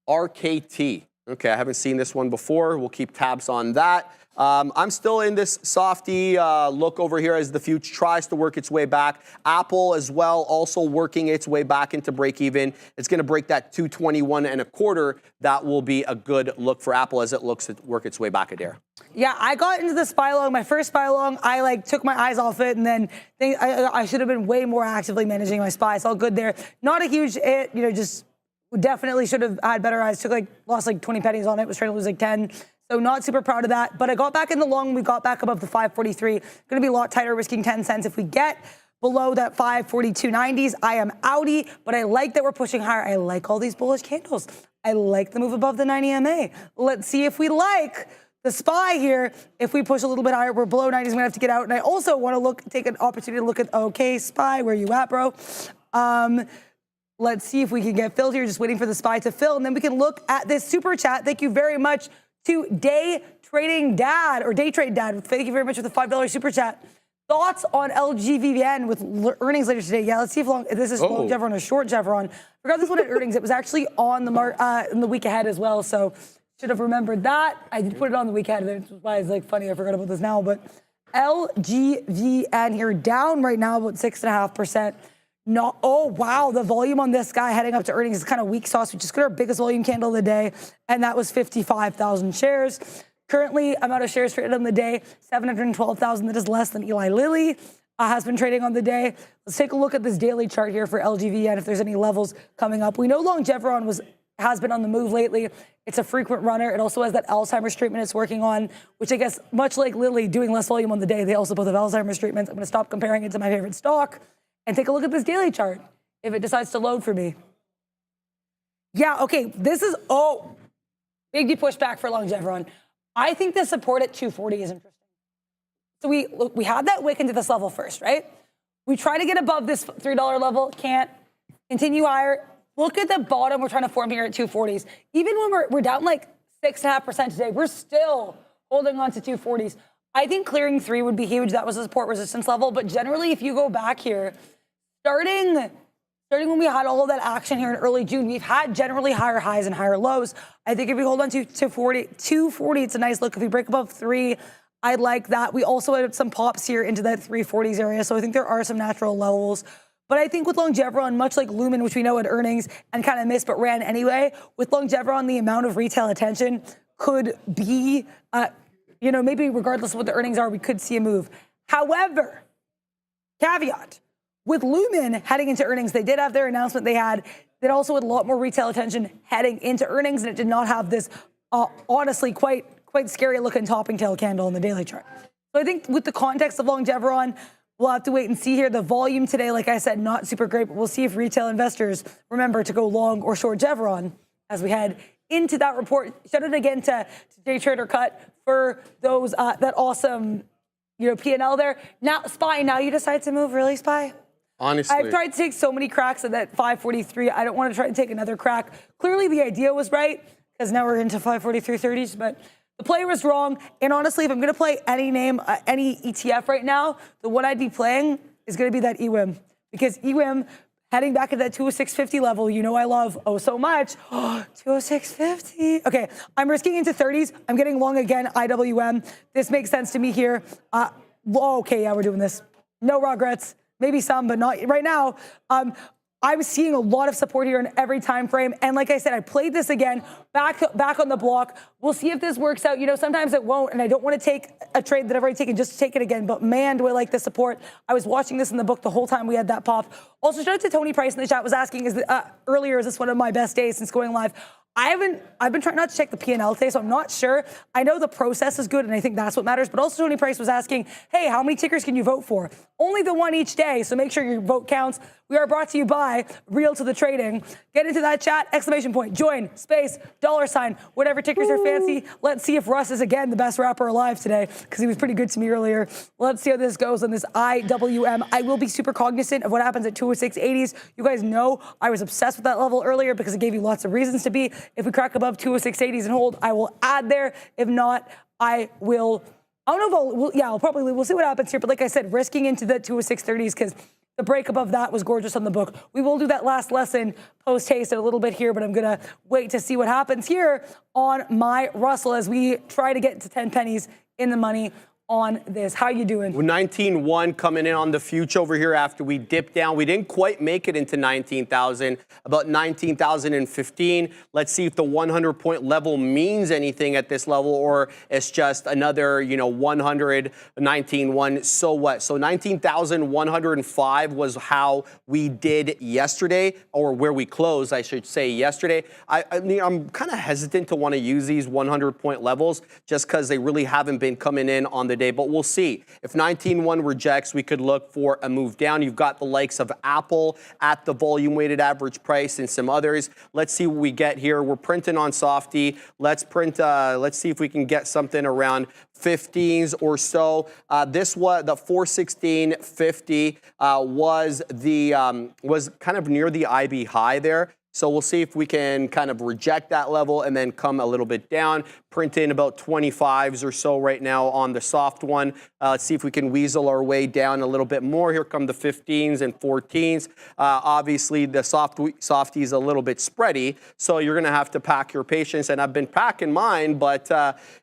RKT. Okay, I haven't seen this one before. We'll keep tabs on that. I'm still in this softy look over here as the future tries to work its way back. Apple as well, also working its way back into break even. It's going to break that 221.25. That will be a good look for Apple as it looks to work its way back, Adair. Yeah, I got into the SPY long. My first SPY long, I took my eyes off it, and then I should have been way more actively managing my SPY. It's all good there. Not a huge hit, just definitely should have had better eyes. Lost 20 pennies on it. Was trying to lose 10. So not super proud of that. But I got back in the long. We got back above the 543. Going to be a lot tighter, risking 10 cents. If we get below that 542.90s, I am outie. But I like that we're pushing higher. I like all these bullish candles. I like the move above the 90 MA. Let's see if we like the SPY here. If we push a little bit higher, we're below 90s. We're going to have to get out. And I also want to take an opportunity to look at, okay, SPY, where you at, bro? Let's see if we can get filled here. Just waiting for the SPY to fill. And then we can look at this super chat. Thank you very much to Day Trading Dad, or Day Trade Dad. Thank you very much for the $5 super chat. Thoughts on LGVVN with earnings later today? Yeah, let's see if this is long Chevron or short Chevron. Regardless what at earnings, it was actually on the in the week ahead as well. So should have remembered that. I did put it on the week ahead. That's why it's funny. I forgot about this now. But LGVN here down right now about 6.5%. No, oh, wow, the volume on this guy heading up to earnings is kind of weak sauce. We just got our biggest volume candle of the day, and that was 55,000 shares. Currently, amount of shares traded on the day, 712,000. That is less than Eli Lilly has been trading on the day. Let's take a look at this daily chart here for LGVN, if there's any levels coming up. We know long Chevron has been on the move lately. It's a frequent runner. It also has that Alzheimer's treatment it's working on, which I guess, much like Lilly doing less volume on the day, they also both have Alzheimer's treatments. I'm going to stop comparing it to my favorite stock and take a look at this daily chart if it decides to load for me. Yeah, okay, this is, big pushback for long Chevron. I think the support at 240 is interesting. So we had that wick into this level first, right? We try to get above this $3 level, can't. Continue higher. Look at the bottom we're trying to form here at 240s. Even when we're down 6.5% today, we're still holding on to 240s. I think clearing 3 would be huge. That was a support resistance level. But generally, if you go back here, starting when we had all of that action here in early June, we've had generally higher highs and higher lows. I think if we hold on to 240, it's a nice look. If we break above 3, I like that. We also had some pops here into that 340s area, so I think there are some natural levels. But I think with long Chevron, much like Lumen, which we know had earnings and kind of missed but ran anyway, with long Chevron, the amount of retail attention could be, maybe regardless of what the earnings are, we could see a move. However, caveat, with Lumen heading into earnings, they did have their announcement they had. That also had a lot more retail attention heading into earnings, and it did not have this, honestly, quite scary looking topping tail candle in the daily chart. So I think with the context of long Chevron, we'll have to wait and see here. The volume today, like I said, not super great, but we'll see if retail investors remember to go long or short Chevron as we head into that report. Shout out again to Day Trader Cut for those that awesome P&L there. Now, SPY, now you decide to move, really, SPY? Honestly, I've tried to take so many cracks at that 543. I don't want to try to take another crack. Clearly, the idea was right, because now we're into 543.30s, but the play was wrong. And honestly, if I'm going to play any name, any ETF right now, the one I'd be playing is going to be that EWIM, because EWIM heading back at that 206.50 level, I love so much. 206.50. Okay, I'm risking into 30s. I'm getting long again, IWM. This makes sense to me here. Okay, yeah, we're doing this. No regrets. Maybe some, but not right now. I'm seeing a lot of support here in every time frame. And like I said, I played this again, back on the block. We'll see if this works out. Sometimes it won't, and I don't want to take a trade that I've already taken just to take it again. But man, do I like the support. I was watching this in the book the whole time we had that pop. Also, shout out to Tony Price in the chat was asking earlier, is this one of my best days since going live? I've been trying not to check the P&L today, so I'm not sure. I know the process is good, and I think that's what matters. But also, Tony Price was asking, hey, how many tickers can you vote for? Only the one each day, so make sure your vote counts. We are brought to you by Real to the Trading. Get into that chat, exclamation point, join, space, $, whatever tickers are fancy. Let's see if Russ is again the best rapper alive today, because he was pretty good to me earlier. Let's see how this goes on this IWM. I will be super cognizant of what happens at 206.80s. You guys know I was obsessed with that level earlier because it gave you lots of reasons to be. If we crack above 206.80s and hold, I will add there. If not, I will. I don't know if we'll see what happens here. But like I said, risking into the 206.30s because the break above that was gorgeous on the book. We will do that last lesson post-haste in a little bit here, but I'm going to wait to see what happens here on my Russell as we try to get to 10 pennies in the money on this. How you doing? 19.1 coming in on the future over here after we dipped down. We didn't quite make it into 19,000, about 19,015. Let's see if the 100-point level means anything at this level, or it's just another, 100, 19.1. So what? So 19,105 was how we did yesterday, or where we closed, I should say, yesterday. I'm kind of hesitant to want to use these 100-point levels just because they really haven't been coming in on the day, but we'll see. If 19.1 rejects, we could look for a move down. You've got the likes of Apple at the volume weighted average price and some others. Let's see what we get here. We're printing on Softy. Let's print, let's see if we can get something around 15s or so. This was the 416.50 was kind of near the IB high there. So we'll see if we can kind of reject that level and then come a little bit down. Print in about 25s or so right now on the soft one. Let's see if we can weasel our way down a little bit more. Here come the 15s and 14s. Obviously, the softy is a little bit spready, so you're going to have to pack your patience. And I've been packing mine, but,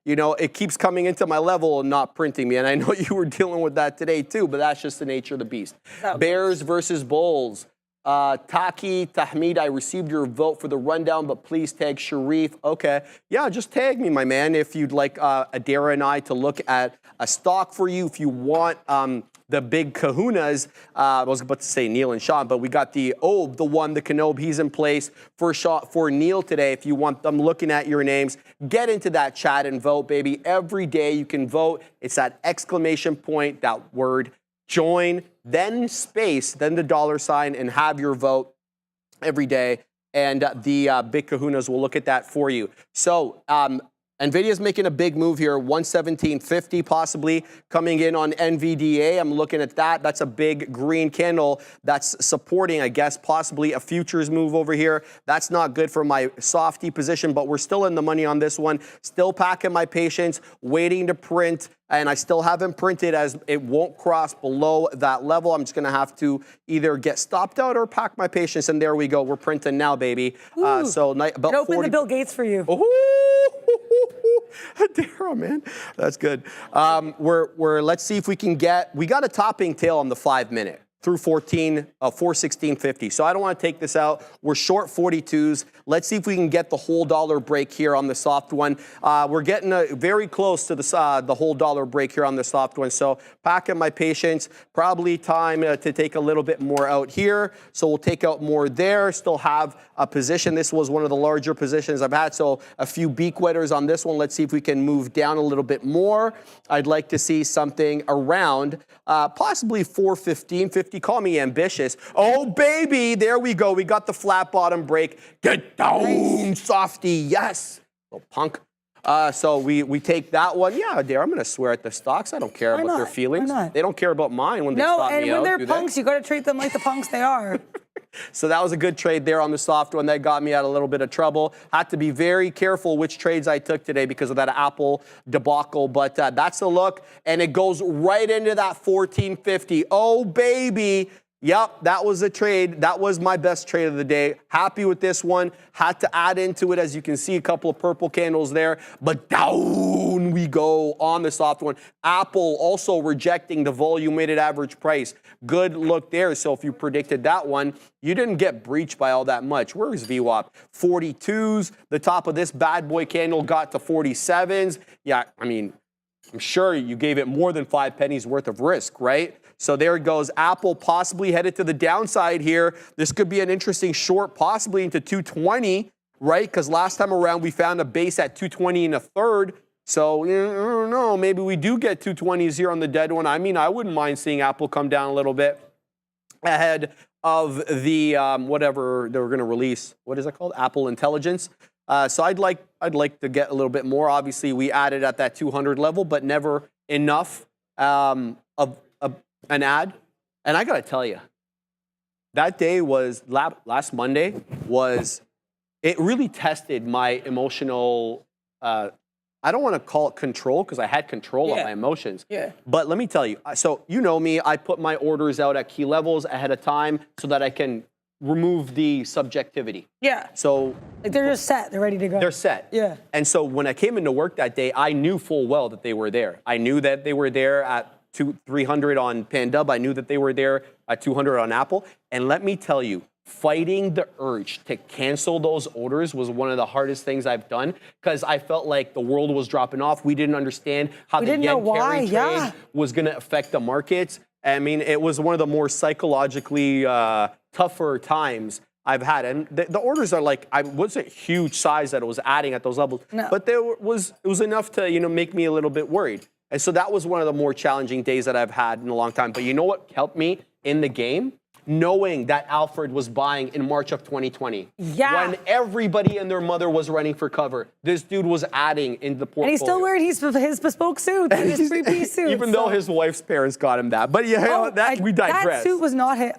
it keeps coming into my level and not printing me. And I know you were dealing with that today, too, but that's just the nature of the beast. Bears versus Bulls. Taki Tahmid, I received your vote for the rundown, but please tag Sharif. Okay. Yeah, just tag me, my man, if you'd like Adara and I to look at a stock for you. If you want the big kahunas, I was about to say Neil and Sean, but we got the Kenob, he's in place for Neil today. If you want them looking at your names, get into that chat and vote, baby. Every day you can vote. It's that exclamation point, that word, join, then space, then the $, and have your vote every day. And the big kahunas will look at that for you. So NVIDIA's making a big move here, 117.50 possibly coming in on NVDA. I'm looking at that. That's a big green candle that's supporting, I guess, possibly a futures move over here. That's not good for my softy position, but we're still in the money on this one. Still packing my patience, waiting to print. And I still haven't printed as it won't cross below that level. I'm just going to have to either get stopped out or pack my patience. And there we go. We're printing now, baby. So about it opened the Bill Gates for you. Daryl, man. That's good. Let's see if we can we got a topping tail on the 5-minute. Through 416.50. So I don't want to take this out. We're short 42s. Let's see if we can get the whole dollar break here on the soft one. We're getting very close to the whole dollar break here on the soft one. So packing my patience. Probably time to take a little bit more out here. So we'll take out more there. Still have a position. This was one of the larger positions I've had. So a few beak wetters on this one. Let's see if we can move down a little bit more. I'd like to see something around possibly 415.50. Call me ambitious. Oh, baby, there we go. We got the flat bottom break. Get down, softy. Yes. Little punk. So we take that one. Yeah, Dare, I'm going to swear at the stocks. I don't care about their feelings. They don't care about mine when they stop me out. No, and when they're punks, you got to treat them like the punks they are. So that was a good trade there on the soft one. That got me out of a little bit of trouble. Had to be very careful which trades I took today because of that Apple debacle. But that's a look, and it goes right into that 14.50. Oh, baby. Yep, that was a trade. That was my best trade of the day. Happy with this one. Had to add into it, as you can see, a couple of purple candles there. But down we go on the soft one. Apple also rejecting the volume-weighted average price. Good look there. So if you predicted that one, you didn't get breached by all that much. Where's VWAP? 42s. The top of this bad boy candle got to 47s. Yeah, I mean, I'm sure you gave it more than 5 pennies worth of risk, right? So there it goes. Apple possibly headed to the downside here. This could be an interesting short, possibly into 220. right? Because last time around we found a base at 220 and a third. So, I don't know, maybe we do get 220s here on the dead one. I mean, I wouldn't mind seeing Apple come down a little bit ahead of the whatever they were going to release. What is it called? Apple Intelligence. So I'd like to get a little bit more. Obviously, we added at that 200 level, but never enough of an ad. And I got to tell you, that day was, last Monday, it really tested my emotional, I don't want to call it control because I had control of my emotions. Yeah. But let me tell you, so you know me, I put my orders out at key levels ahead of time so that I can remove the subjectivity. Yeah. So like they're just set, they're ready to go. They're set. Yeah. And so when I came into work that day, I knew full well that they were there. I knew that they were there at 300 on Pandub. I knew that they were there at 200 on Apple. And let me tell you, fighting the urge to cancel those orders was one of the hardest things I've done because I felt like the world was dropping off. We didn't understand how the yen carry trade was going to affect the markets. I mean, it was one of the more psychologically tougher times I've had. And the orders are like, I wasn't huge size that it was adding at those levels, but it was enough to, make me a little bit worried. And so that was one of the more challenging days that I've had in a long time. But you know what helped me in the game? Knowing that Alfred was buying in March of 2020. Yeah. When everybody and their mother was running for cover, this dude was adding into the portfolio. And he's still wearing his bespoke suit, his three-piece suit. Even though his wife's parents got him that. But yeah, we digress. That suit was not his,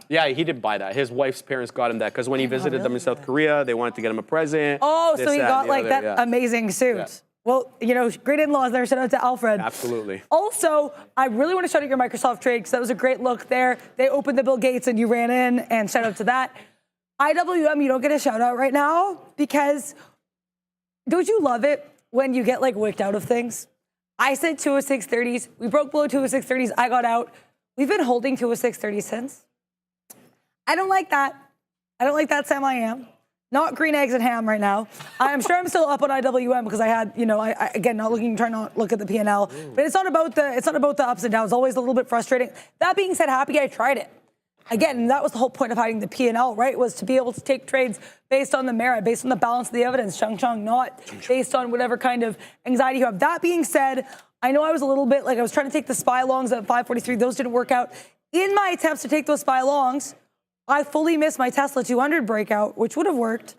Yeah, he didn't buy that. His wife's parents got him that because when he visited them in South Korea, they wanted to get him a present. Oh, so he got like that amazing suit. Yeah. Well, great in-laws there. Shout out to Alfred. Absolutely. Also, I really want to shout out your Microsoft trade because that was a great look there. They opened the Bill Gates and you ran in, and shout out to that. IWM, you don't get a shout out right now because don't you love it when you get like wicked out of things? I said 206.30s. We broke below 206.30s. I got out. We've been holding 206.30 since. I don't like that. I don't like that, Sam. I am. Not green eggs and ham right now. I'm sure I'm still up on IWM because I had, again, trying not to look at the P&L. But it's not about the ups and downs. It's always a little bit frustrating. That being said, happy I tried it. Again, that was the whole point of hiding the P&L, right? Was to be able to take trades based on the merit, based on the balance of the evidence, chung, not based on whatever kind of anxiety you have. That being said, I know I was a little bit I was trying to take the SPY longs at 543. Those didn't work out. In my attempts to take those SPY longs, I fully missed my Tesla 200 breakout, which would have worked.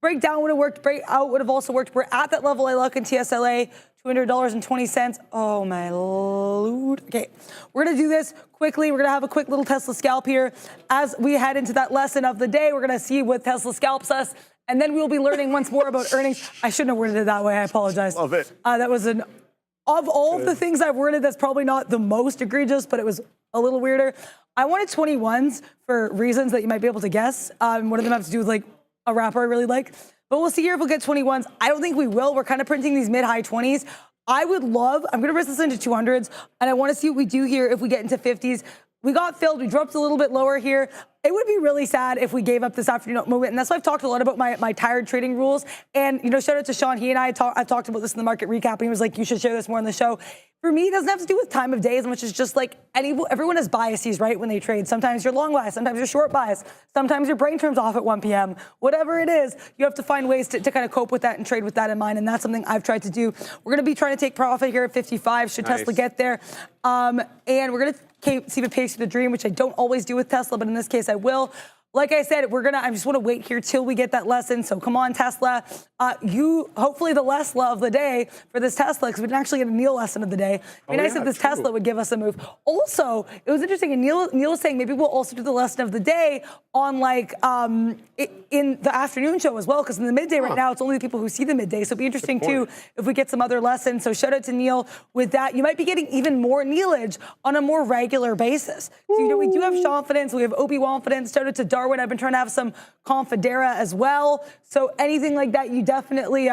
Breakdown would have worked. Breakout would have also worked. We're at that level I look in TSLA, $200.20. Oh, my Lord. Okay, we're going to do this quickly. We're going to have a quick little Tesla scalp here. As we head into that lesson of the day, we're going to see what Tesla scalps us. And then we'll be learning once more about earnings. I shouldn't have worded it that way. I apologize. Love it. That was of all of the things I've worded, that's probably not the most egregious, but it was a little weirder. I wanted 21s for reasons that you might be able to guess. One of them has to do with a rapper I really like. But we'll see here if we'll get 21s. I don't think we will. We're kind of printing these mid-high 20s. I'm going to risk this into 200s, and I want to see what we do here if we get into 50s. We got filled. We dropped a little bit lower here. It would be really sad if we gave up this afternoon movement. And that's why I've talked a lot about my tired trading rules. And, shout out to Sean. He and I talked about this in the market recap. And he was like, you should share this more on the show. For me, it doesn't have to do with time of day as much as just everyone has biases, right, when they trade. Sometimes you're long bias. Sometimes you're short bias. Sometimes your brain turns off at 1 p.m. Whatever it is, you have to find ways to kind of cope with that and trade with that in mind. And that's something I've tried to do. We're going to be trying to take profit here at 55. Should Tesla get there? And we're going to see the pace of the dream, which I don't always do with Tesla, but in this case I will. Like I said, I just want to wait here till we get that lesson. So come on, Tesla. Hopefully the less of the day for this Tesla, because we didn't actually get a Neil lesson of the day. It'd be nice if this Tesla would give us a move. Also, it was interesting, and Neil was saying maybe we'll also do the lesson of the day on in the afternoon show as well, because in the midday right now, it's only the people who see the midday. So it'd be interesting too if we get some other lessons. So shout out to Neil with that. You might be getting even more Neilage on a more regular basis. So we do have confidence. We have Obi-Wan-fidence. Shout out to Darwin. I've been trying to have some Confidera as well. So anything like that, you definitely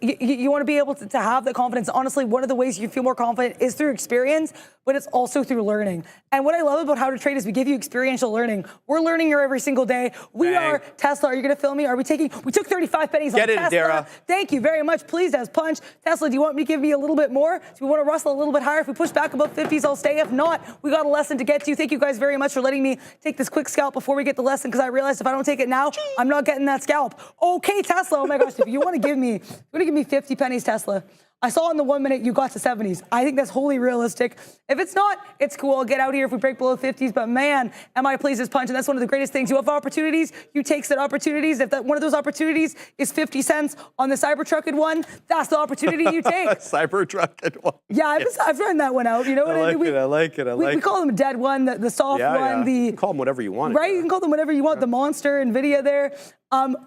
you want to be able to have the confidence. Honestly, one of the ways you feel more confident is through experience, but it's also through learning. And what I love about How to Trade is we give you experiential learning. We're learning here every single day. We are Tesla. Are you going to film me? We took 35 pennies on Tesla. Dara. Thank you very much. Please, as punch. Tesla, do you want me to give me a little bit more? Do we want to rustle a little bit higher? If we push back above 50s, I'll stay. If not, we got a lesson to get to. Thank you guys very much for letting me take this quick scalp before we get the lesson, because I realized if I don't take it now, I'm not getting that scalp. Okay, Tesla. Oh my gosh, if you want to give me 50 pennies, Tesla. I saw in the 1 minute you got to 70s. I think that's wholly realistic. If it's not, it's cool. I'll get out here if we break below 50s. But man, am I pleased as punch. And that's one of the greatest things. You have opportunities. You take said opportunities. If one of those opportunities is 50 cents on the Cybertrucked one, that's the opportunity you take. Cybertrucked one. Yeah, I've run that one out. You know what I mean? I like it. We call them a dead one, the soft one. You can call them whatever you want. Right? You can call them whatever you want. The monster, NVIDIA there.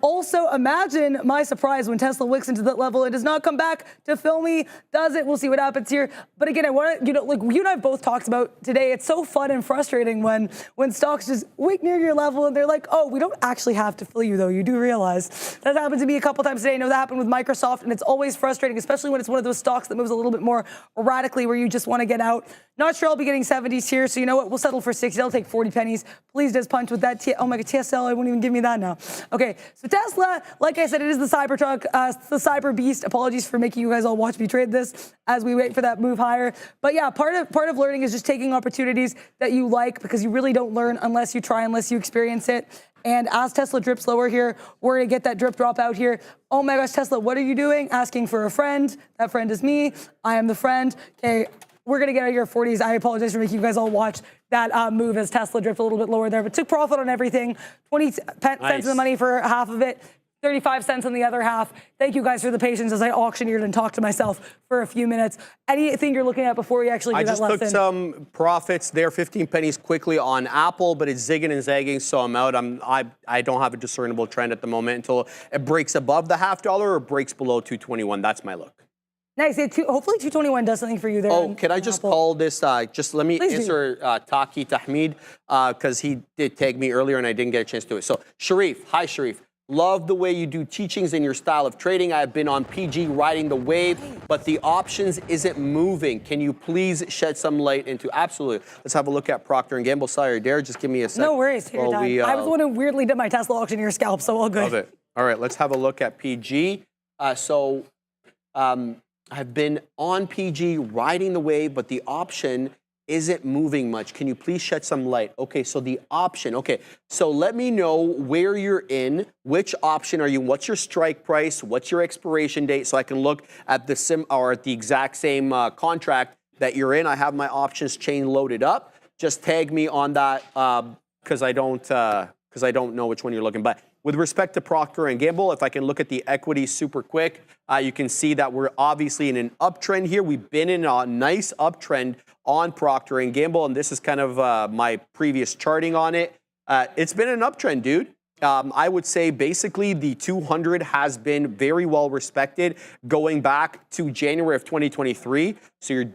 Also, imagine my surprise when Tesla wicks into that level. It does not come back to fill me, does it? We'll see what happens here. But again, I want to, like you and I both talked about today, it's so fun and frustrating when stocks just wick near your level and they're like, oh, we don't actually have to fill you, though. You do realize that happened to me a couple times today. I know that happened with Microsoft, and it's always frustrating, especially when it's one of those stocks that moves a little bit more erratically where you just want to get out. Not sure I'll be getting 70s here, so you know what? We'll settle for 60. I'll take 40 pennies. Please does punch with that. Oh my God, TSLA won't even give me that now. Okay, so Tesla, like I said, it is the Cybertruck, the Cyber Beast. Apologies for making you guys all watch me trade this as we wait for that move higher. But yeah, part of learning is just taking opportunities that you like, because you really don't learn unless you try, unless you experience it. And as Tesla drips lower here, we're going to get that drip drop out here. Oh my gosh, Tesla, what are you doing? Asking for a friend. That friend is me. I am the friend. Okay. We're going to get out of here 40s. I apologize for making you guys all watch that move as Tesla dripped a little bit lower there, but took profit on everything. 20 cents of the money for half of it, 35 cents on the other half. Thank you guys for the patience as I auctioneered and talked to myself for a few minutes. Anything you're looking at before we actually do that lesson? I just took some profits there, 15 pennies quickly on Apple, but it's zigging and zagging, so I'm out. I don't have a discernible trend at the moment until it breaks above the $0.50 or breaks below 221. That's my look. Nice. Hopefully 221 does something for you there. Oh, can I just call this? Just let me answer Taki Tahmid, because he did tag me earlier and I didn't get a chance to do it. So Sharif, hi Sharif. Love the way you do teachings in your style of trading. I have been on PG riding the wave, but the options isn't moving. Can you please shed some light into? Absolutely. Let's have a look at Procter & Gamble. Sorry, Dare, just give me a second. No worries. Take your time. I was the one who weirdly did my Tesla auctioneer scalp, so all good. Love it. All right, let's have a look at PG. I've been on PG riding the wave, but the option isn't moving much. Can you please shed some light? Okay, so the option. Okay, so let me know where you're in. Which option are you? What's your strike price? What's your expiration date? So I can look at the exact same contract that you're in. I have my options chain loaded up. Just tag me on that because I don't know which one you're looking. But with respect to Procter & Gamble, if I can look at the equity super quick, you can see that we're obviously in an uptrend here. We've been in a nice uptrend on Procter & Gamble, and this is kind of my previous charting on it. It's been an uptrend, dude. I would say basically the 200 has been very well respected going back to January of 2023. So you're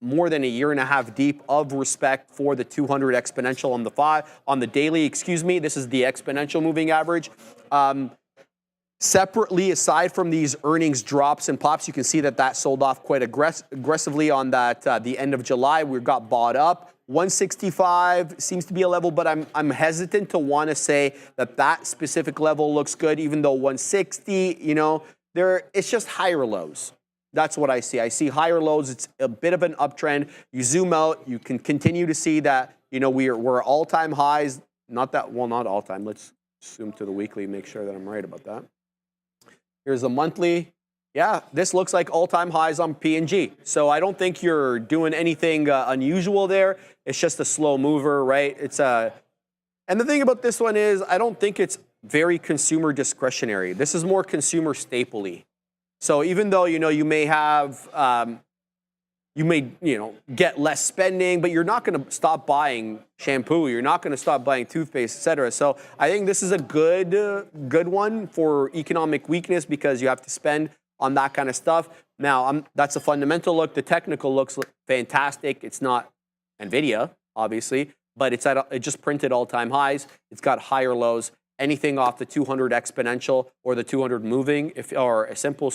more than a year and a half deep of respect for the 200 exponential on the daily, excuse me. This is the exponential moving average. Separately, aside from these earnings drops and pops, you can see that sold off quite aggressively on that the end of July. We got bought up. 165 seems to be a level, but I'm hesitant to want to say that specific level looks good, even though 160, you know, it's just higher lows. That's what I see. I see higher lows. It's a bit of an uptrend. You zoom out, you can continue to see that, you know, we're all-time highs. Not all-time. Let's zoom to the weekly, make sure that I'm right about that. Here's the monthly. Yeah, this looks like all-time highs on P&G. So I don't think you're doing anything unusual there. It's just a slow mover, right? And the thing about this one is I don't think it's very consumer discretionary. This is more consumer staple-y. So even though, you know, you may have, get less spending, but you're not going to stop buying shampoo. You're not going to stop buying toothpaste, etc. So I think this is a good one for economic weakness because you have to spend on that kind of stuff. Now, that's a fundamental look. The technical looks fantastic. It's not NVIDIA, obviously, but it just printed all-time highs. It's got higher lows. Anything off the 200 exponential or the 200 moving, or a simple,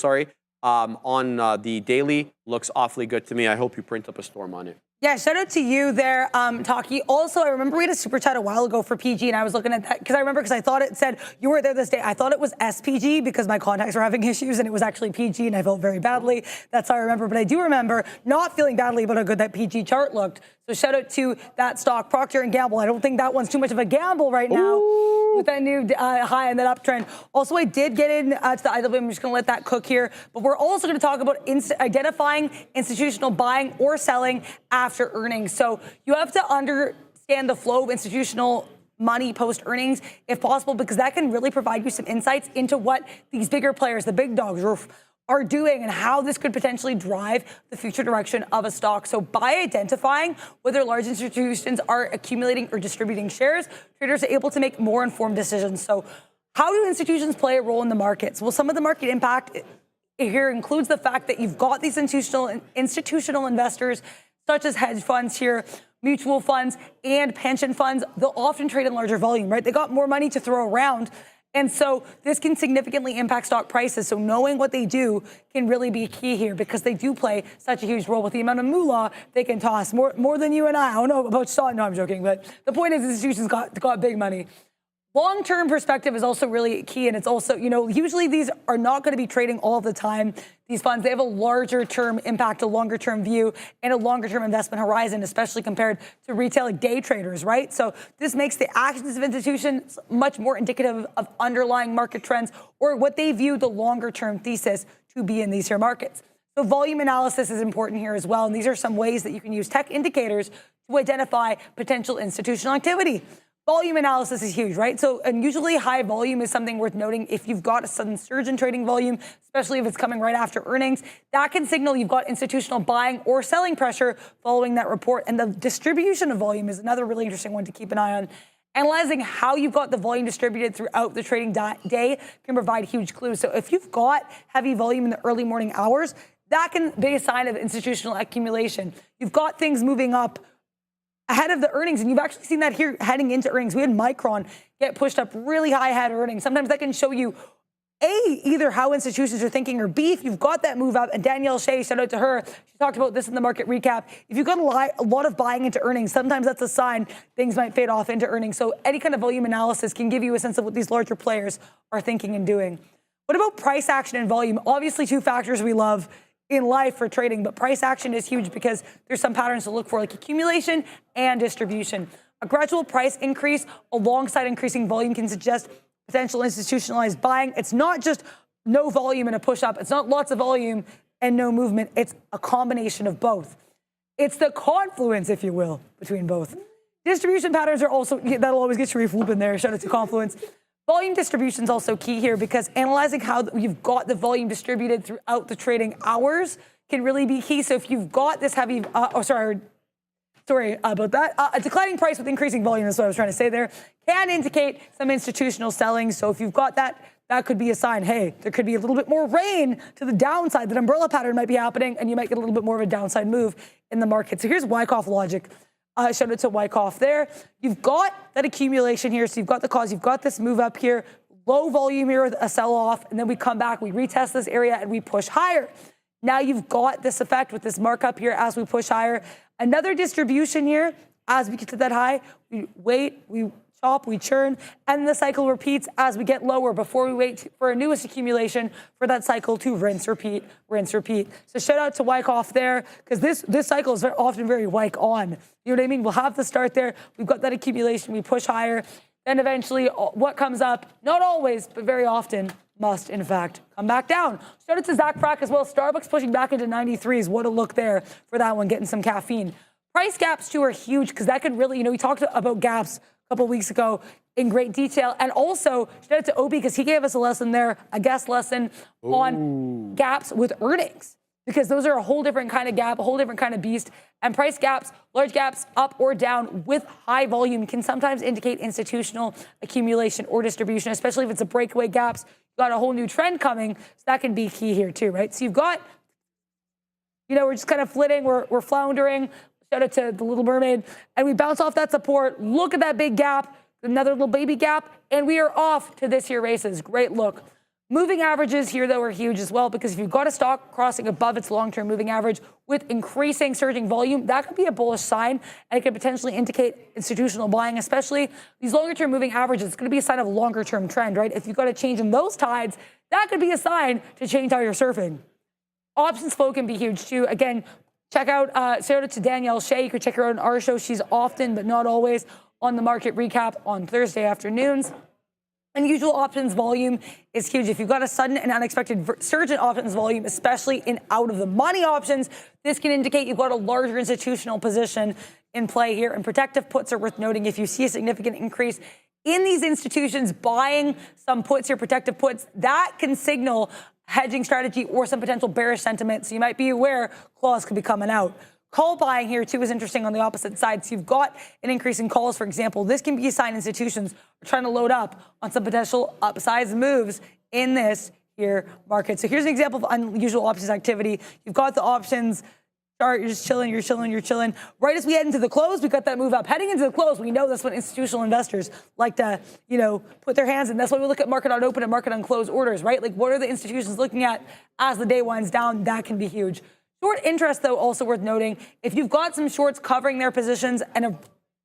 on the daily looks awfully good to me. I hope you print up a storm on it. Yeah, shout out to you there, Taki. Also, I remember we had a super chat a while ago for PG, and I was looking at that because I thought it said you were there this day. I thought it was SPG because my contacts were having issues, and it was actually PG, and I felt very badly. That's how I remember. But I do remember not feeling badly about how good that PG chart looked. So shout out to that stock, Procter & Gamble. I don't think that one's too much of a gamble right now with that new high and that uptrend. Also, I did get in to the IW. I'm just going to let that cook here. But we're also going to talk about identifying institutional buying or selling after earnings. So you have to understand the flow of institutional money post earnings if possible, because that can really provide you some insights into what these bigger players, the big dogs, are doing and how this could potentially drive the future direction of a stock. So by identifying whether large institutions are accumulating or distributing shares, traders are able to make more informed decisions. So how do institutions play a role in the markets? Well, some of the market impact here includes the fact that you've got these institutional investors, such as hedge funds here, mutual funds, and pension funds. They'll often trade in larger volume, right? They got more money to throw around. And so this can significantly impact stock prices. So knowing what they do can really be key here, because they do play such a huge role with the amount of moolah they can toss, more than you and I. I don't know about stock. No, I'm joking. But the point is, institutions got big money. Long-term perspective is also really key, and it's also, usually these are not going to be trading all the time. These funds, they have a larger term impact, a longer term view, and a longer term investment horizon, especially compared to retail day traders, right? So this makes the actions of institutions much more indicative of underlying market trends or what they view the longer term thesis to be in these here markets. So volume analysis is important here as well, and these are some ways that you can use tech indicators to identify potential institutional activity. Volume analysis is huge, right? So, and usually high volume is something worth noting. If you've got a sudden surge in trading volume, especially if it's coming right after earnings, that can signal you've got institutional buying or selling pressure following that report. And the distribution of volume is another really interesting one to keep an eye on. Analyzing how you've got the volume distributed throughout the trading day can provide huge clues. So if you've got heavy volume in the early morning hours, that can be a sign of institutional accumulation. You've got things moving up ahead of the earnings, and you've actually seen that here heading into earnings. We had Micron get pushed up really high ahead of earnings. Sometimes that can show you, A, either how institutions are thinking, or B, if you've got that move up. And Danielle Shea, shout out to her, she talked about this in the market recap. If you've got a lot of buying into earnings, sometimes that's a sign things might fade off into earnings. So any kind of volume analysis can give you a sense of what these larger players are thinking and doing. What about price action and volume? Obviously, two factors we love in life for trading, but price action is huge because there's some patterns to look for, like accumulation and distribution. A gradual price increase alongside increasing volume can suggest potential institutionalized buying. It's not just no volume and a push up. It's not lots of volume and no movement. It's a combination of both. It's the confluence, if you will, between both. Distribution patterns are also, that'll always get Sharif Whoop in there. Shout out to Confluence. Volume distribution is also key here, because analyzing how you've got the volume distributed throughout the trading hours can really be key. So if you've got this heavy, sorry about that. A declining price with increasing volume, is what I was trying to say there, can indicate some institutional selling. So if you've got that, that could be a sign, hey, there could be a little bit more rain to the downside. That umbrella pattern might be happening, and you might get a little bit more of a downside move in the market. So here's Wyckoff logic. Shout out to Wyckoff there. You've got that accumulation here. So you've got the cause. You've got this move up here. Low volume here with a sell-off. And then we come back. We retest this area and we push higher. Now you've got this effect with this markup here as we push higher. Another distribution here as we get to that high. We wait. We chop. We churn. And the cycle repeats as we get lower before we wait for a newest accumulation for that cycle to rinse, repeat, rinse, repeat. So shout out to Wyckoff there, because this cycle is often very Wyke on. You know what I mean? We'll have the start there. We've got that accumulation. We push higher. Then eventually what comes up, not always, but very often, must, in fact, come back down. Shout out to Zach Frack as well. Starbucks pushing back into 93s. What a look there for that one, getting some caffeine. Price gaps, too, are huge, because that could really, we talked about gaps a couple weeks ago in great detail. And also, shout out to Obi, because he gave us a lesson there, a guest lesson on gaps with earnings, because those are a whole different kind of gap, a whole different kind of beast. And price gaps, large gaps up or down with high volume can sometimes indicate institutional accumulation or distribution, especially if it's a breakaway gaps. You've got a whole new trend coming, so that can be key here too, right? So you've got, we're just kind of flitting, we're floundering. Shout out to the Little Mermaid. And we bounce off that support. Look at that big gap, another little baby gap, and we are off to this here races. Great look. Moving averages here, though, are huge as well, because if you've got a stock crossing above its long-term moving average with increasing surging volume, that could be a bullish sign, and it could potentially indicate institutional buying, especially these longer-term moving averages. It's going to be a sign of a longer-term trend, right? If you've got a change in those tides, that could be a sign to change how you're surfing. Options flow can be huge, too. Again, check out, shout out to Danielle Shea. You can check her out on our show. She's often, but not always, on the market recap on Thursday afternoons. Unusual options volume is huge. If you've got a sudden and unexpected surge in options volume, especially in out-of-the-money options, this can indicate you've got a larger institutional position in play here. And protective puts are worth noting. If you see a significant increase in these institutions buying some puts here, protective puts, that can signal hedging strategy or some potential bearish sentiment. So you might be aware clause could be coming out. Call buying here, too, is interesting on the opposite side. So you've got an increase in calls, for example. This can be a sign institutions are trying to load up on some potential upsize moves in this here market. So here's an example of unusual options activity. You've got the options chart. You're just chilling, you're chilling, you're chilling. Right as we head into the close, we got that move up. Heading into the close, we know that's what institutional investors like to, put their hands in. That's why we look at market on open and market on close orders, right? Like, what are the institutions looking at as the day winds down? That can be huge. Short interest, though, also worth noting. If you've got some shorts covering their positions and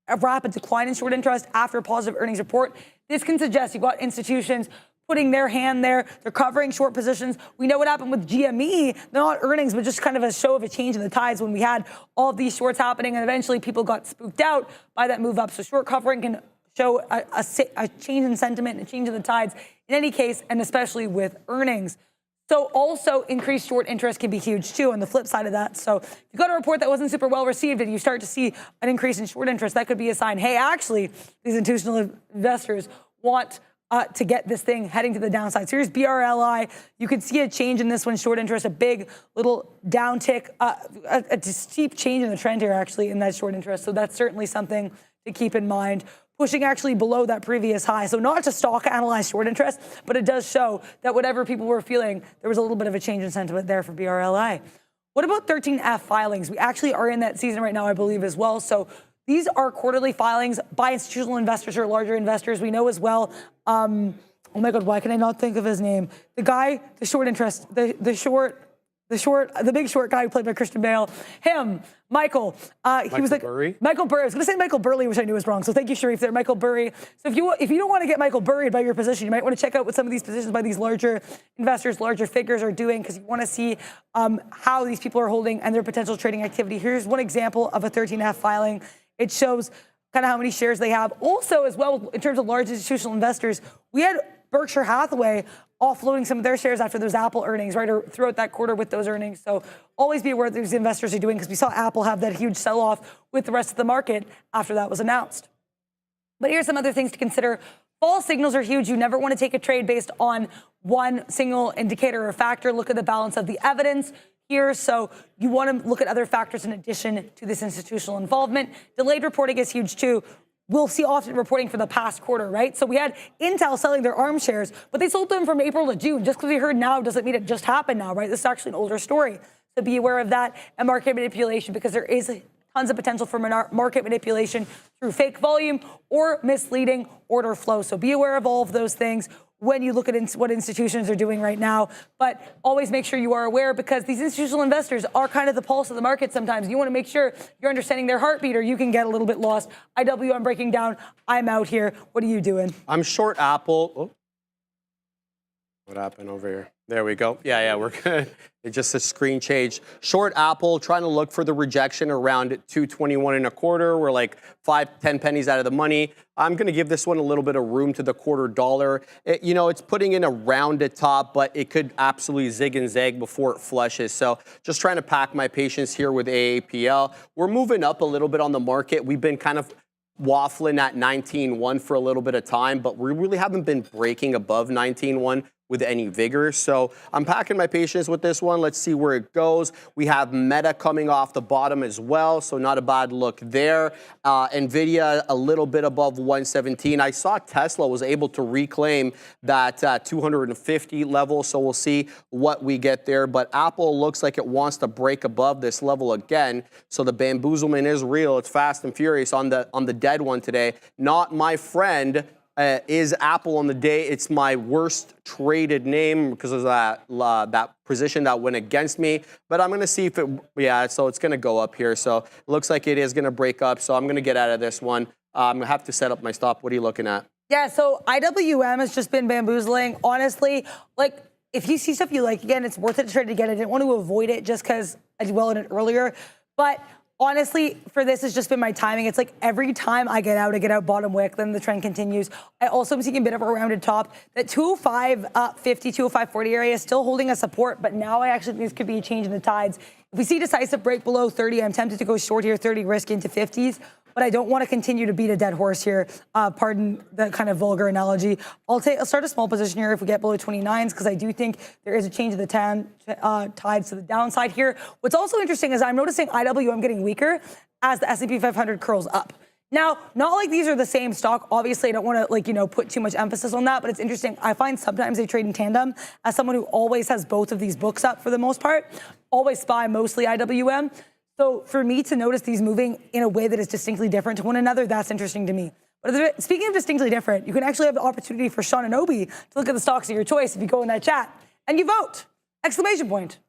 a rapid decline in short interest after a positive earnings report, this can suggest you've got institutions putting their hand there. They're covering short positions. We know what happened with GME, not earnings, but just kind of a show of a change in the tides when we had all of these shorts happening, and eventually people got spooked out by that move up. So short covering can show a change in sentiment and a change in the tides in any case, and especially with earnings. So also increased short interest can be huge too on the flip side of that. So if you got a report that wasn't super well received and you start to see an increase in short interest, that could be a sign, hey, actually, these institutional investors want to get this thing heading to the downside. So here's BRLI. You can see a change in this one, short interest, a big little downtick, a steep change in the trend here actually in that short interest. So that's certainly something to keep in mind. Pushing actually below that previous high. So not to stock analyze short interest, but it does show that whatever people were feeling, there was a little bit of a change in sentiment there for BRLI. What about 13F filings? We actually are in that season right now, I believe, as well. So these are quarterly filings by institutional investors or larger investors. We know as well, oh my God, why can I not think of his name? The guy, the short interest, the big short guy who played by Christian Bale, him, Michael. He was like Burry? Michael Burry. I was going to say Michael Burley, which I knew was wrong. So thank you, Sharif, there, Michael Burry. So if you don't want to get Michael Burried by your position, you might want to check out what some of these positions by these larger investors, larger figures are doing, because you want to see how these people are holding and their potential trading activity. Here's one example of a 13F filing. It shows kind of how many shares they have. Also, as well, in terms of large institutional investors, we had Berkshire Hathaway offloading some of their shares after those Apple earnings, right, or throughout that quarter with those earnings. So always be aware what these investors are doing, because we saw Apple have that huge sell-off with the rest of the market after that was announced. But here's some other things to consider. False signals are huge. You never want to take a trade based on one single indicator or factor. Look at the balance of the evidence here. So you want to look at other factors in addition to this institutional involvement. Delayed reporting is huge too. We'll see often reporting for the past quarter, right? So we had Intel selling their ARM shares, but they sold them from April to June. Just because we heard now doesn't mean it just happened now, right? This is actually an older story. So be aware of that and market manipulation, because there is tons of potential for market manipulation through fake volume or misleading order flow. So be aware of all of those things when you look at what institutions are doing right now. But always make sure you are aware, because these institutional investors are kind of the pulse of the market sometimes. You want to make sure you're understanding their heartbeat, or you can get a little bit lost. IW, I'm breaking down. I'm out here. What are you doing? I'm short Apple. Oh. What happened over here? There we go. Yeah, we're good. It's just a screen change. Short Apple, trying to look for the rejection around 221 and a quarter. We're like 5-10 pennies out of the money. I'm going to give this one a little bit of room to the quarter dollar. It's putting in a rounded top, but it could absolutely zig and zag before it flushes. So just trying to pack my patience here with AAPL. We're moving up a little bit on the market. We've been kind of waffling at 19.1 for a little bit of time, but we really haven't been breaking above 19.1 with any vigor. So I'm packing my patience with this one. Let's see where it goes. We have Meta coming off the bottom as well, so not a bad look there. NVIDIA a little bit above 117. I saw Tesla was able to reclaim that 250 level, so we'll see what we get there. But Apple looks like it wants to break above this level again, so the bamboozlement is real. It's fast and furious on the dead one today. Not my friend is Apple on the day. It's my worst traded name because of that position that went against me. But I'm going to see if it, yeah, so it's going to go up here. So it looks like it is going to break up. So I'm going to get out of this one. I'm going to have to set up my stop. What are you looking at? Yeah, so IWM has just been bamboozling. Honestly, like, if you see stuff you like, again, it's worth it to try to get it. I didn't want to avoid it just because I did well in it earlier. But honestly, for this, has just been my timing. It's like every time I get out bottom wick, then the trend continues. I also am seeing a bit of a rounded top. That 205.50, 205.40 area is still holding a support, but now I actually think this could be a change in the tides. If we see decisive break below 30, I'm tempted to go short here, 30, risk into 50s. But I don't want to continue to beat a dead horse here. Pardon the kind of vulgar analogy. I'll start a small position here if we get below 29s, because I do think there is a change of the tides to the downside here. What's also interesting is I'm noticing IWM getting weaker as the S&P 500 curls up. Now, not like these are the same stock. Obviously, I don't want to put too much emphasis on that, but it's interesting. I find sometimes they trade in tandem. As someone who always has both of these books up for the most part, always SPY, mostly IWM. So for me to notice these moving in a way that is distinctly different to one another, that's interesting to me. But speaking of distinctly different, you can actually have the opportunity for Sean and Obi to look at the stocks of your choice if you go in that chat and you vote. Exclamation point.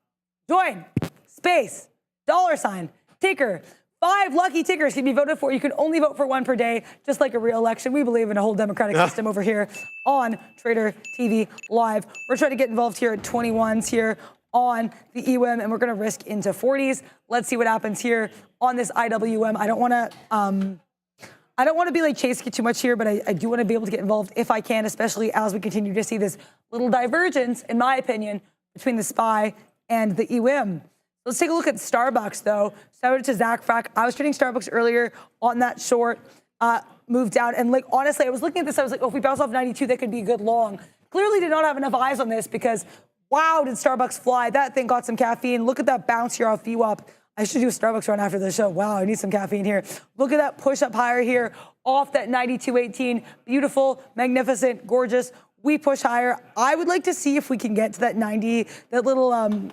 Join. Space. $, ticker. 5 lucky tickers can be voted for. You can only vote for one per day, just like a real election. We believe in a whole democratic system over here on Trader TV Live. We're trying to get involved here at 21s here on the EWM, and we're going to risk into 40s. Let's see what happens here on this IWM. I don't want to be like chasing it too much here, but I do want to be able to get involved if I can, especially as we continue to see this little divergence, in my opinion, between the SPY and the EWM. Let's take a look at Starbucks, though. Shout out to Zach Frack. I was trading Starbucks earlier on that short, moved down, and like honestly, I was looking at this. I was like, oh, if we bounce off 92, that could be a good long. Clearly, did not have enough eyes on this because. Wow, did Starbucks fly? That thing got some caffeine. Look at that bounce here off VWAP. I should do a Starbucks run after the show. Wow, I need some caffeine here. Look at that push up higher here off that 92.18. Beautiful, magnificent, gorgeous. We push higher. I would like to see if we can get to that 90, that little kind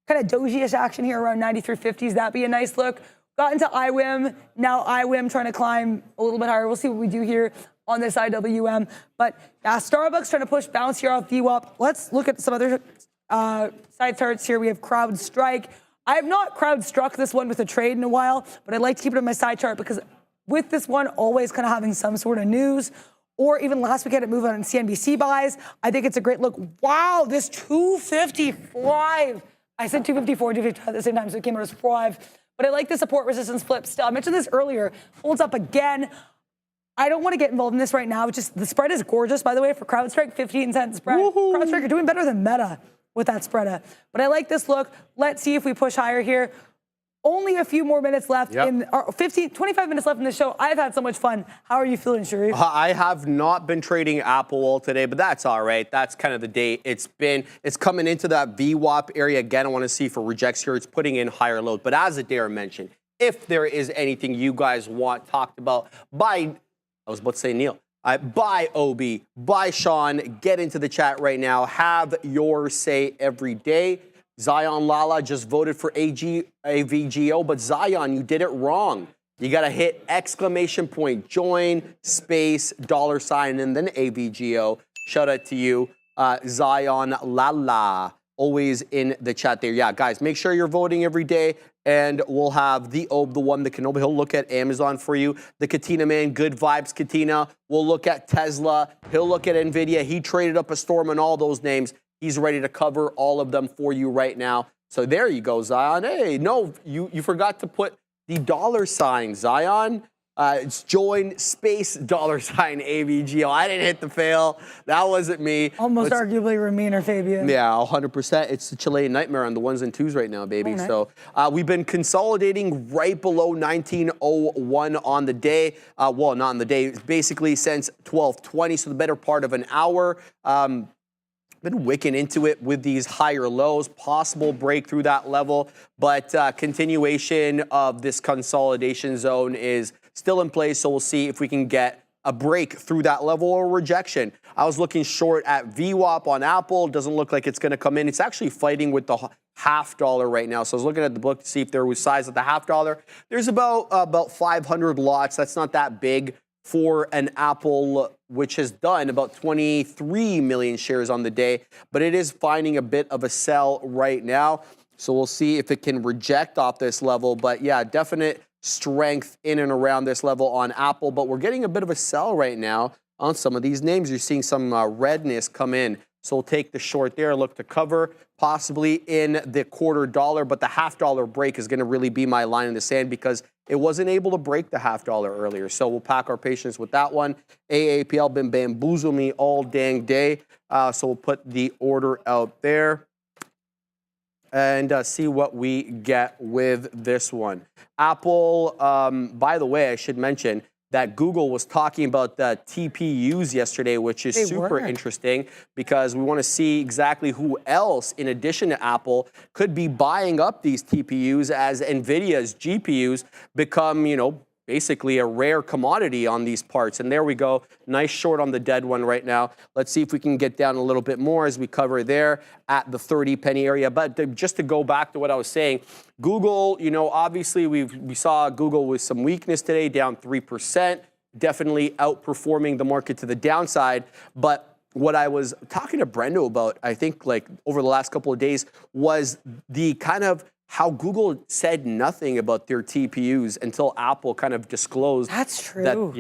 of doji-ish action here around 93.50s. That'd be a nice look. Got into IWM. Now IWM trying to climb a little bit higher. We'll see what we do here on this IWM. But yeah, Starbucks trying to push bounce here off VWAP. Let's look at some other side charts here. We have CrowdStrike. I have not crowd-struck this one with a trade in a while, but I'd like to keep it on my side chart because with this one always kind of having some sort of news, or even last week I had it move on CNBC buys, I think it's a great look. Wow, this 255. I said 254, 255 at the same time, so it came out as 5. But I like the support resistance flip still. I mentioned this earlier. Holds up again. I don't want to get involved in this right now. Just the spread is gorgeous, by the way, for CrowdStrike, 15-cent spread. CrowdStrike are doing better than Meta with that spread. But I like this look. Let's see if we push higher here. Only a few more minutes left in, or 25 minutes left in the show. I've had so much fun. How are you feeling, Sharif? I have not been trading Apple all today, but that's all right. That's kind of the day it's coming into that VWAP area again. I want to see if it rejects here. It's putting in higher lows. But as Adair mentioned, if there is anything you guys want talked about by, I was about to say Neil, by Obi, by Sean, get into the chat right now. Have your say every day. Zion Lala just voted for AVGO, but Zion, you did it wrong. You got to hit exclamation point, join, space, $, and then AVGO. Shout out to you, Zion Lala, always in the chat there. Yeah, guys, make sure you're voting every day, and we'll have the one that can, he'll look at Amazon for you. The Katina man, good vibes, Katina. We'll look at Tesla. He'll look at NVIDIA. He traded up a storm on all those names. He's ready to cover all of them for you right now. So there you go, Zion. Hey, no, you forgot to put the $, Zion. It's join space $, AVGO. I didn't hit the fail. That wasn't me. Almost arguably Ramin or Fabian. Yeah, 100%. It's the Chilean nightmare on the 1s and 2s right now, baby. Nice. So we've been consolidating right below 1901 on the day. Well, not on the day. Basically since 12:20, so the better part of an hour. Been wicking into it with these higher lows, possible break through that level, but continuation of this consolidation zone is still in place, so we'll see if we can get a break through that level or rejection. I was looking short at VWAP on Apple. Doesn't look like it's going to come in. It's actually fighting with the $half right now, so I was looking at the book to see if there was size at the $half. There's about 500 lots. That's not that big for an Apple, which has done about 23 million shares on the day, but it is finding a bit of a sell right now. So we'll see if it can reject off this level. But yeah, definite strength in and around this level on Apple, but we're getting a bit of a sell right now on some of these names. You're seeing some redness come in. So we'll take the short there, look to cover possibly in the $0.25, but the $0.50 break is going to really be my line in the sand because it wasn't able to break the $0.50 earlier. So we'll pack our patience with that one. AAPL been bamboozling me all dang day. So we'll put the order out there and see what we get with this one. Apple, by the way, I should mention that Google was talking about the TPUs yesterday, which is super interesting because we want to see exactly who else, in addition to Apple, could be buying up these TPUs as NVIDIA's GPUs become, you know, basically a rare commodity on these parts. And there we go. Nice short on the dead one right now. Let's see if we can get down a little bit more as we cover there at the 30 penny area. But just to go back to what I was saying, Google, you know, obviously we saw Google with some weakness today, down 3%, definitely outperforming the market to the downside. But what I was talking to Brendo about, I think like over the last couple of days, was the kind of how Google said nothing about their TPUs until Apple kind of disclosed that's true.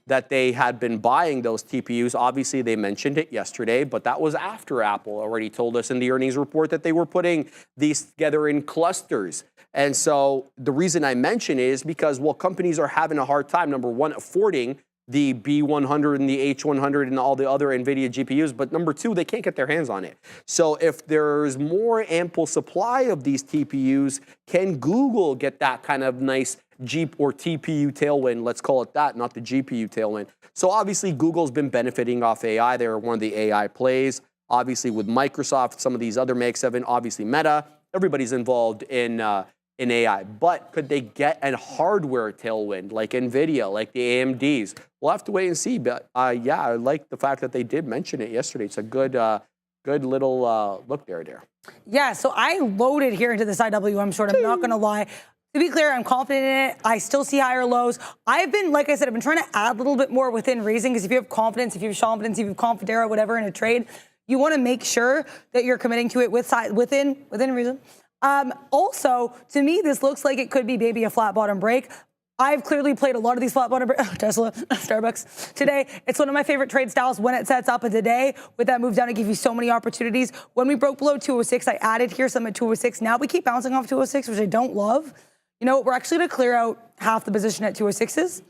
that they had been buying those TPUs. Obviously, they mentioned it yesterday, but that was after Apple already told us in the earnings report that they were putting these together in clusters. And so the reason I mention it is because, well, companies are having a hard time, number one, affording the B100 and the H100 and all the other NVIDIA GPUs, but number two, they can't get their hands on it. So if there's more ample supply of these TPUs, can Google get that kind of nice Jeep or TPU tailwind? Let's call it that, not the GPU tailwind. So obviously Google's been benefiting off AI. They're one of the AI plays. Obviously with Microsoft, some of these other Mag 7, obviously Meta, everybody's involved in AI. But could they get a hardware tailwind like NVIDIA, like the AMDs? We'll have to wait and see. But yeah, I like the fact that they did mention it yesterday. It's a good little look there. Yeah, so I loaded here into this IWM short. I'm not going to lie. To be clear, I'm confident in it. I still see higher lows. I've been, like I said, I've been trying to add a little bit more within reason, because if you have confidence, if you have confidence, if you have confidera, whatever in a trade, you want to make sure that you're committing to it within reason. Also, to me, this looks like it could be maybe a flat bottom break. I've clearly played a lot of these flat bottom Tesla, Starbucks today. It's one of my favorite trade styles when it sets up a today with that move down to give you so many opportunities. When we broke below 206, I added here some at 206. Now we keep bouncing off 206, which I don't love. You know, we're actually going to clear out half the position at 206s,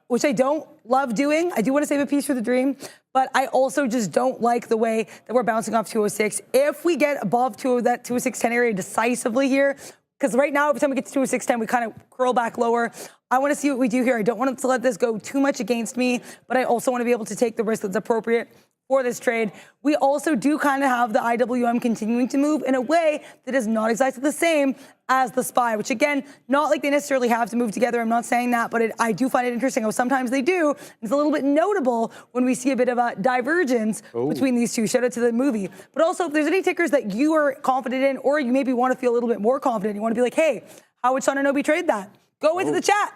which I don't love doing. I do want to save a piece for the dream, but I also just don't like the way that we're bouncing off 206. If we get above that 206.10 area decisively here, because right now, every time we get to 206.10, we kind of curl back lower. I want to see what we do here. I don't want to let this go too much against me, but I also want to be able to take the risk that's appropriate for this trade. We also do kind of have the IWM continuing to move in a way that is not exactly the same as the SPY, which again, not like they necessarily have to move together. I'm not saying that, but I do find it interesting how sometimes they do. It's a little bit notable when we see a bit of a divergence between these two. Shout out to the movie. But also, if there's any tickers that you are confident in, or you maybe want to feel a little bit more confident, you want to be like, hey, how would Sean Anobi trade that? Go into the chat,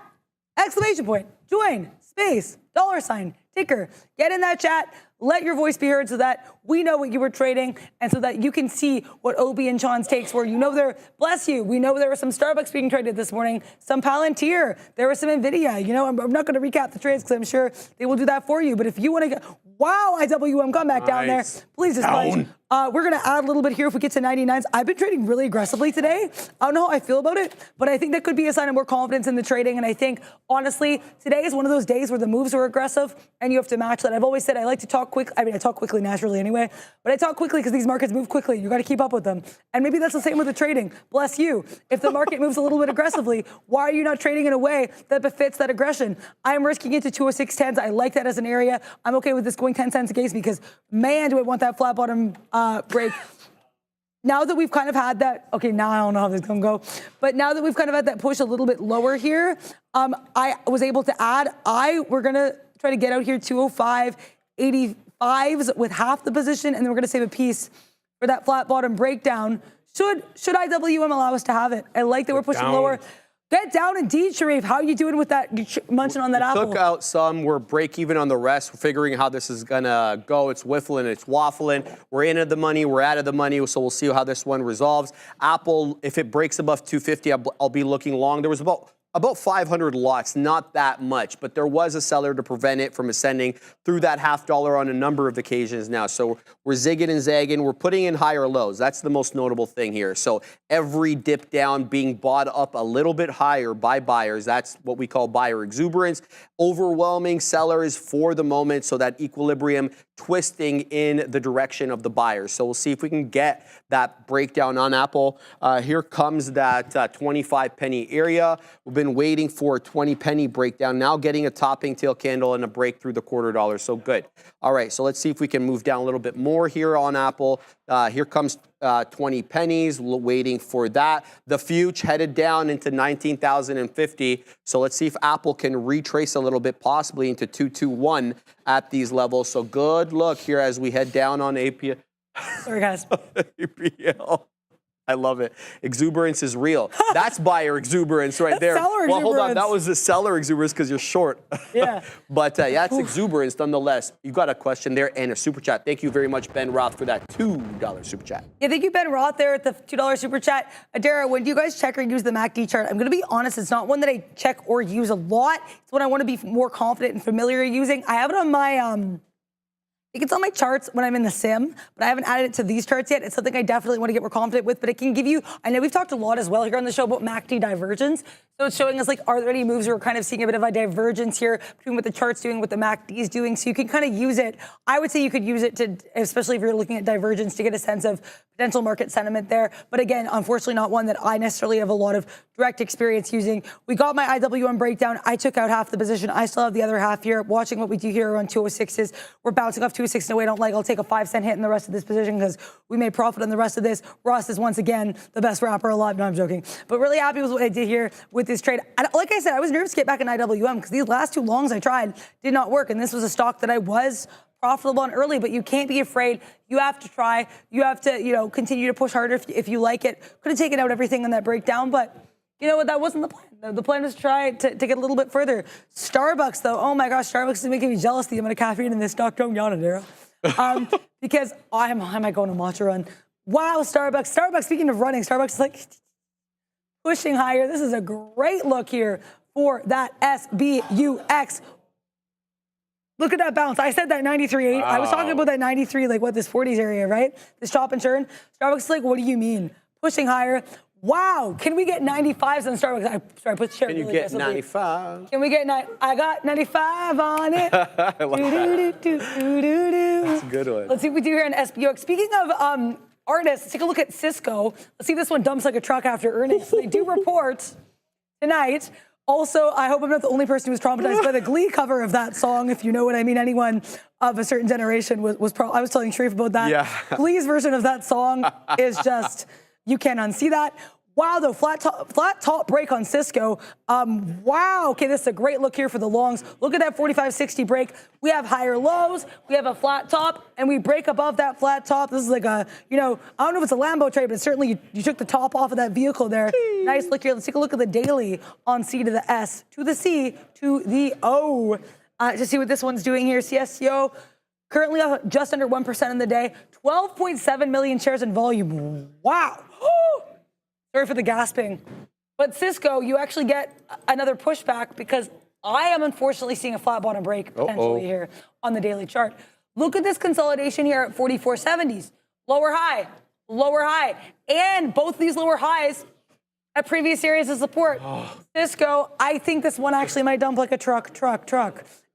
exclamation point, join, space, $, ticker, get in that chat. Let your voice be heard so that we know what you were trading and so that you can see what Obi and Sean's takes were. You know, bless you. We know there was some Starbucks being traded this morning, some Palantir, there was some NVIDIA. You know, I'm not going to recap the trades because I'm sure they will do that for you. But if you want to go, wow, IWM, come back down there. Please just punch. We're going to add a little bit here if we get to 99s. I've been trading really aggressively today. I don't know how I feel about it, but I think that could be a sign of more confidence in the trading. And I think, honestly, today is one of those days where the moves are aggressive and you have to match that. I've always said I like to talk quick. I mean, I talk quickly naturally anyway, but I talk quickly because these markets move quickly. You got to keep up with them. And maybe that's the same with the trading. Bless you. If the market moves a little bit aggressively, why are you not trading in a way that befits that aggression? I'm risking into 206.10s. I like that as an area. I'm okay with this going 10 cents against me because, man, do I want that flat bottom break. Now that we've kind of had that, okay, now I don't know how this is going to go, but now that we've kind of had that push a little bit lower here, I was able to add, we're going to try to get out here 205, 85s with half the position, and then we're going to save a piece for that flat bottom breakdown. Should IWM allow us to have it? I like that we're pushing lower. Get down indeed, Sharif. How are you doing with that, munching on that apple? Took out some. We're break even on the rest. We're figuring how this is going to go. It's whiffling. It's waffling. We're in at the money. We're out of the money. So we'll see how this one resolves. Apple, if it breaks above 250, I'll be looking long. There was about 500 lots, not that much, but there was a seller to prevent it from ascending through that $0.50 on a number of occasions now. So we're zigging and zagging. We're putting in higher lows. That's the most notable thing here. So every dip down being bought up a little bit higher by buyers. That's what we call buyer exuberance. Overwhelming sellers for the moment, so that equilibrium twisting in the direction of the buyers. So we'll see if we can get that breakdown on Apple. Here comes that 25 penny area. We've been waiting for a 20 penny breakdown, now getting a topping tail candle and a break through the $0.25. So good. All right, so let's see if we can move down a little bit more here on Apple. Here comes 20 pennies, waiting for that. The future headed down into 19,050. So let's see if Apple can retrace a little bit, possibly into 221 at these levels. So good luck here as we head down on APL. Sorry, guys. APL. I love it. Exuberance is real. That's buyer exuberance right That's there. seller Well, hold on. exuberance. That was the seller exuberance because you're short. Yeah. But yeah, it's exuberance nonetheless. You got a question there and a super chat. Thank you very much, Ben Roth, for that $2 super chat. Yeah, thank you, Ben Roth, there at the $2 super chat. Adara, when do you guys check or use the MACD chart? I'm going to be honest, it's not one that I check or use a lot. It's one I want to be more confident and familiar using. I have it on my I think it's on my charts when I'm in the sim, but I haven't added it to these charts yet. It's something I definitely want to get more confident with, but it can give you, I know we've talked a lot as well here on the show about MACD divergence. So it's showing us, like, are there any moves where we're kind of seeing a bit of a divergence here between what the chart's doing, what the MACD is doing. So you can kind of use it. I would say you could use it to, especially if you're looking at divergence, to get a sense of potential market sentiment there. But again, unfortunately not one that I necessarily have a lot of direct experience using. We got my IWM breakdown. I took out half the position. I still have the other half here. Watching what we do here on 206s. We're bouncing off 206 in a way I don't like. I'll take a 5-cent hit in the rest of this position because we made profit on the rest of this. Ross is once again the best rapper alive. No, I'm joking. But really happy with what I did here with this trade. And like I said, I was nervous to get back in IWM because these last two longs I tried did not work. And this was a stock that I was profitable on early, but you can't be afraid. You have to try. You have to, continue to push harder if you like it. Could have taken out everything in that breakdown, but you know what? That wasn't the plan. The plan was to try to get a little bit further. Starbucks, though, oh my gosh, Starbucks is making me jealous the amount of caffeine in this stock. Don't yawn, Adara. Because I might go on a matcha run. Wow, Starbucks, speaking of running, Starbucks is like pushing higher. This is a great look here for that SBUX. Look at that bounce. I said that 93.8. Wow. I was talking about that 93, like this 40s area, right? This chop and churn. Starbucks is like, what do you mean? Pushing higher. Wow. Can we get 95s on Starbucks? Sorry, put the chair. Can really you get 95? Can we get I got 95 on it. I love that. That's a good one. Let's see what we do here in SBUX. Speaking of artists, let's take a look at Cisco. Let's see if this one dumps like a truck after earnings. So they do report tonight. Also, I hope I'm not the only person who was traumatized by the Glee cover of that song, if you know what I mean. Anyone of a certain generation was I was telling Sharif about that. Yeah. Glee's version of that song is just, you can't unsee that. Wow, though, flat top break on Cisco. Wow, okay, this is a great look here for the longs. Look at that 45.60 break. We have higher lows, we have a flat top, and we break above that flat top. This is like a, I don't know if it's a Lambo trade, but certainly you took the top off of that vehicle there. Nice look here. Let's take a look at the daily on C to the S, to the C, to the O. To see what this one's doing here. CSCO currently up just under 1% in the day. 12.7 million shares in volume. Wow. Sorry for the gasping. But Cisco, you actually get another pushback because I am unfortunately seeing a flat bottom break potentially here on the daily chart. Look at this consolidation here at 44.70s. Lower high. And both these lower highs at previous areas of support. Cisco, I think this one actually might dump like a truck.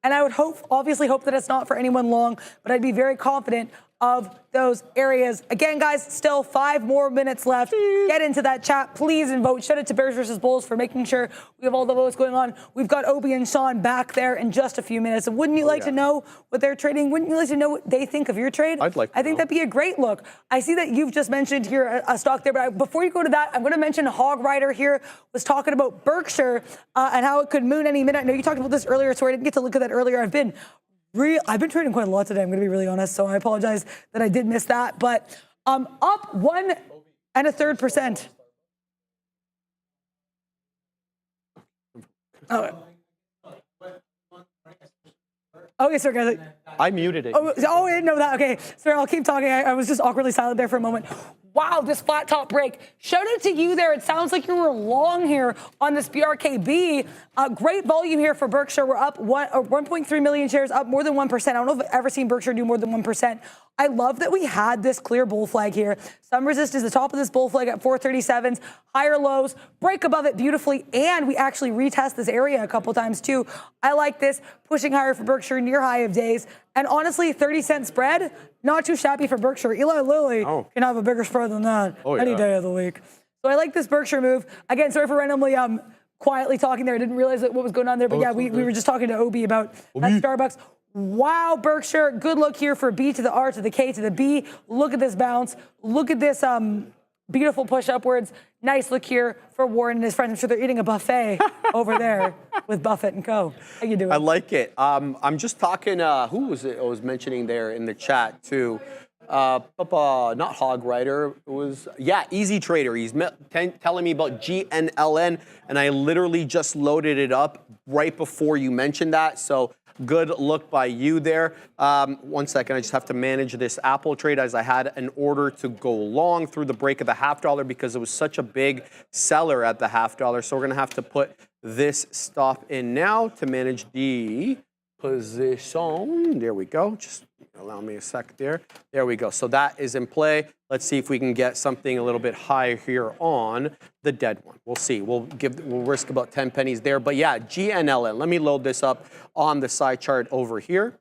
And I would obviously hope that it's not for anyone long, but I'd be very confident of those areas. Again, guys, still 5 more minutes left. Get into that chat, please, and vote. Shout out to Bears versus Bulls for making sure we have all the votes going on. We've got Obi and Sean back there in just a few minutes. And wouldn't you like to know what they're trading? Wouldn't you like to know what they think of your trade? I'd like to I think that'd be a great look. I see that you've just mentioned here a stock there, but before you go to that, I'm going to mention Hog Rider here was talking about Berkshire and how it could moon any minute. I know you talked about this earlier, so I didn't get to look at that earlier. I've been trading quite a lot today, I'm going to be really honest, so I apologize that I did miss that. But up 1 1/3%. Oh. Okay, sorry, guys. I muted it. Oh, I didn't know that. Okay, sorry, I'll keep talking. I was just awkwardly silent there for a moment. Wow, this flat top break. Shout out to you there. It sounds like you were long here on this BRKB. Great volume here for Berkshire. We're up 1.3 million shares, up more than 1%. I don't know if I've ever seen Berkshire do more than 1%. I love that we had this clear bull flag here. Some resistance, the top of this bull flag at 437s, higher lows, break above it beautifully, and we actually retest this area a couple times too. I like this, pushing higher for Berkshire, near high of days. And honestly, 30-cent spread, not too shabby for Berkshire. Eli Lilly can have a bigger spread than that any day of the week. So I like this Berkshire move. Again, sorry for randomly quietly talking there. I didn't realize what was going on there. But yeah, we were just talking to Obi about Starbucks. Wow, Berkshire, good look here for B to the R to the K to the B. Look at this bounce. Look at this beautiful push upwards. Nice look here for Warren and his friends. I'm sure they're eating a buffet over there with Buffett and Co. How you doing? I like it. I'm just talking, who was it I was mentioning there in the chat too? Not Hog Rider. It was, Easy Trader. He's telling me about GNLN, and I literally just loaded it up right before you mentioned that. So good look by you there. 1 second, I just have to manage this Apple trade as I had an order to go long through the break of the $0.50 because it was such a big seller at the $0.50. So we're gonna have to put this stop in now to manage the position. There we go. Just allow me a sec there. There we go. So that is in play. Let's see if we can get something a little bit higher here on the dead one. We'll see. We'll risk about 10 pennies there. But yeah, GNLN. Let me load this up on the side chart over here.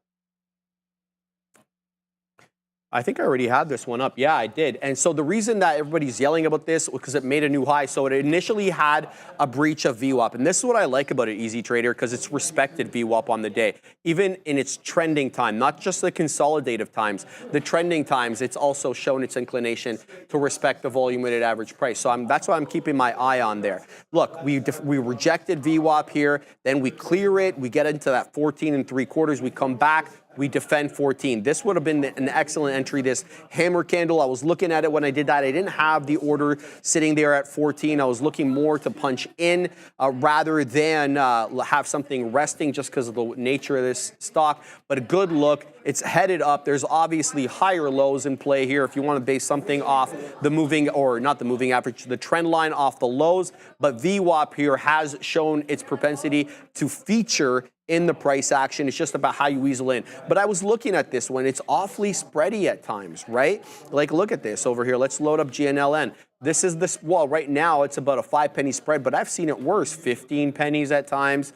I think I already had this one up. Yeah, I did. And so the reason that everybody's yelling about this was because it made a new high. So it initially had a breach of VWAP. And this is what I like about it, Easy Trader, because it's respected VWAP on the day. Even in its trending time, not just the consolidative times, the trending times, it's also shown its inclination to respect the volume weighted average price. So that's why I'm keeping my eye on there. Look, we rejected VWAP here, then we clear it, we get into that 14 3/4, we come back, we defend 14. This would have been an excellent entry, this hammer candle. I was looking at it when I did that. I didn't have the order sitting there at 14. I was looking more to punch in rather than have something resting just because of the nature of this stock. But a good look. It's headed up. There's obviously higher lows in play here if you want to base something off the moving, or not the moving average, the trend line off the lows. But VWAP here has shown its propensity to feature in the price action. It's just about how you weasel in. But I was looking at this one. It's awfully spready at times, right? Like, look at this over here. Let's load up GNLN. This is this, well, right now it's about a 5 penny spread, but I've seen it worse, 15 pennies at times.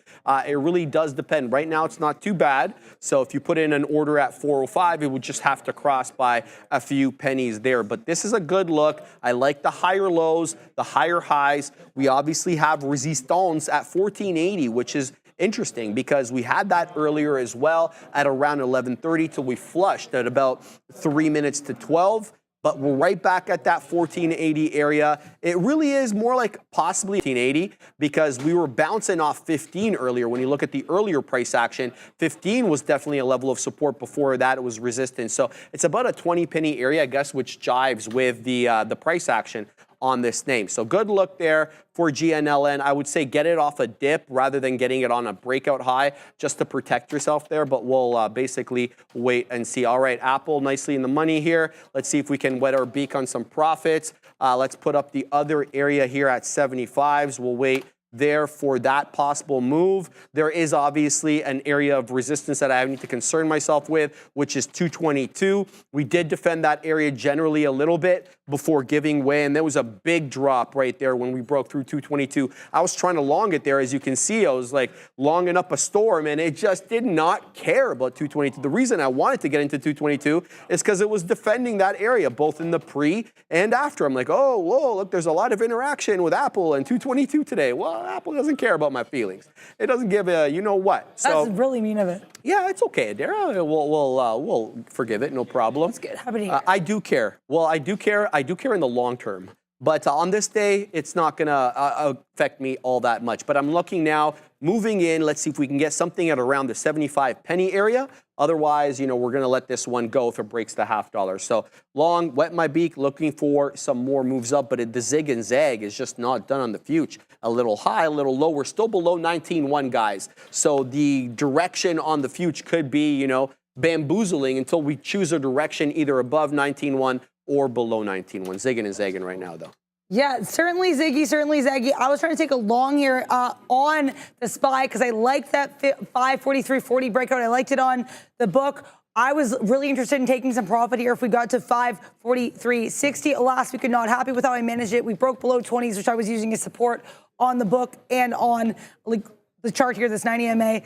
It really does depend. Right now it's not too bad. So if you put in an order at 405, it would just have to cross by a few pennies there. But this is a good look. I like the higher lows, the higher highs. We obviously have resistance at 1480, which is interesting because we had that earlier as well at around 11:30 till we flushed at about 3 minutes to 12. But we're right back at that 1480 area. It really is more like possibly 1480 because we were bouncing off 15 earlier. When you look at the earlier price action, 15 was definitely a level of support. Before that, it was resistance. So it's about a 20 penny area, I guess, which jives with the price action on this name. So good look there for GNLN. I would say get it off a dip rather than getting it on a breakout high just to protect yourself there, but we'll basically wait and see. All right, Apple nicely in the money here. Let's see if we can wet our beak on some profits. Let's put up the other area here at 75s. We'll wait there for that possible move. There is obviously an area of resistance that I need to concern myself with, which is 222. We did defend that area generally a little bit before giving way, and there was a big drop right there when we broke through 222. I was trying to long it there. As you can see, I was like longing up a storm, and it just did not care about 222. The reason I wanted to get into 222 is because it was defending that area, both in the pre and after. I'm like, oh, whoa, look, there's a lot of interaction with Apple and 222 today. Well, Apple doesn't care about my feelings. It doesn't give a, you know what. So, that's really mean of it. Yeah, it's okay, Dara. We'll forgive it, no problem. That's good. How about you? I do care. Well, I do care in the long term. But on this day, it's not going to affect me all that much. But I'm looking now, moving in. Let's see if we can get something at around the 75 penny area. Otherwise, you know, we're going to let this one go if it breaks the $0.5. So long, wet my beak, looking for some more moves up. But the zig and zag is just not done on the future. A little high, a little low. We're still below 19.1, guys. So the direction on the future could be, you know, bamboozling until we choose a direction either above 19.1 or below 19.1. Zigging and zagging right now, though. Yeah, certainly ziggy, certainly zaggy. I was trying to take a long here on the SPY because I liked that 543.40 breakout. I liked it on the book. I was really interested in taking some profit here if we got to 543.60. Alas, we could not. Happy with how I managed it. We broke below 20s, which I was using as support on the book and on the chart here, this 90 MA.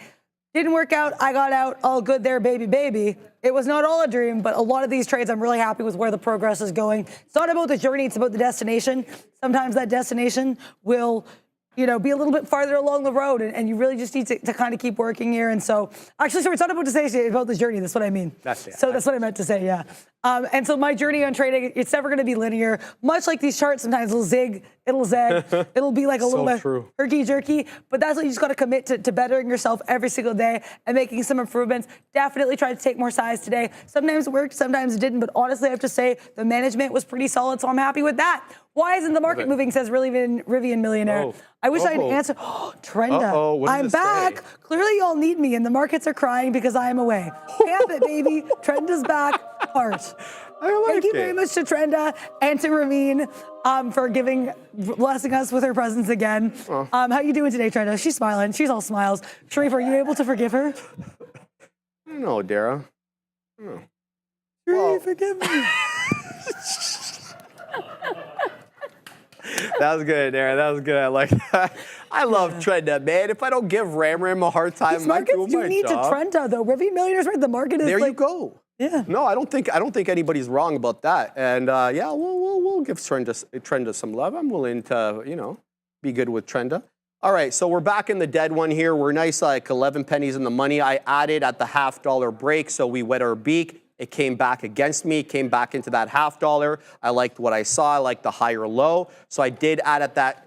Didn't work out. I got out. All good there, baby, baby. It was not all a dream, but a lot of these trades, I'm really happy with where the progress is going. It's not about the journey. It's about the destination. Sometimes that destination will, you know, be a little bit farther along the road, and you really just need to kind of keep working here. And so, actually, so it's not about to say it's about the journey. That's what I mean. That's it. So that's what I meant to say, yeah. And so my journey on trading, it's never going to be linear. Much like these charts, sometimes it'll zig, it'll zag, it'll be like a little bit herky-jerky. But that's what you just got to commit to bettering yourself every single day and making some improvements. Definitely try to take more size today. Sometimes it worked, sometimes it didn't. But honestly, I have to say the management was pretty solid, so I'm happy with that. Why isn't the market moving, says Rivian Millionaire. Oh. I wish I had an answer. Oh, Trenda, I'm back. Clearly y'all need me, and the markets are crying because I am away. Camp it, baby. Trenda's back. Heart. Thank you very much to Trenda and to Ramin for blessing us with her presence again. How you doing today, Trenda? She's smiling. She's all smiles. Sharif, are you able to forgive her? I don't know, Dara. Sharif, forgive me. That was good, Dara. That was good. I like that. I love Trenda, man. If I don't give Ram a hard time, These markets do need to Trenda, though. Rivian Millionaire's right. The market is there. You go. Yeah. No, I don't think anybody's wrong about that. And yeah, we'll give Trenda some love. I'm willing to, you know, be good with Trenda. All right, so we're back in the dead one here. We're nice, like 11 pennies in the money. I added at the $0.5 break, so we wet our beak. It came back against me, came back into that $0.5. I liked what I saw. I liked the higher low. So I did add at that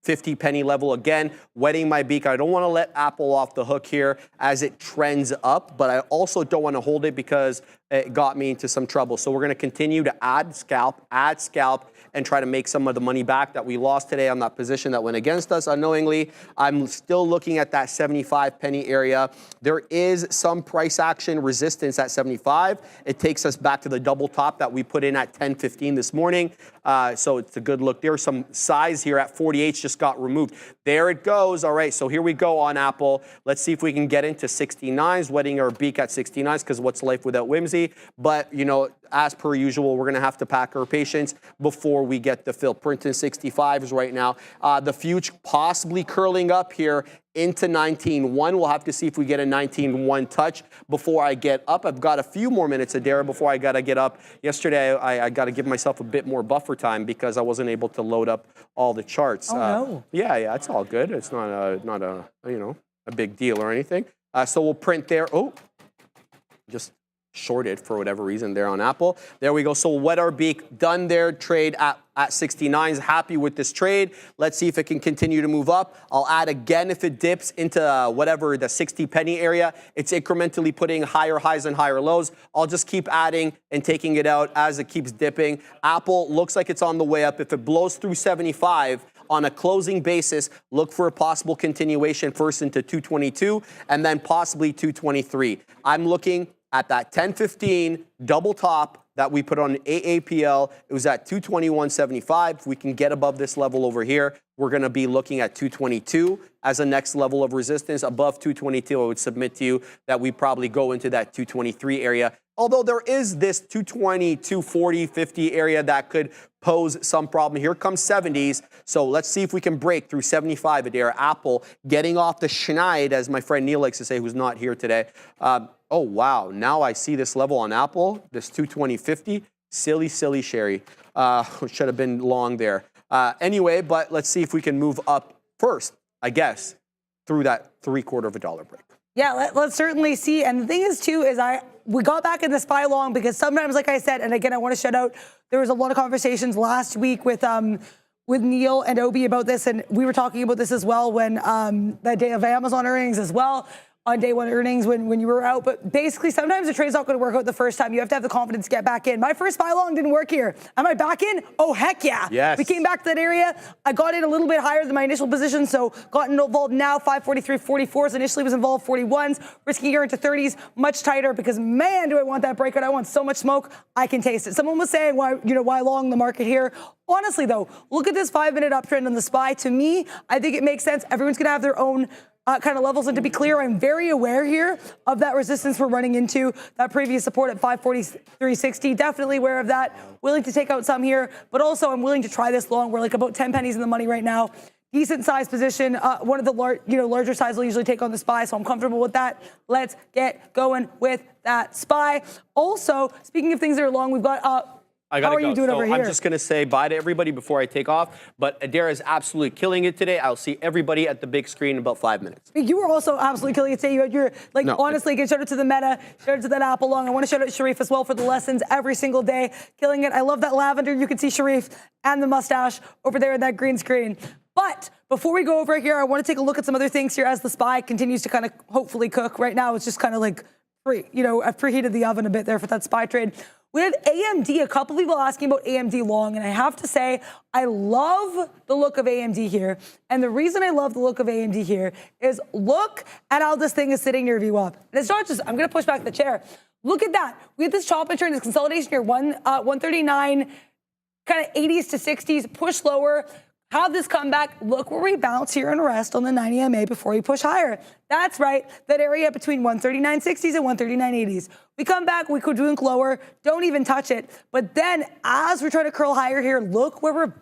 50 penny level again, wetting my beak. I don't want to let Apple off the hook here as it trends up, but I also don't want to hold it because it got me into some trouble. So we're going to continue to add scalp, and try to make some of the money back that we lost today on that position that went against us unknowingly. I'm still looking at that 75 penny area. There is some price action resistance at 75. It takes us back to the double top that we put in at 10.15 this morning. So it's a good look. There's some size here at 48 just got removed. There it goes. All right, so here we go on Apple. Let's see if we can get into 69s, wetting our beak at 69s because what's life without whimsy? But, you know, as per usual, we're going to have to pack our patience before we get the fill. Printing 65s right now. The future possibly curling up here into 19.1. We'll have to see if we get a 19.1 touch before I get up. I've got a few more minutes, Adara, before I got to get up. Yesterday, I got to give myself a bit more buffer time because I wasn't able to load up all the charts. Oh, no. Yeah, it's all good. It's not a you know, a big deal or anything. So we'll print there. Oh, just shorted for whatever reason there on Apple. There we go. So we'll wet our beak. Done there. Trade at 69s. Happy with this trade. Let's see if it can continue to move up. I'll add again if it dips into whatever the 60 penny area. It's incrementally putting higher highs and higher lows. I'll just keep adding and taking it out as it keeps dipping. Apple looks like it's on the way up. If it blows through 75, on a closing basis, look for a possible continuation first into 222 and then possibly 223. I'm looking at that 10.15 double top that we put on AAPL. It was at 221.75. If we can get above this level over here, we're going to be looking at 222 as a next level of resistance. Above 222, I would submit to you that we probably go into that 223 area. Although there is this 220, 240, 50 area that could pose some problem. Here comes 70s. So let's see if we can break through 75 Adara. Apple getting off the schneid, as my friend Neil likes to say, who's not here today. Oh, wow. Now I see this level on Apple, this 220.50. Silly Sherry. Should have been long there. Anyway, but let's see if we can move up first, I guess, through that $0.75 break. Yeah, let's certainly see. And the thing is, too, is we got back in the SPY long because sometimes, like I said, and again, I want to shout out, there was a lot of conversations last week with Neil and Obi about this, and we were talking about this as well when that day of Amazon earnings as well, on day one earnings when you were out. But basically, sometimes the trade's not going to work out the first time. You have to have the confidence to get back in. My first SPY long didn't work here. Am I back in? Oh, heck yeah. Yes. We came back to that area. I got in a little bit higher than my initial position, so got involved now, 543.44s. Initially was involved 41s, risking here into 30s, much tighter because, man, do I want that breakout. I want so much smoke. I can taste it. Someone was saying, why long the market here? Honestly, though, look at this 5-minute uptrend on the SPY. To me, I think it makes sense. Everyone's going to have their own kind of levels. And to be clear, I'm very aware here of that resistance we're running into, that previous support at 543.60. Definitely aware of that. Willing to take out some here, but also I'm willing to try this long. We're like about 10 pennies in the money right now. Decent size position. One of the larger size will usually take on the SPY, so I'm comfortable with that. Let's get going with that SPY. Also, speaking of things that are long, we've got how are you doing over here? I'm just going to say bye to everybody before I take off. But Adair is absolutely killing it today. I'll see everybody at the big screen in about 5 minutes. You were also absolutely killing it today. You're like, no, honestly, get shout out to the meta, shout out to that Apple long. I want to shout out Sharif as well for the lessons every single day. Killing it. I love that lavender. You can see Sharif and the mustache over there in that green screen. But before we go over here, I want to take a look at some other things here as the SPY continues to kind of hopefully cook. Right now, it's just kind of like I've preheated the oven a bit there for that SPY trade. We had AMD, a couple people asking about AMD long, and I have to say, I love the look of AMD here. And the reason I love the look of AMD here is look at how this thing is sitting near VWAP. And it's not just, I'm going to push back the chair. Look at that. We had this chop and turn, this consolidation here, 139, kind of 80s to 60s, push lower. Have this comeback. Look where we bounce here and rest on the 90 MA before we push higher. That's right, that area between 139.60s and 139.80s. We come back, we could drink lower, don't even touch it. But then as we're trying to curl higher here, look where we're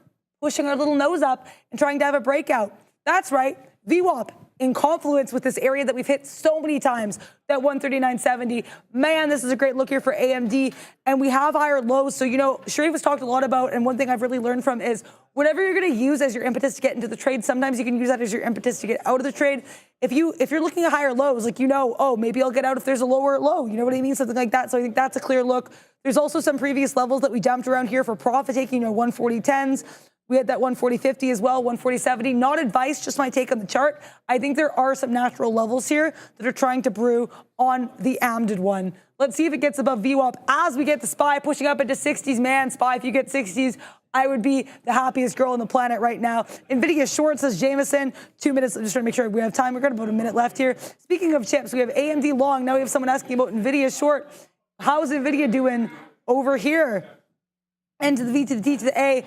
pushing our little nose up and trying to have a breakout. That's right, VWAP in confluence with this area that we've hit so many times, that 139.70. Man, this is a great look here for AMD. And we have higher lows. So, Sharif has talked a lot about, and one thing I've really learned from is whatever you're going to use as your impetus to get into the trade, sometimes you can use that as your impetus to get out of the trade. If you're looking at higher lows, like, oh, maybe I'll get out if there's a lower low. You know what I mean? Something like that. So I think that's a clear look. There's also some previous levels that we jumped around here for profit taking, 140.10s. We had that 140.50 as well, 140.70. Not advice, just my take on the chart. I think there are some natural levels here that are trying to brew on the AMDed one. Let's see if it gets above VWAP as we get the SPY pushing up into 60s. Man, SPY, if you get 60s, I would be the happiest girl on the planet right now. NVIDIA short, says Jameson. 2 minutes. I'm just trying to make sure we have time. We've got about a minute left here. Speaking of chips, we have AMD long. Now we have someone asking about NVIDIA short. How's NVIDIA doing over here? N to the V to the T to the A.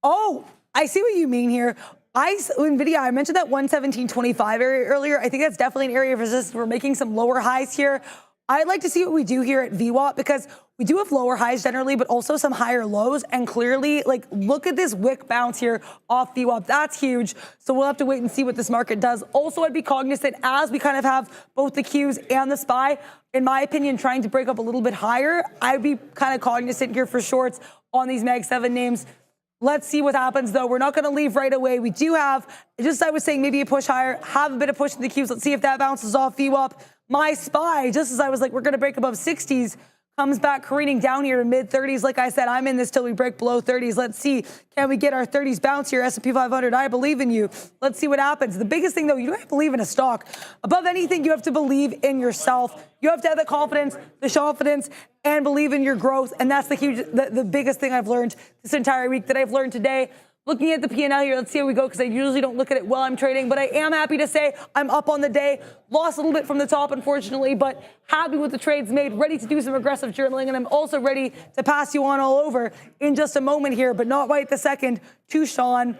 Oh, I see what you mean here. NVIDIA, I mentioned that 117.25 area earlier. I think that's definitely an area of resistance. We're making some lower highs here. I'd like to see what we do here at VWAP because we do have lower highs generally, but also some higher lows. And clearly, look at this wick bounce here off VWAP. That's huge. So we'll have to wait and see what this market does. Also, I'd be cognizant as we kind of have both the Qs and the SPY, in my opinion, trying to break up a little bit higher. I'd be kind of cognizant here for shorts on these Mag 7 names. Let's see what happens, though. We're not going to leave right away. We do have, just as I was saying, maybe a push higher, have a bit of push in the Qs. Let's see if that bounces off VWAP. My SPY, just as I was like, we're going to break above 60s, comes back careening down here to mid-30s. Like I said, I'm in this till we break below 30s. Let's see. Can we get our 30s bounce here? S&P 500, I believe in you. Let's see what happens. The biggest thing, though, you don't have to believe in a stock. Above anything, you have to believe in yourself. You have to have the confidence, the confidence, and believe in your growth. And that's the biggest thing I've learned this entire week that I've learned today. Looking at the P&L here, let's see how we go, because I usually don't look at it while I'm trading, but I am happy to say I'm up on the day. Lost a little bit from the top, unfortunately, but happy with the trades made, ready to do some aggressive journaling, and I'm also ready to pass you on all over in just a moment here, but not right this second, to Sean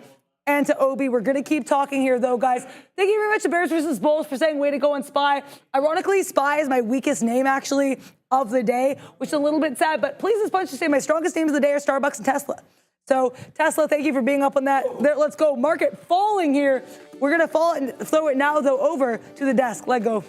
and to Obi. We're going to keep talking here, though, guys. Thank you very much to Bears vs. Bulls for saying way to go on SPY. Ironically, SPY is my weakest name, actually, of the day, which is a little bit sad, but please, this bunch to say my strongest names of the day are Starbucks and Tesla. So, Tesla, thank you for being up on that. There, let's go. Market falling here. We're going to fall and throw it now, though, over to the desk. Let go.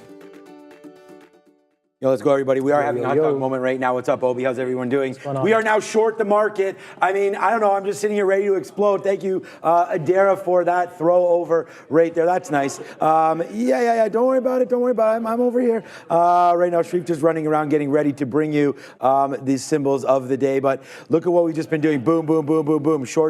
Yo, let's go, everybody. We are having a hot dog moment right now. What's up, Obi? How's everyone doing? We are now short the market. I mean, I don't know. I'm just sitting here ready to explode. Thank you, Adara, for that throw over right there. That's nice. Yeah. Don't worry about it. Don't worry about it. I'm over here. Right now, Sharif just running around getting ready to bring you these symbols of the day. But look at what we've just been doing. Boom, boom, boom, boom, boom. Short.